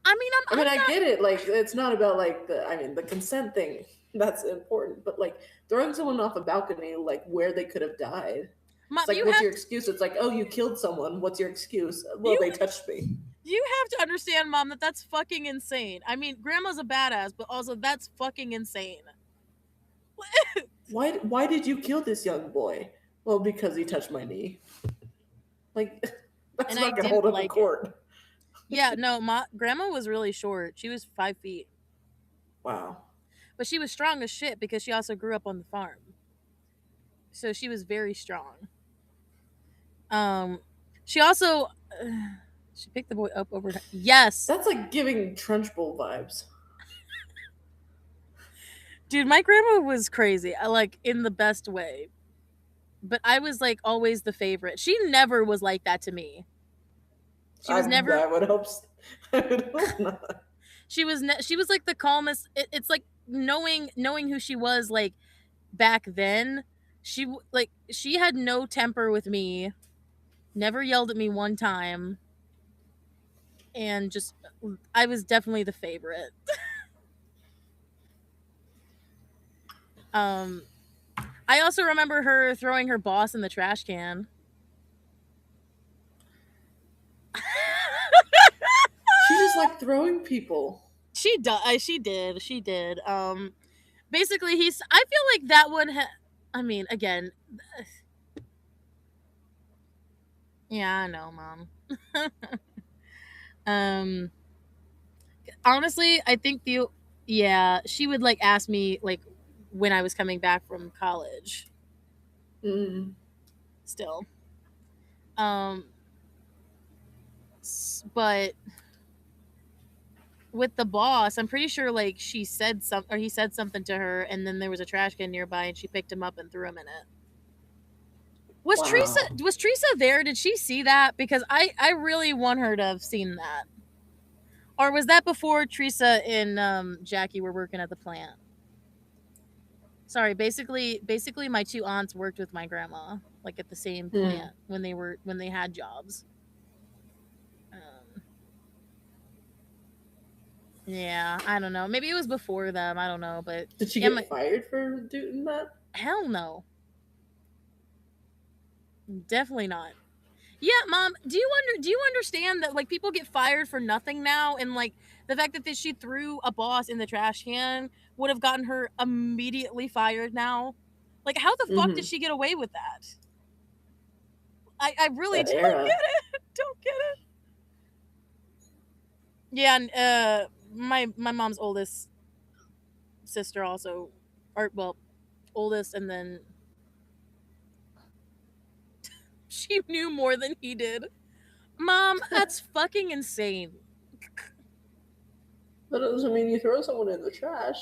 Speaker 2: I mean,
Speaker 1: I mean,
Speaker 2: I'm
Speaker 1: I
Speaker 2: not.
Speaker 1: get it. Like, it's not about like the consent thing. That's important, but like throwing someone off a balcony, like where they could have died.
Speaker 2: Mom,
Speaker 1: It's like, what's your excuse? It's like, oh, you killed someone. What's your excuse? Well,
Speaker 2: you
Speaker 1: they touched me.
Speaker 2: you have to understand, Mom, that that's fucking insane. I mean, Grandma's a badass, but also that's fucking insane.
Speaker 1: Why did you kill this young boy? Well, because he touched my knee. Like, that's
Speaker 2: And I
Speaker 1: not gonna
Speaker 2: didn't
Speaker 1: hold up in
Speaker 2: like it.
Speaker 1: court.
Speaker 2: Yeah, no, Grandma was really short. She was 5 feet,
Speaker 1: Wow.
Speaker 2: but she was strong as shit because she also grew up on the farm. So she was very strong. She also she picked the boy up over. Yes,
Speaker 1: That's like giving Trunchbull vibes.
Speaker 2: dude, my grandma was crazy. I like in the best way, but I was like always the favorite. She never was like that to me. She was never.
Speaker 1: I would hope. I would hope not.
Speaker 2: She was. She was like the calmest. It's like knowing who she was like back then. She had no temper with me. Never yelled at me one time. And just I was definitely the favorite. I also remember her throwing her boss in the trash can.
Speaker 1: She just like throwing people.
Speaker 2: She did. She did. Basically I feel like that one I mean, again, yeah, I know, Mom. Honestly, I think she would like ask me like when I was coming back from college. Still. But with the boss, I'm pretty sure like he said something to her, and then there was a trash can nearby, and she picked him up and threw him in it. Was Teresa there? Did she see that? Because I really want her to have seen that. Or was that before Teresa and Jackie were working at the plant? Sorry, basically my two aunts worked with my grandma like at the same plant when they had jobs. Yeah, I don't know. Maybe it was before them. I don't know, but
Speaker 1: did she get fired for doing that?
Speaker 2: Hell no. Definitely not. Yeah, Mom, do you understand that like people get fired for nothing now, and like the fact that she threw a boss in the trash can would have gotten her immediately fired now? Like how the fuck did she get away with that? I really don't get it. Don't get it. Yeah, and my mom's oldest sister also, or well, oldest, and then she knew more than he did. Mom, that's fucking insane.
Speaker 1: That doesn't mean you throw someone in the trash.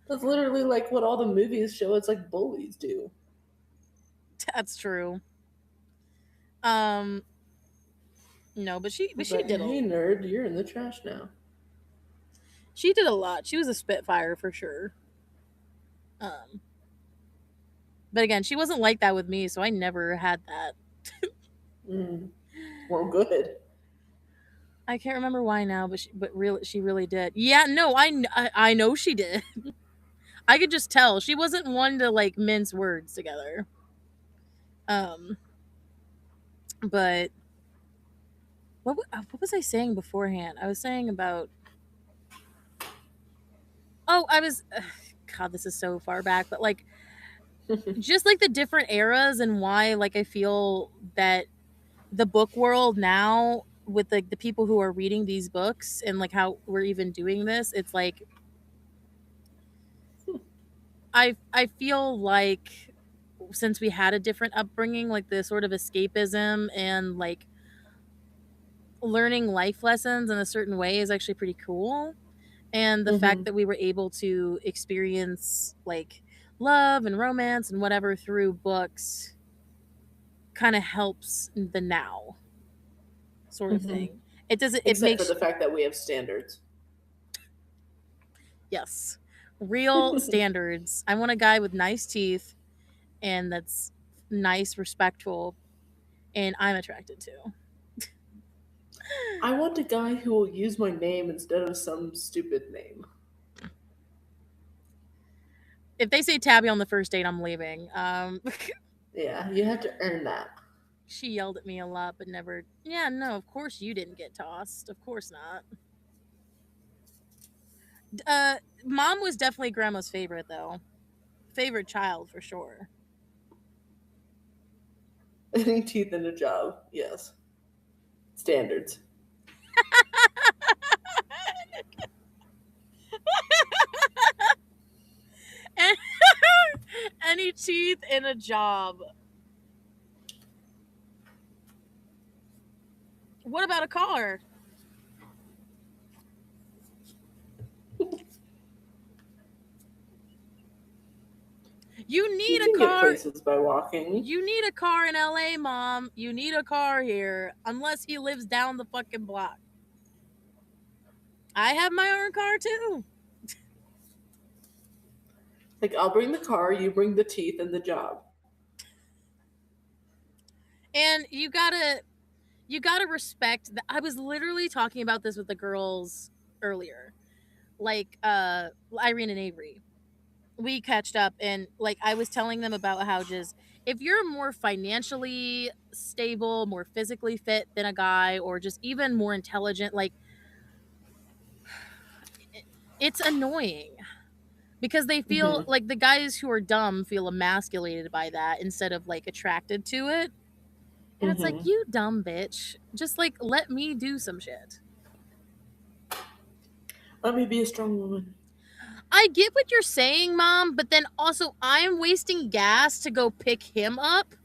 Speaker 1: That's literally like what all the movies show. It's like bullies do.
Speaker 2: That's true. Um, no, but she
Speaker 1: It's like,
Speaker 2: did
Speaker 1: hey nerd, you're in the trash now.
Speaker 2: she did a lot. She was a spitfire for sure. Um, but again, she wasn't like that with me, so I never had that.
Speaker 1: Well, good.
Speaker 2: I can't remember why now, but she really did. Yeah, no, I know she did. I could just tell she wasn't one to like mince words together. Um, but what was I saying beforehand? I was saying about I was God, this is so far back, but like just like the different eras and why like I feel that the book world now with like the people who are reading these books and like how we're even doing this, it's like I feel like since we had a different upbringing, like the sort of escapism and like learning life lessons in a certain way is actually pretty cool. And the fact that we were able to experience like love and romance and whatever through books kind of helps the now sort of thing. It doesn't, it
Speaker 1: Except for
Speaker 2: makes,
Speaker 1: the fact that we have standards.
Speaker 2: yes, real standards. I want a guy with nice teeth and that's nice, respectful, and I'm attracted to.
Speaker 1: I want a guy who will use my name instead of some stupid name.
Speaker 2: If they say Tabby on the first date, I'm leaving.
Speaker 1: Yeah, you have to earn that.
Speaker 2: She yelled at me a lot, but never. Yeah, no, of course you didn't get tossed. Of course not. Mom was definitely grandma's favorite, though. Favorite child for sure.
Speaker 1: Any teeth in a job, yes. Standards.
Speaker 2: Any teeth in a job. What about a car? You need
Speaker 1: You
Speaker 2: a
Speaker 1: can get
Speaker 2: car.
Speaker 1: places by walking.
Speaker 2: You need a car in LA, Mom. You need a car here, unless he lives down the fucking block. I have my own car too.
Speaker 1: Like, I'll bring the car, you bring the teeth and the job.
Speaker 2: And you gotta respect that. I was literally talking about this with the girls earlier, like Irene and Avery. We catched up, and like I was telling them about how just if you're more financially stable, more physically fit than a guy, or just even more intelligent, like it's annoying because they feel like the guys who are dumb feel emasculated by that instead of like attracted to it. And it's like, you dumb bitch. Just like let me do some shit.
Speaker 1: Let me be a strong woman.
Speaker 2: I get what you're saying, Mom, but then also I'm wasting gas to go pick him up.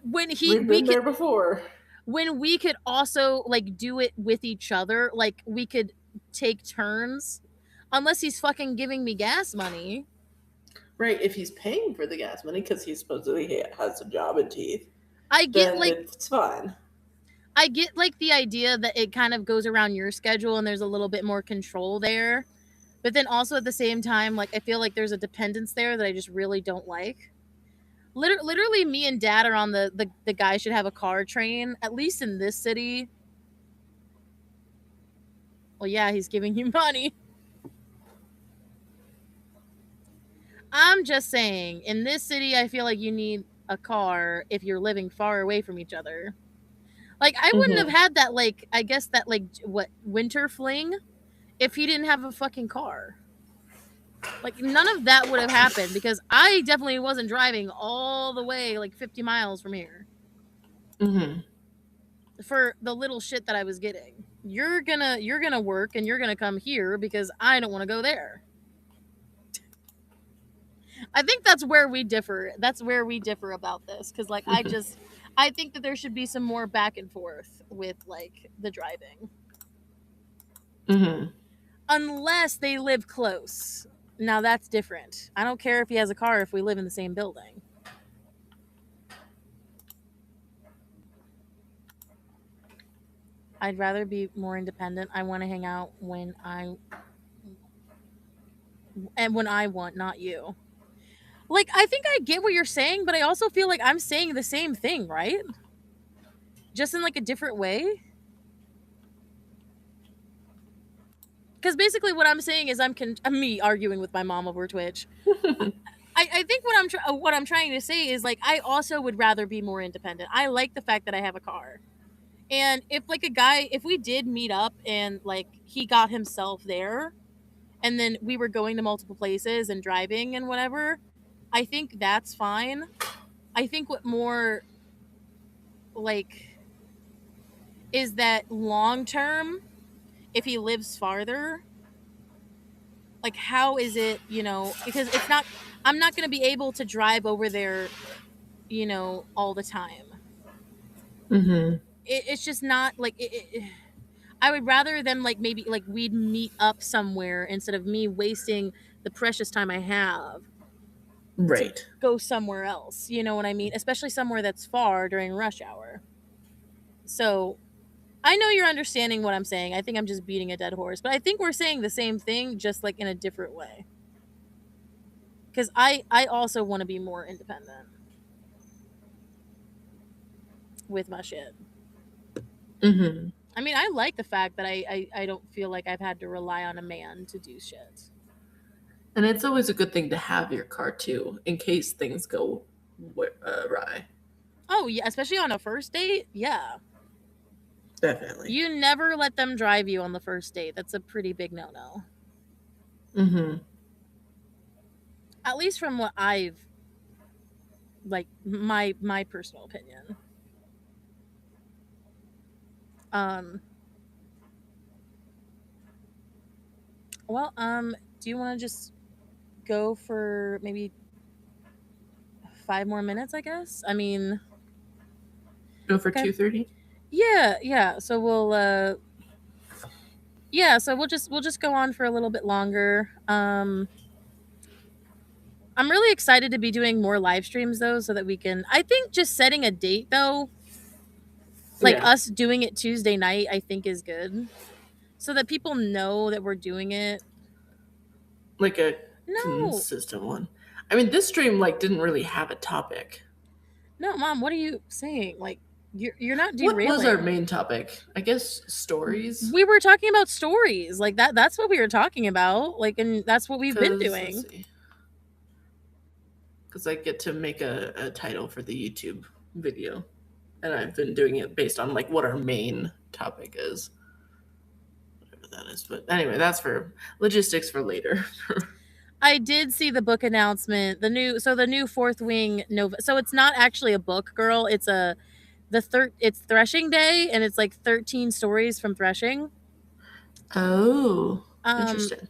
Speaker 2: When
Speaker 1: We've been there before.
Speaker 2: When we could also like do it with each other, like we could take turns, unless he's fucking giving me gas money.
Speaker 1: Right, if he's paying for the gas money because he supposedly has a job and teeth,
Speaker 2: I get
Speaker 1: then
Speaker 2: like
Speaker 1: it's fine.
Speaker 2: I get like the idea that it kind of goes around your schedule and there's a little bit more control there. But then also at the same time, like I feel like there's a dependence there that I just really don't like. Literally, me and Dad are on the guy should have a car train, at least in this city. Well, yeah, he's giving you money. I'm just saying, in this city, I feel like you need a car if you're living far away from each other. Like, I wouldn't have had that, like, I guess that, like, what, winter fling if he didn't have a fucking car. Like, none of that would have happened because I definitely wasn't driving all the way, like, 50 miles from here. for the little shit that I was getting. You're gonna work and you're gonna come here because I don't want to go there. I think that's where we differ. That's where we differ about this because like I think that there should be some more back and forth with like the driving.
Speaker 1: Mm-hmm.
Speaker 2: Unless they live close. Now that's different. I don't care if he has a car if we live in the same building. I'd rather be more independent. I want to hang out when I want, not you. Like, I think I get what you're saying, but I also feel like I'm saying the same thing, right? Just in like a different way. Because basically what I'm saying is I'm me arguing with my mom over Twitch. I think what I'm trying to say is like I also would rather be more independent. I like the fact that I have a car. And if like if we did meet up and like he got himself there and then we were going to multiple places and driving and whatever, I think that's fine. I think what more like is that long term, if he lives farther, like how is it, because I'm not going to be able to drive over there, all the time.
Speaker 1: Mm-hmm.
Speaker 2: It's just not like I would rather them like maybe like we'd meet up somewhere instead of me wasting the precious time I have
Speaker 1: Right.
Speaker 2: to go somewhere else. You know what I mean? Especially somewhere that's far during rush hour. So I know you're understanding what I'm saying. I think I'm just beating a dead horse, but I think we're saying the same thing, just like in a different way. Because I also want to be more independent with my shit.
Speaker 1: Mm-hmm.
Speaker 2: I mean, I like the fact that I don't feel like I've had to rely on a man to do shit.
Speaker 1: And it's always a good thing to have your car too, in case things go awry.
Speaker 2: Oh yeah, especially on a first date. Yeah,
Speaker 1: Definitely.
Speaker 2: you never let them drive you on the first date. That's a pretty big no-no.
Speaker 1: Mm-hmm.
Speaker 2: At least from what I've like my personal opinion. Well, do you want to just go for maybe 5 more minutes, I guess? I mean,
Speaker 1: Go for
Speaker 2: okay.
Speaker 1: 2:30.
Speaker 2: Yeah. So we'll just go on for a little bit longer. I'm really excited to be doing more live streams though, so that we can. I think just setting a date though, like us doing it Tuesday night, I think is good, so that people know that we're doing it.
Speaker 1: Like a consistent one. I mean, this stream like didn't really have a topic.
Speaker 2: No, Mom, what are you saying? Like, you're not derailing.
Speaker 1: What was our main topic? I guess stories.
Speaker 2: We were talking about stories. Like that's what we were talking about. Like, and that's what we've been doing.
Speaker 1: Because I get to make a title for the YouTube video. And I've been doing it based on like what our main topic is. Whatever that is. But anyway, that's for logistics for later.
Speaker 2: I did see the book announcement. The new Fourth Wing Nova. So it's not actually a book, girl. It's it's Threshing Day, and it's like 13 stories from Threshing.
Speaker 1: Oh, interesting.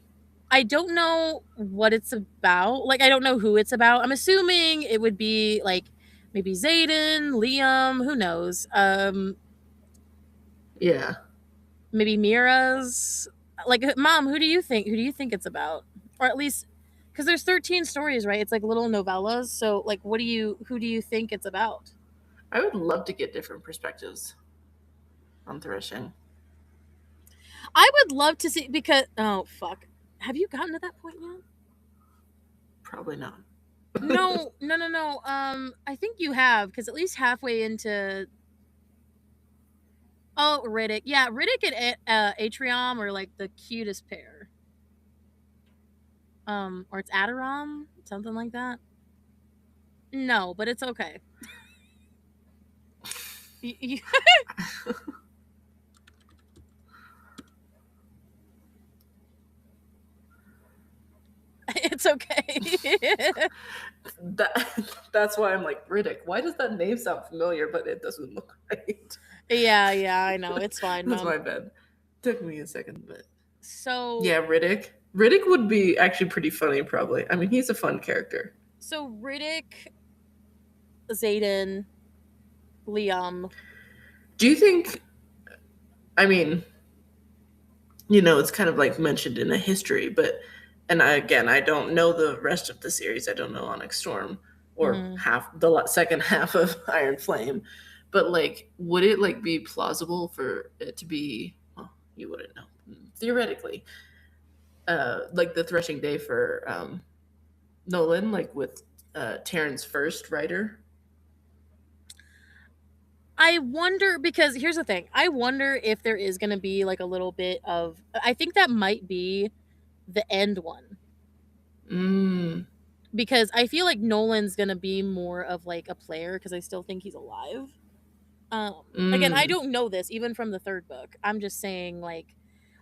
Speaker 2: I don't know what it's about. Like, I don't know who it's about. I'm assuming it would be like maybe Zayden, Liam, who knows?
Speaker 1: Yeah.
Speaker 2: Maybe Mira's. Like, Mom, who do you think it's about? Or at least, because there's 13 stories, right? It's like little novellas. So, like, who do you think it's about?
Speaker 1: I would love to get different perspectives on Threshing.
Speaker 2: I would love to see, because, oh, fuck. Have you gotten to that point yet?
Speaker 1: Probably not.
Speaker 2: No. I think you have, because at least halfway into. Oh, Riddick. Yeah, Riddick and Atrium are like the cutest pair. Or it's Adoram, something like that. No, but it's okay. It's okay.
Speaker 1: That's why I'm like, Riddick. Why does that name sound familiar, but it doesn't look right?
Speaker 2: yeah, I know. It's fine,
Speaker 1: That's
Speaker 2: man.
Speaker 1: my bad. Took me a second, but
Speaker 2: So
Speaker 1: yeah, Riddick. Riddick would be actually pretty funny, probably. I mean, he's a fun character.
Speaker 2: so Riddick, Zayden, Liam.
Speaker 1: Do you think? I mean, it's kind of like mentioned in a history, but I don't know the rest of the series. I don't know Onyx Storm or second half of Iron Flame, but like, would it like be plausible for it to be? Well, you wouldn't know theoretically. Like the Threshing Day for Nolan, like with Terran's first writer.
Speaker 2: I wonder, because here's the thing. I wonder if there is going to be like a little bit of. I think that might be the end one. Because I feel like Nolan's going to be more of like a player because I still think he's alive. Again, I don't know this even from the third book. I'm just saying, like,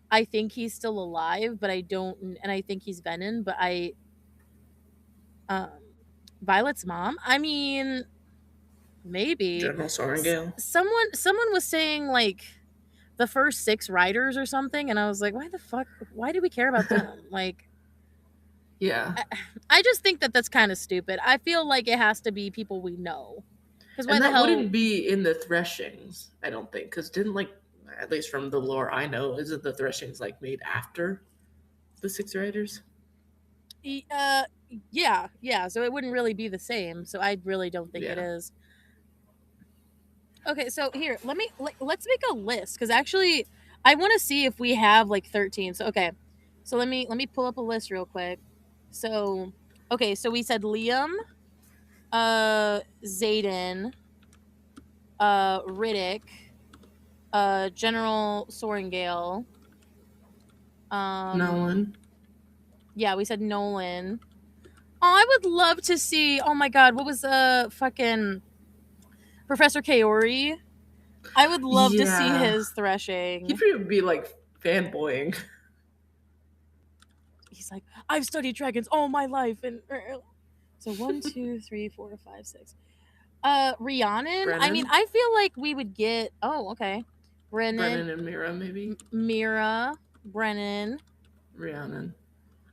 Speaker 2: I think he's still alive, but I don't, and I think he's Venom, but Violet's mom. I mean, maybe
Speaker 1: General Sorrengail.
Speaker 2: Someone was saying like the first 6 writers or something, and I was like, why the fuck? Why do we care about them? Like,
Speaker 1: yeah,
Speaker 2: I just think that that's kind of stupid. I feel like it has to be people we know.
Speaker 1: Because why the hell wouldn't be in the Threshings? I don't think, because didn't like, at least from the lore I know, isn't the Threshings like made after the 6 writers?
Speaker 2: Yeah. So it wouldn't really be the same. So I really don't think it is. Okay, so here, let's make a list, because actually I want to see if we have like 13. So okay, so let me pull up a list real quick. So okay, so we said Liam, Zayden, Riddick, General Sorrengail,
Speaker 1: Nolan.
Speaker 2: Yeah, we said Nolan. Oh, I would love to see. Oh my god, what was fucking Professor Kaori? I would love to see his threshing.
Speaker 1: He'd probably be like fanboying.
Speaker 2: He's like, I've studied dragons all my life, and so 1, 2, 3, 4, 5, 6. Rhiannon.
Speaker 1: Brennan?
Speaker 2: I mean, I feel like we would get. Oh, okay.
Speaker 1: Brennan and Mira, maybe.
Speaker 2: Mira, Brennan,
Speaker 1: Rhiannon.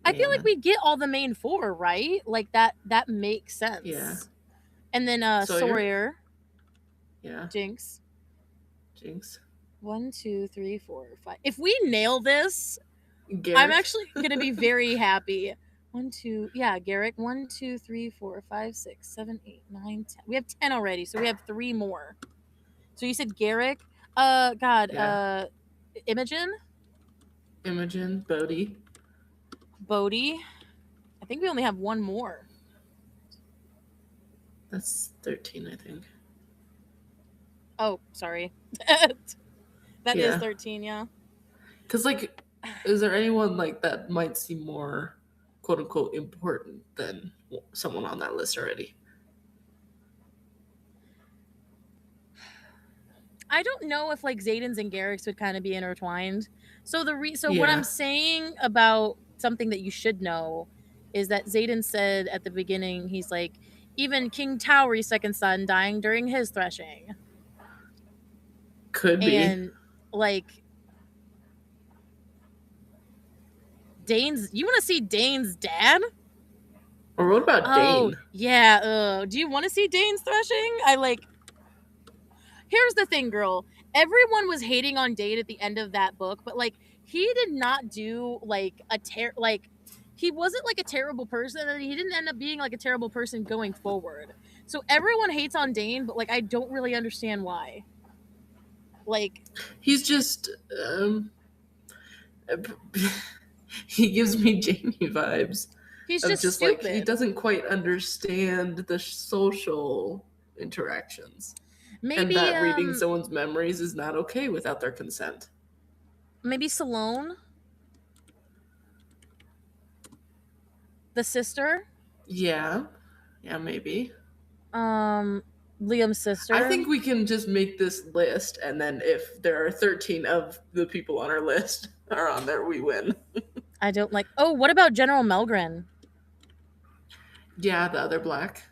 Speaker 2: I feel like we get all the main 4, right? Like that makes sense.
Speaker 1: Yeah.
Speaker 2: And then Sawyer.
Speaker 1: Yeah.
Speaker 2: Jinx. 1, 2, 3, 4, 5. If we nail this, Garrick. I'm actually gonna be very happy. 1, 2, yeah, Garrick. 1, 2, 3, 4, 5, 6, 7, 8, 9, 10. We have 10 already, so we have 3 more. So you said Garrick. God. Imogen, Bodhi. I think we only have 1 more.
Speaker 1: That's 13, I think.
Speaker 2: Oh, sorry. That is 13, yeah.
Speaker 1: Because, like, is there anyone, like, that might seem more, quote-unquote, important than someone on that list already?
Speaker 2: I don't know if, like, Zayden's and Garrick's would kind of be intertwined. So what I'm saying about something that you should know is that Zayden said at the beginning, he's like, even King Tauri's second son dying during his threshing.
Speaker 1: Could be.
Speaker 2: And, like, Dane's... You want to see Dane's dad?
Speaker 1: Or what about Dane?
Speaker 2: Yeah. Do you want to see Dane's threshing? Here's the thing, girl. Everyone was hating on Dane at the end of that book, but, like, he did not do, like, he wasn't, like, a terrible person, and he didn't end up being, like, a terrible person going forward. So everyone hates on Dane, but, like, I don't really understand why. Like,
Speaker 1: he's just he gives me Jamie vibes.
Speaker 2: He's just stupid.
Speaker 1: Like, he doesn't quite understand the social interactions.
Speaker 2: Maybe,
Speaker 1: and that reading someone's memories is not okay without their consent.
Speaker 2: Maybe Salone? The sister?
Speaker 1: Yeah, maybe.
Speaker 2: Liam's sister.
Speaker 1: I think we can just make this list, and then if there are 13 of the people on our list are on there, we win.
Speaker 2: I don't like... Oh, what about General Melgren?
Speaker 1: Yeah, the other black.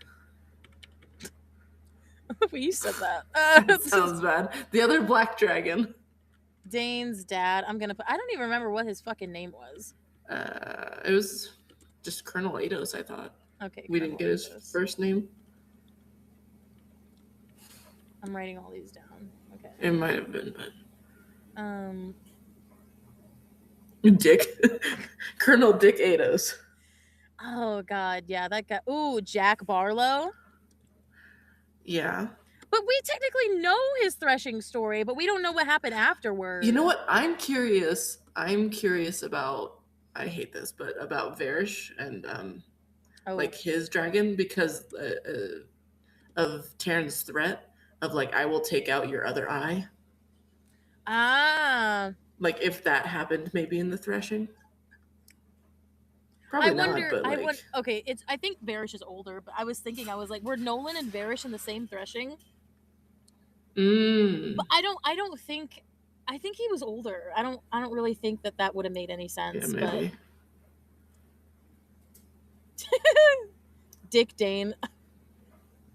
Speaker 2: You said that.
Speaker 1: That sounds bad. The other black dragon.
Speaker 2: Dane's dad. I'm gonna put. I don't even remember what his fucking name was.
Speaker 1: It was just Colonel Ados, I thought.
Speaker 2: Okay.
Speaker 1: We didn't get his first name.
Speaker 2: I'm writing all these down. Okay.
Speaker 1: It might have been, but Dick. Colonel Dick Ados.
Speaker 2: Oh God, yeah, that guy. Ooh, Jack Barlow.
Speaker 1: Yeah.
Speaker 2: But we technically know his threshing story, but we don't know what happened afterward.
Speaker 1: You know what? I'm curious about. I hate this, but about Varish and like his dragon, because of Terran's threat of like, I will take out your other eye.
Speaker 2: Ah.
Speaker 1: Like if that happened, maybe in the threshing. Probably not, but like,
Speaker 2: okay, I think Varish is older, but I was thinking, I was like, were Nolan and Varish in the same threshing? But I don't think. I think he was older. I don't really think that would have made any sense.
Speaker 1: Yeah, maybe.
Speaker 2: But Dick Dane.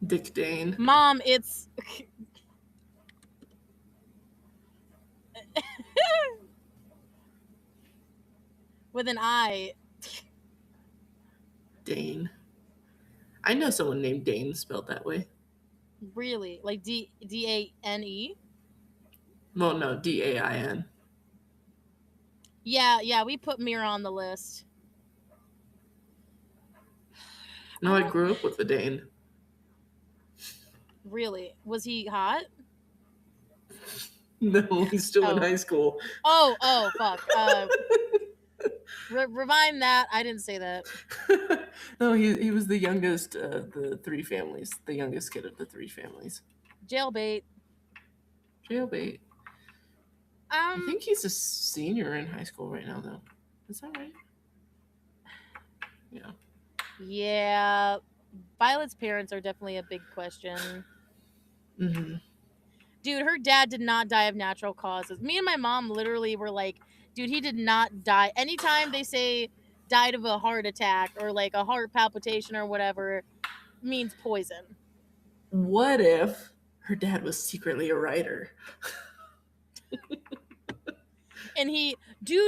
Speaker 1: Dick Dane.
Speaker 2: Mom, it's with an I.
Speaker 1: Dane. I know someone named Dane spelled that way.
Speaker 2: Really? Like Dane?
Speaker 1: Well, no, Dain.
Speaker 2: Yeah, we put Mira on the list.
Speaker 1: No, I grew up with the Dane.
Speaker 2: Really? Was he hot?
Speaker 1: No, he's still in high school.
Speaker 2: Oh, fuck. Rewind that. I didn't say that.
Speaker 1: No, he was the youngest of the three families. The youngest kid of the three families.
Speaker 2: Jailbait.
Speaker 1: I think he's a senior in high school right now, though. Is that right? Yeah.
Speaker 2: Yeah. Violet's parents are definitely a big question.
Speaker 1: Mm-hmm.
Speaker 2: Dude, her dad did not die of natural causes. Me and my mom literally were like, dude, he did not die. Anytime they say died of a heart attack or like a heart palpitation or whatever, means poison.
Speaker 1: What if her dad was secretly a writer?
Speaker 2: And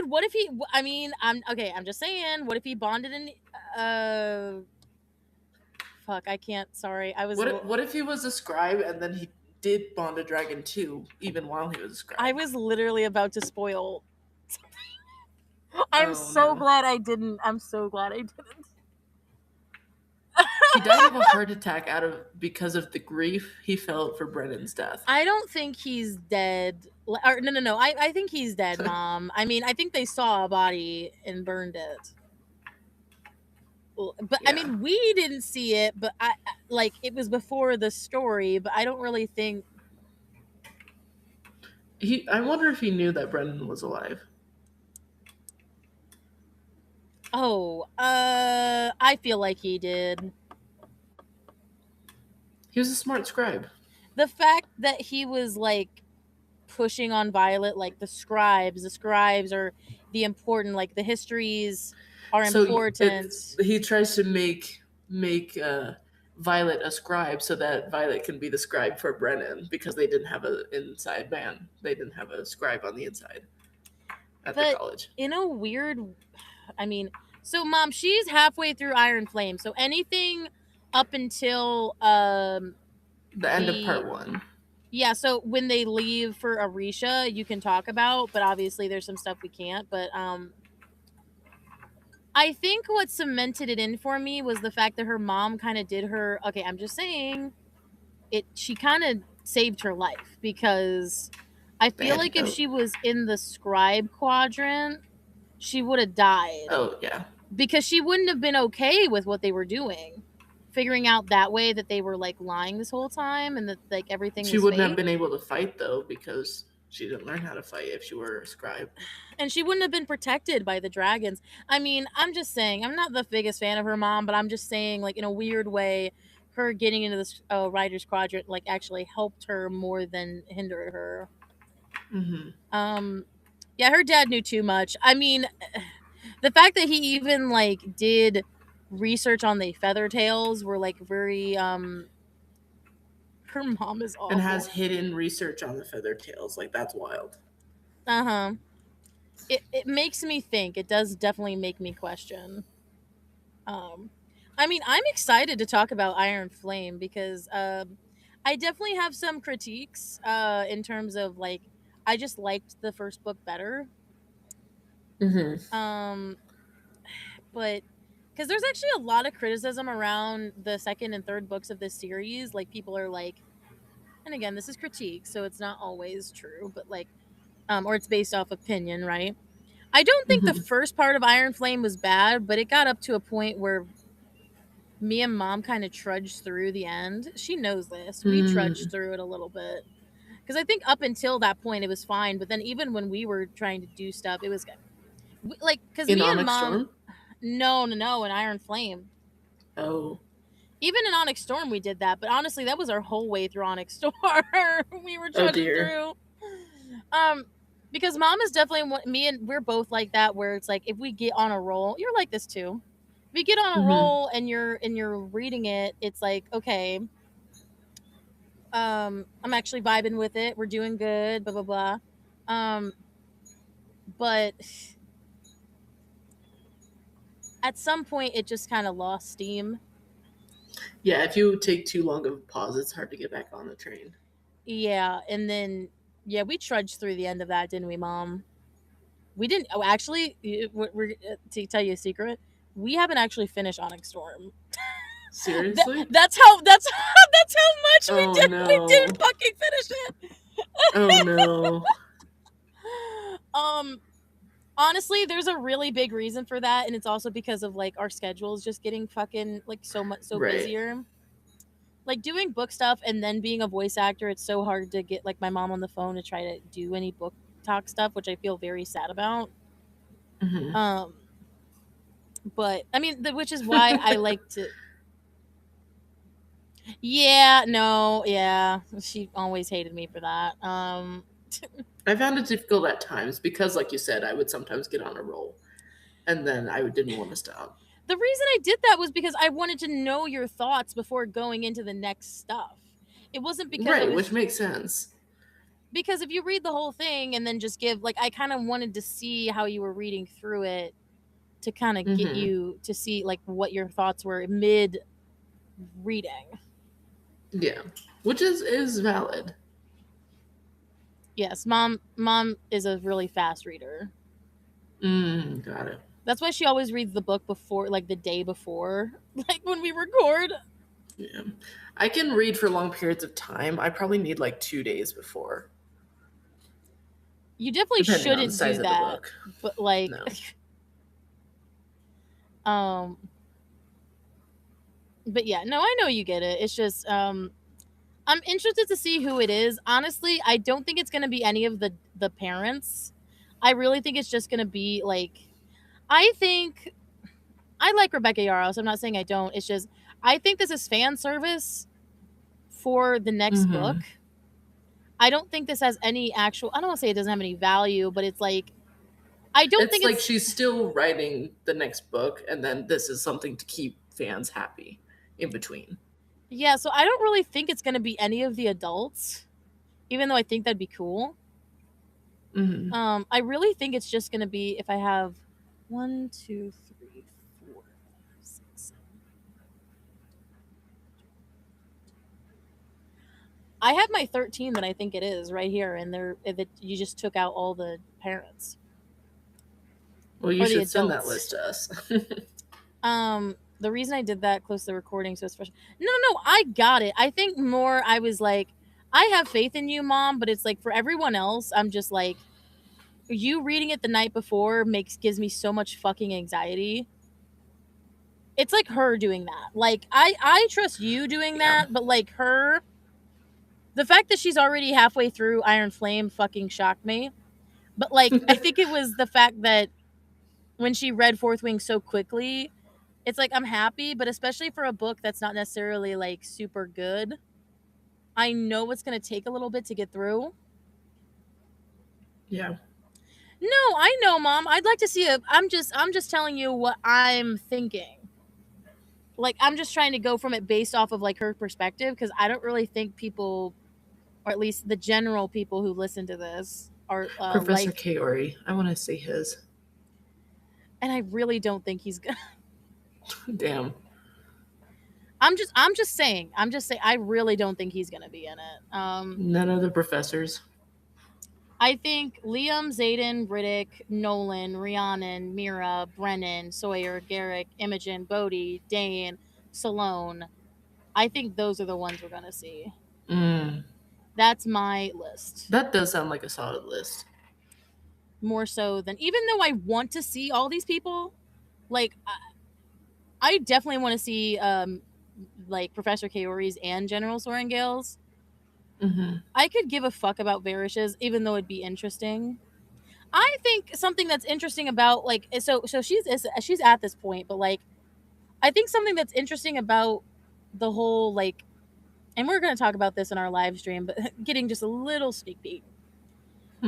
Speaker 2: what if he, I mean, I'm just saying, what if he bonded in, fuck, I can't, sorry.
Speaker 1: What if he was a scribe and then he did bond a dragon too, even while he was a scribe?
Speaker 2: I was literally about to spoil. I'm so glad I didn't.
Speaker 1: He died of a heart attack because of the grief he felt for Brennan's death.
Speaker 2: I don't think he's dead. Or, no. I think he's dead, Mom. I mean, I think they saw a body and burned it. But yeah. I mean, we didn't see it, but it was before the story. But I don't really think.
Speaker 1: I wonder if he knew that Brennan was alive.
Speaker 2: Oh, I feel like he did.
Speaker 1: He was a smart scribe.
Speaker 2: The fact that he was like pushing on Violet, like the scribes are the important, like the histories are important.
Speaker 1: He tries to make Violet a scribe so that Violet can be the scribe for Brennan, because they didn't have an inside man. They didn't have a scribe on the inside at the college.
Speaker 2: In a weird, I mean, so Mom, she's halfway through Iron Flame. So anything up until
Speaker 1: the end of part 1.
Speaker 2: Yeah, so when they leave for Arisha, you can talk about, but obviously there's some stuff we can't. But I think what cemented it in for me was the fact that her mom kind of did her. Okay, I'm just saying, she kind of saved her life, because I feel like if she was in the scribe quadrant, she would have died.
Speaker 1: Oh yeah,
Speaker 2: because she wouldn't have been okay with what they were doing. Figuring out that way that they were like lying this whole time and that like everything
Speaker 1: she wouldn't have been able to fight, though, because she didn't learn how to fight if she were a scribe.
Speaker 2: And she wouldn't have been protected by the dragons. I mean, I'm just saying, I'm not the biggest fan of her mom, but I'm just saying, like, in a weird way, her getting into this writer's quadrant like actually helped her more than hindered her.
Speaker 1: Mm-hmm.
Speaker 2: Yeah, her dad knew too much. I mean, the fact that he even like did research on the Feathertails were like very her mom is awful.
Speaker 1: And has hidden research on the Feathertails. Like, that's wild.
Speaker 2: Uh-huh. It makes me think. It does definitely make me question. I mean, I'm excited to talk about Iron Flame because I definitely have some critiques in terms of like I just liked the first book better. But because there's actually a lot of criticism around the second and third books of this series, like people are like, and again, this is critique, so it's not always true, but like, or it's based off opinion, right? I don't think the first part of Iron Flame was bad, but it got up to a point where me and Mom kind of trudged through the end. She knows this. We trudged through it a little bit. Because I think up until that point it was fine, but then even when we were trying to do stuff, it was like because me and Mom,
Speaker 1: Storm?
Speaker 2: no, in Iron Flame.
Speaker 1: Oh,
Speaker 2: even in Onyx Storm we did that, but honestly, that was our whole way through Onyx Storm. We were trudging through. Because Mom is definitely me, and we're both like that. Where it's like if we get on a roll, you're like this too. If you get on a roll and you're reading it, it's like okay. I'm actually vibing with it. We're doing good. Blah blah blah. But at some point, it just kind of lost steam.
Speaker 1: Yeah, if you take too long of a pause, it's hard to get back on the train.
Speaker 2: Yeah, and then we trudged through the end of that, didn't we, Mom? We didn't. Oh, actually, we're to tell you a secret. We haven't actually finished Onyx Storm.
Speaker 1: Seriously?
Speaker 2: That's how much we did.
Speaker 1: No.
Speaker 2: We didn't fucking finish it.
Speaker 1: Oh
Speaker 2: no. Honestly, there's a really big reason for that, and it's also because of like our schedules just getting fucking like so busier. Like doing book stuff and then being a voice actor, it's so hard to get like my mom on the phone to try to do any book talk stuff, which I feel very sad about. But I mean, which is why I like to. Yeah, no, yeah, she always hated me for that.
Speaker 1: I found it difficult at times because, like you said, I would sometimes get on a roll, and then I didn't want to stop.
Speaker 2: The reason I did that was because I wanted to know your thoughts before going into the next stuff. It wasn't because
Speaker 1: which makes sense.
Speaker 2: Because if you read the whole thing and then just give, like, I kind of wanted to see how you were reading through it to kind of get you to see, like, what your thoughts were mid reading.
Speaker 1: Yeah, which is valid.
Speaker 2: Yes, mom is a really fast reader.
Speaker 1: Got it.
Speaker 2: That's why she always reads the book before, like, the day before, like, when we record.
Speaker 1: Yeah. I can read for long periods of time. I probably need, like, 2 days before.
Speaker 2: You definitely shouldn't do that. But, like... No. But yeah, no, I know you get it. It's just, I'm interested to see who it is. Honestly, I don't think it's going to be any of the parents. I really think it's just going to be, like... I think... I like Rebecca Yarros. I'm not saying I don't. It's just... I think this is fan service for the next book. I don't think this has any actual... I don't want to say it doesn't have any value, but it's like... I don't think
Speaker 1: it's like she's still writing the next book, and then this is something to keep fans happy in between.
Speaker 2: Yeah, so I don't really think it's going to be any of the adults, even though I think that'd be cool. I really think it's just going to be, if I have 1, 2, 3, 4, 5, 6, 7. I have my 13 that I think it is right here, and you just took out all the parents.
Speaker 1: Well, you should send that list to us.
Speaker 2: The reason I did that close to the recording, so it's fresh. No, I got it. I think more I was like, I have faith in you, Mom, but it's like for everyone else, I'm just like, you reading it the night before gives me so much fucking anxiety. It's like her doing that. Like, I trust you doing that, but like her, the fact that she's already halfway through Iron Flame fucking shocked me. But like, I think it was the fact that when she read Fourth Wing so quickly, it's like I'm happy, but especially for a book that's not necessarily like super good, I know it's going to take a little bit to get through.
Speaker 1: Yeah.
Speaker 2: No, I know, Mom. I'd like to see I'm just telling you what I'm thinking. like I'm just trying to go from it based off of like her perspective, because I don't really think people, or at least the general people who listen to this, are
Speaker 1: Professor
Speaker 2: like,
Speaker 1: Kaori. I want to say his.
Speaker 2: and I really don't think he's gonna.
Speaker 1: Damn.
Speaker 2: I'm just saying. I really don't think he's gonna be in it.
Speaker 1: None of the professors.
Speaker 2: I think Liam, Zayden, Riddick, Nolan, Rhiannon, Mira, Brennan, Sawyer, Garrick, Imogen, Bodhi, Dane, Salone. I think those are the ones we're gonna see.
Speaker 1: Mm,
Speaker 2: That's my list.
Speaker 1: that does sound like a solid list.
Speaker 2: More so than, even though I want to see all these people, like I definitely want to see like Professor Kaori's and General Sorengale's.
Speaker 1: Mm-hmm.
Speaker 2: I could give a fuck about Varish's, even though it'd be interesting. I think something that's interesting about, like, so she's at this point, but like I think something that's interesting about the whole, like, and we're going to talk about this in our live stream, but getting just a little sneak peek,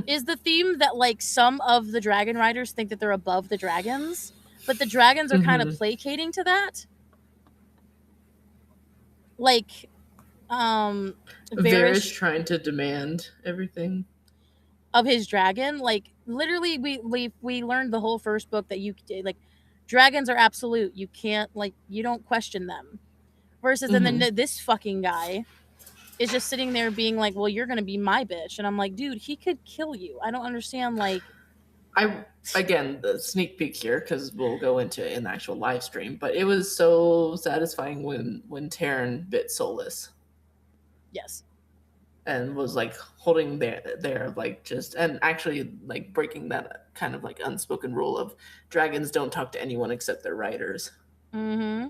Speaker 2: is the theme that like some of the dragon riders think that they're above the dragons, but the dragons are kind of placating to that. Like
Speaker 1: Varys trying to demand everything
Speaker 2: of his dragon. Like literally we learned the whole first book that you, like, dragons are absolute, you can't, like, you don't question them, versus and then this fucking guy is just sitting there being like, well, you're gonna be my bitch, and I'm like, dude, he could kill you. I don't understand. Like,
Speaker 1: again, the sneak peek here, because we'll go into it in the actual live stream, but it was so satisfying when Taryn bit Solus.
Speaker 2: Yes.
Speaker 1: And was like holding there like just, and actually like breaking that kind of like unspoken rule of dragons don't talk to anyone except their riders.
Speaker 2: Mm-hmm.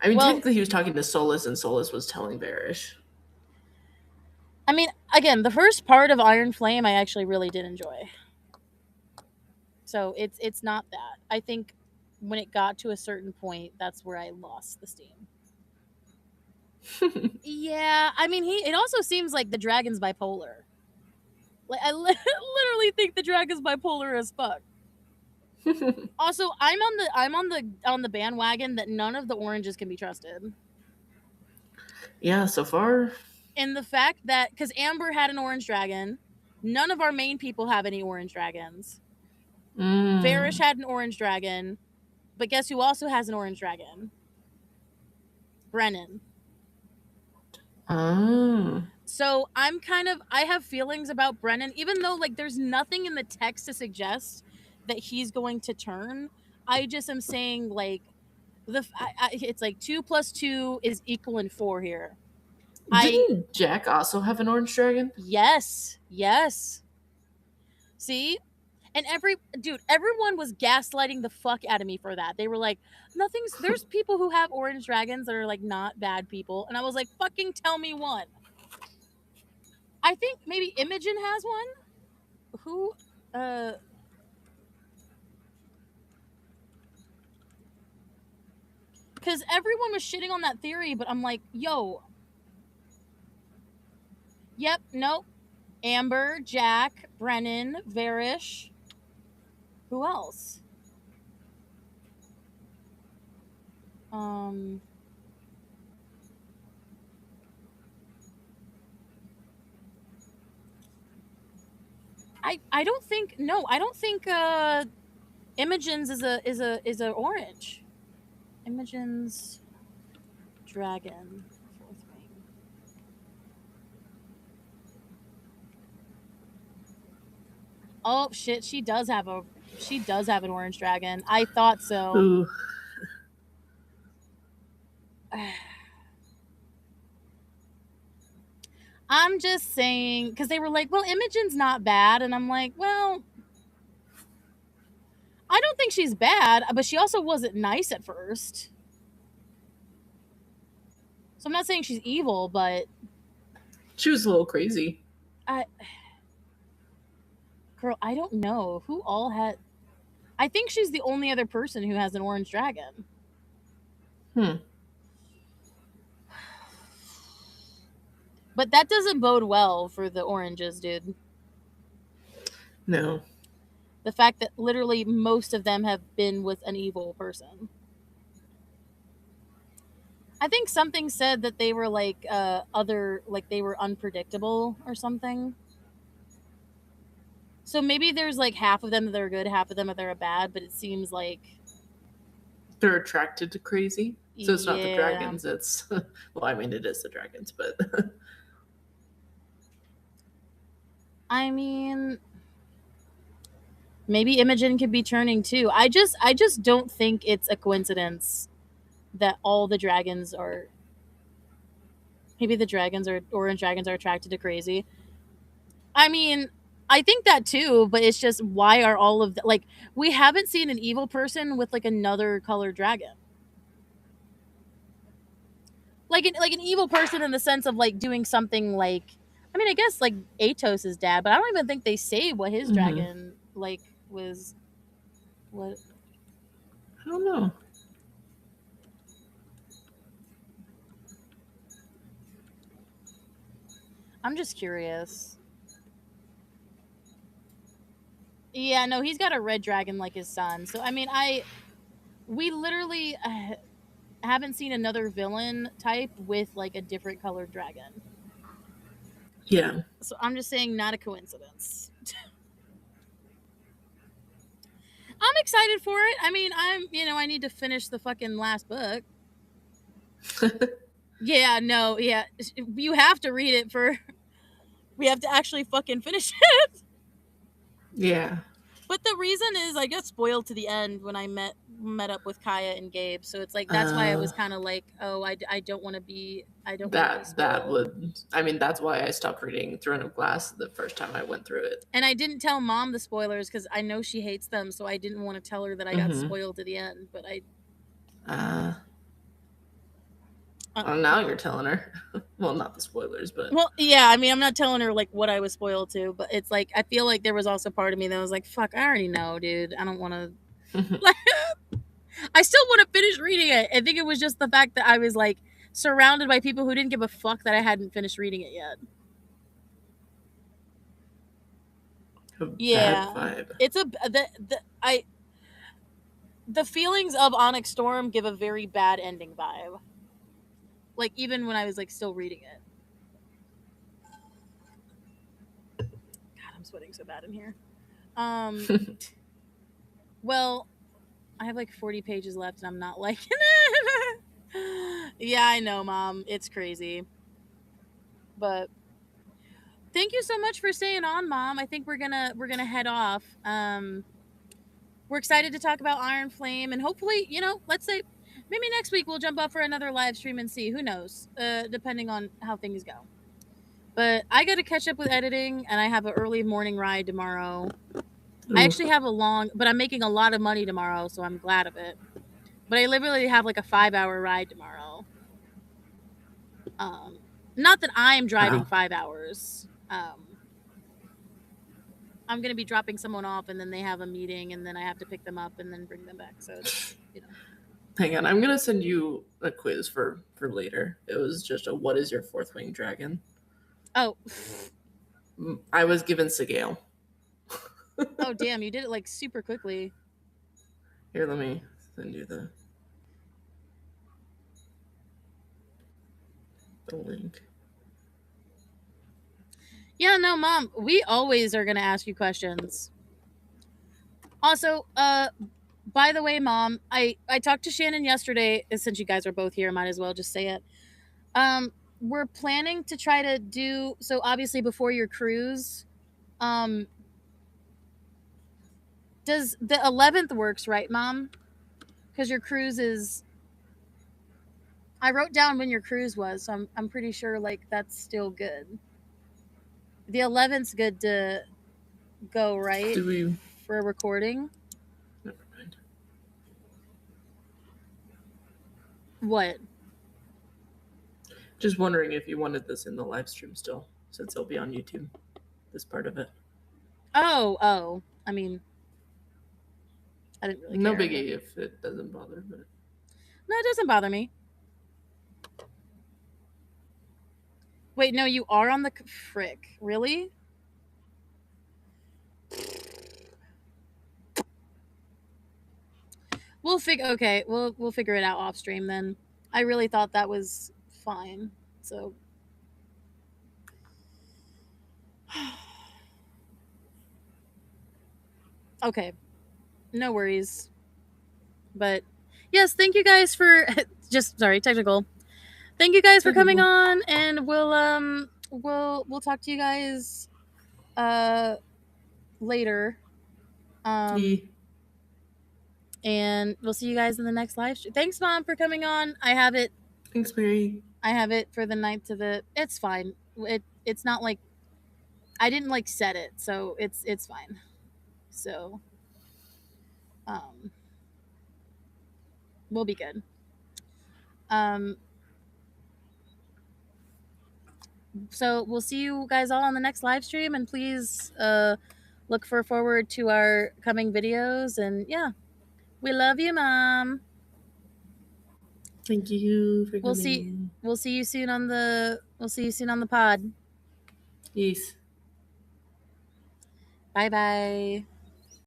Speaker 1: I mean, technically he was talking to Solus, and Solus was telling Varys.
Speaker 2: I mean, again, the first part of Iron Flame I actually really did enjoy. So it's not that. I think when it got to a certain point, that's where I lost the steam. Yeah, I mean, it also seems like the dragon's bipolar. Like, I literally think the dragon's bipolar as fuck. Also, I'm on the bandwagon that none of the oranges can be trusted.
Speaker 1: Yeah, so far.
Speaker 2: And the fact that, because Amber had an orange dragon, none of our main people have any orange dragons. Varys had an orange dragon, but guess who also has an orange dragon? Brennan. So I have feelings about Brennan, even though like there's nothing in the text to suggest that he's going to turn. I just am saying, like, it's like 2 + 2 is equal 4 here.
Speaker 1: Didn't Jack also have an orange dragon?
Speaker 2: Yes. See? And everyone was gaslighting the fuck out of me for that. They were like, there's people who have orange dragons that are like not bad people. And I was like, fucking tell me one. I think maybe Imogen has one. Who, because everyone was shitting on that theory, but I'm like, yo. Yep, nope. Amber, Jack, Brennan, Varys. Who else? I don't think, no, I don't think Imogen's is a orange. Imogen's dragon, 4th ring. Oh shit, she does have an orange dragon. I thought so.
Speaker 1: Ooh.
Speaker 2: I'm just saying, because they were like, well, Imogen's not bad, and I'm like, well, I don't think she's bad, but she also wasn't nice at first. So I'm not saying she's evil, but
Speaker 1: she was a little crazy.
Speaker 2: Girl, I don't know who all had. I think she's the only other person who has an orange dragon. But that doesn't bode well for the oranges, dude.
Speaker 1: No.
Speaker 2: The fact that literally most of them have been with an evil person. I think something said that they were like they were unpredictable or something. So maybe there's like half of them that are good, half of them that are bad, but it seems like
Speaker 1: They're attracted to crazy. So it's not the
Speaker 2: yeah.
Speaker 1: dragons, it's well, I mean it is the dragons, but
Speaker 2: I mean, maybe Imogen could be turning too. I just don't think it's a coincidence that all the dragons are maybe the dragons or orange dragons are attracted to crazy. I mean, I think that too, but it's just why are all of like we haven't seen an evil person with like another colored dragon. Like an evil person in the sense of like doing something like I mean, I guess like Atos' dad, but I don't even think they say what his dragon like was what
Speaker 1: I don't know.
Speaker 2: I'm just curious. Yeah, no, he's got a red dragon like his son. So I mean, we literally haven't seen another villain type with like a different colored dragon.
Speaker 1: Yeah.
Speaker 2: So I'm just saying, not a coincidence. I'm excited for it. I mean, I need to finish the fucking last book. Yeah, no, yeah. You have to read it we have to actually fucking finish it.
Speaker 1: Yeah.
Speaker 2: But the reason is I got spoiled to the end when I met up with Kaya and Gabe. So it's like that's why I was kind of like, oh, I don't want to be
Speaker 1: that would, I mean, that's why I stopped reading Throne of Glass the first time I went through it.
Speaker 2: And I didn't tell Mom the spoilers because I know she hates them, so I didn't want to tell her that I got spoiled to the end. But
Speaker 1: now you're telling her. Well, not the spoilers, but
Speaker 2: well, yeah. I mean, I'm not telling her like what I was spoiled to, but it's like I feel like there was also part of me that was like, "Fuck, I already know, dude. I don't want to." I still want to finish reading it. I think it was just the fact that I was like surrounded by people who didn't give a fuck that I hadn't finished reading it yet. Yeah,
Speaker 1: bad vibe.
Speaker 2: it's the feelings of Onyx Storm give a very bad ending vibe. Like even when I was like still reading it. God, I'm sweating so bad in here. Well, I have like 40 pages left and I'm not liking it. Yeah, I know, Mom. It's crazy. But thank you so much for staying on, Mom. I think we're gonna head off. We're excited to talk about Iron Flame, and hopefully, let's say maybe next week we'll jump up for another live stream and see. Who knows? Depending on how things go. But I got to catch up with editing, and I have an early morning ride tomorrow. I actually have but I'm making a lot of money tomorrow, so I'm glad of it. But I literally have like a 5-hour ride tomorrow. Not that I'm driving 5 hours. I'm going to be dropping someone off, and then they have a meeting, and then I have to pick them up and then bring them back. So it's,
Speaker 1: Hang on, I'm going to send you a quiz for later. It was just a what is your fourth winged dragon?
Speaker 2: Oh.
Speaker 1: I was given Sigale.
Speaker 2: Oh, damn, you did it like super quickly.
Speaker 1: Here, let me send you the link.
Speaker 2: Yeah, no, Mom, we always are going to ask you questions. Also, by the way, Mom, I talked to Shannon yesterday. Since you guys are both here, I might as well just say it. We're planning to try to do, so obviously before your cruise, does the 11th works, right, Mom? Because your cruise is, I wrote down when your cruise was, so I'm pretty sure like that's still good. The 11th's good to go, right? For a recording?
Speaker 1: Never mind.
Speaker 2: What?
Speaker 1: Just wondering if you wanted this in the live stream still, since it'll be on YouTube, this part of it.
Speaker 2: Oh. I mean, I didn't really care.
Speaker 1: No biggie if it doesn't bother, but
Speaker 2: no, it doesn't bother me. Wait, no, you are on the frick. Really? We'll figure it out off stream then. I really thought that was fine. So okay, no worries. But yes, thank you guys for technical. Thank you guys for coming on, and we'll talk to you guys later.
Speaker 1: Yeah.
Speaker 2: And we'll see you guys in the next live stream. Thanks, Mom, for coming on. I have it.
Speaker 1: Thanks, Mary.
Speaker 2: I have it for the night to the. It's fine. It's not like I didn't like set it, so it's fine. So we'll be good. So we'll see you guys all on the next live stream, and please look forward to our coming videos. And yeah, we love you, Mom.
Speaker 1: Thank you for
Speaker 2: We'll
Speaker 1: coming.
Speaker 2: see you soon on the pod.
Speaker 1: Yes.
Speaker 2: Bye bye.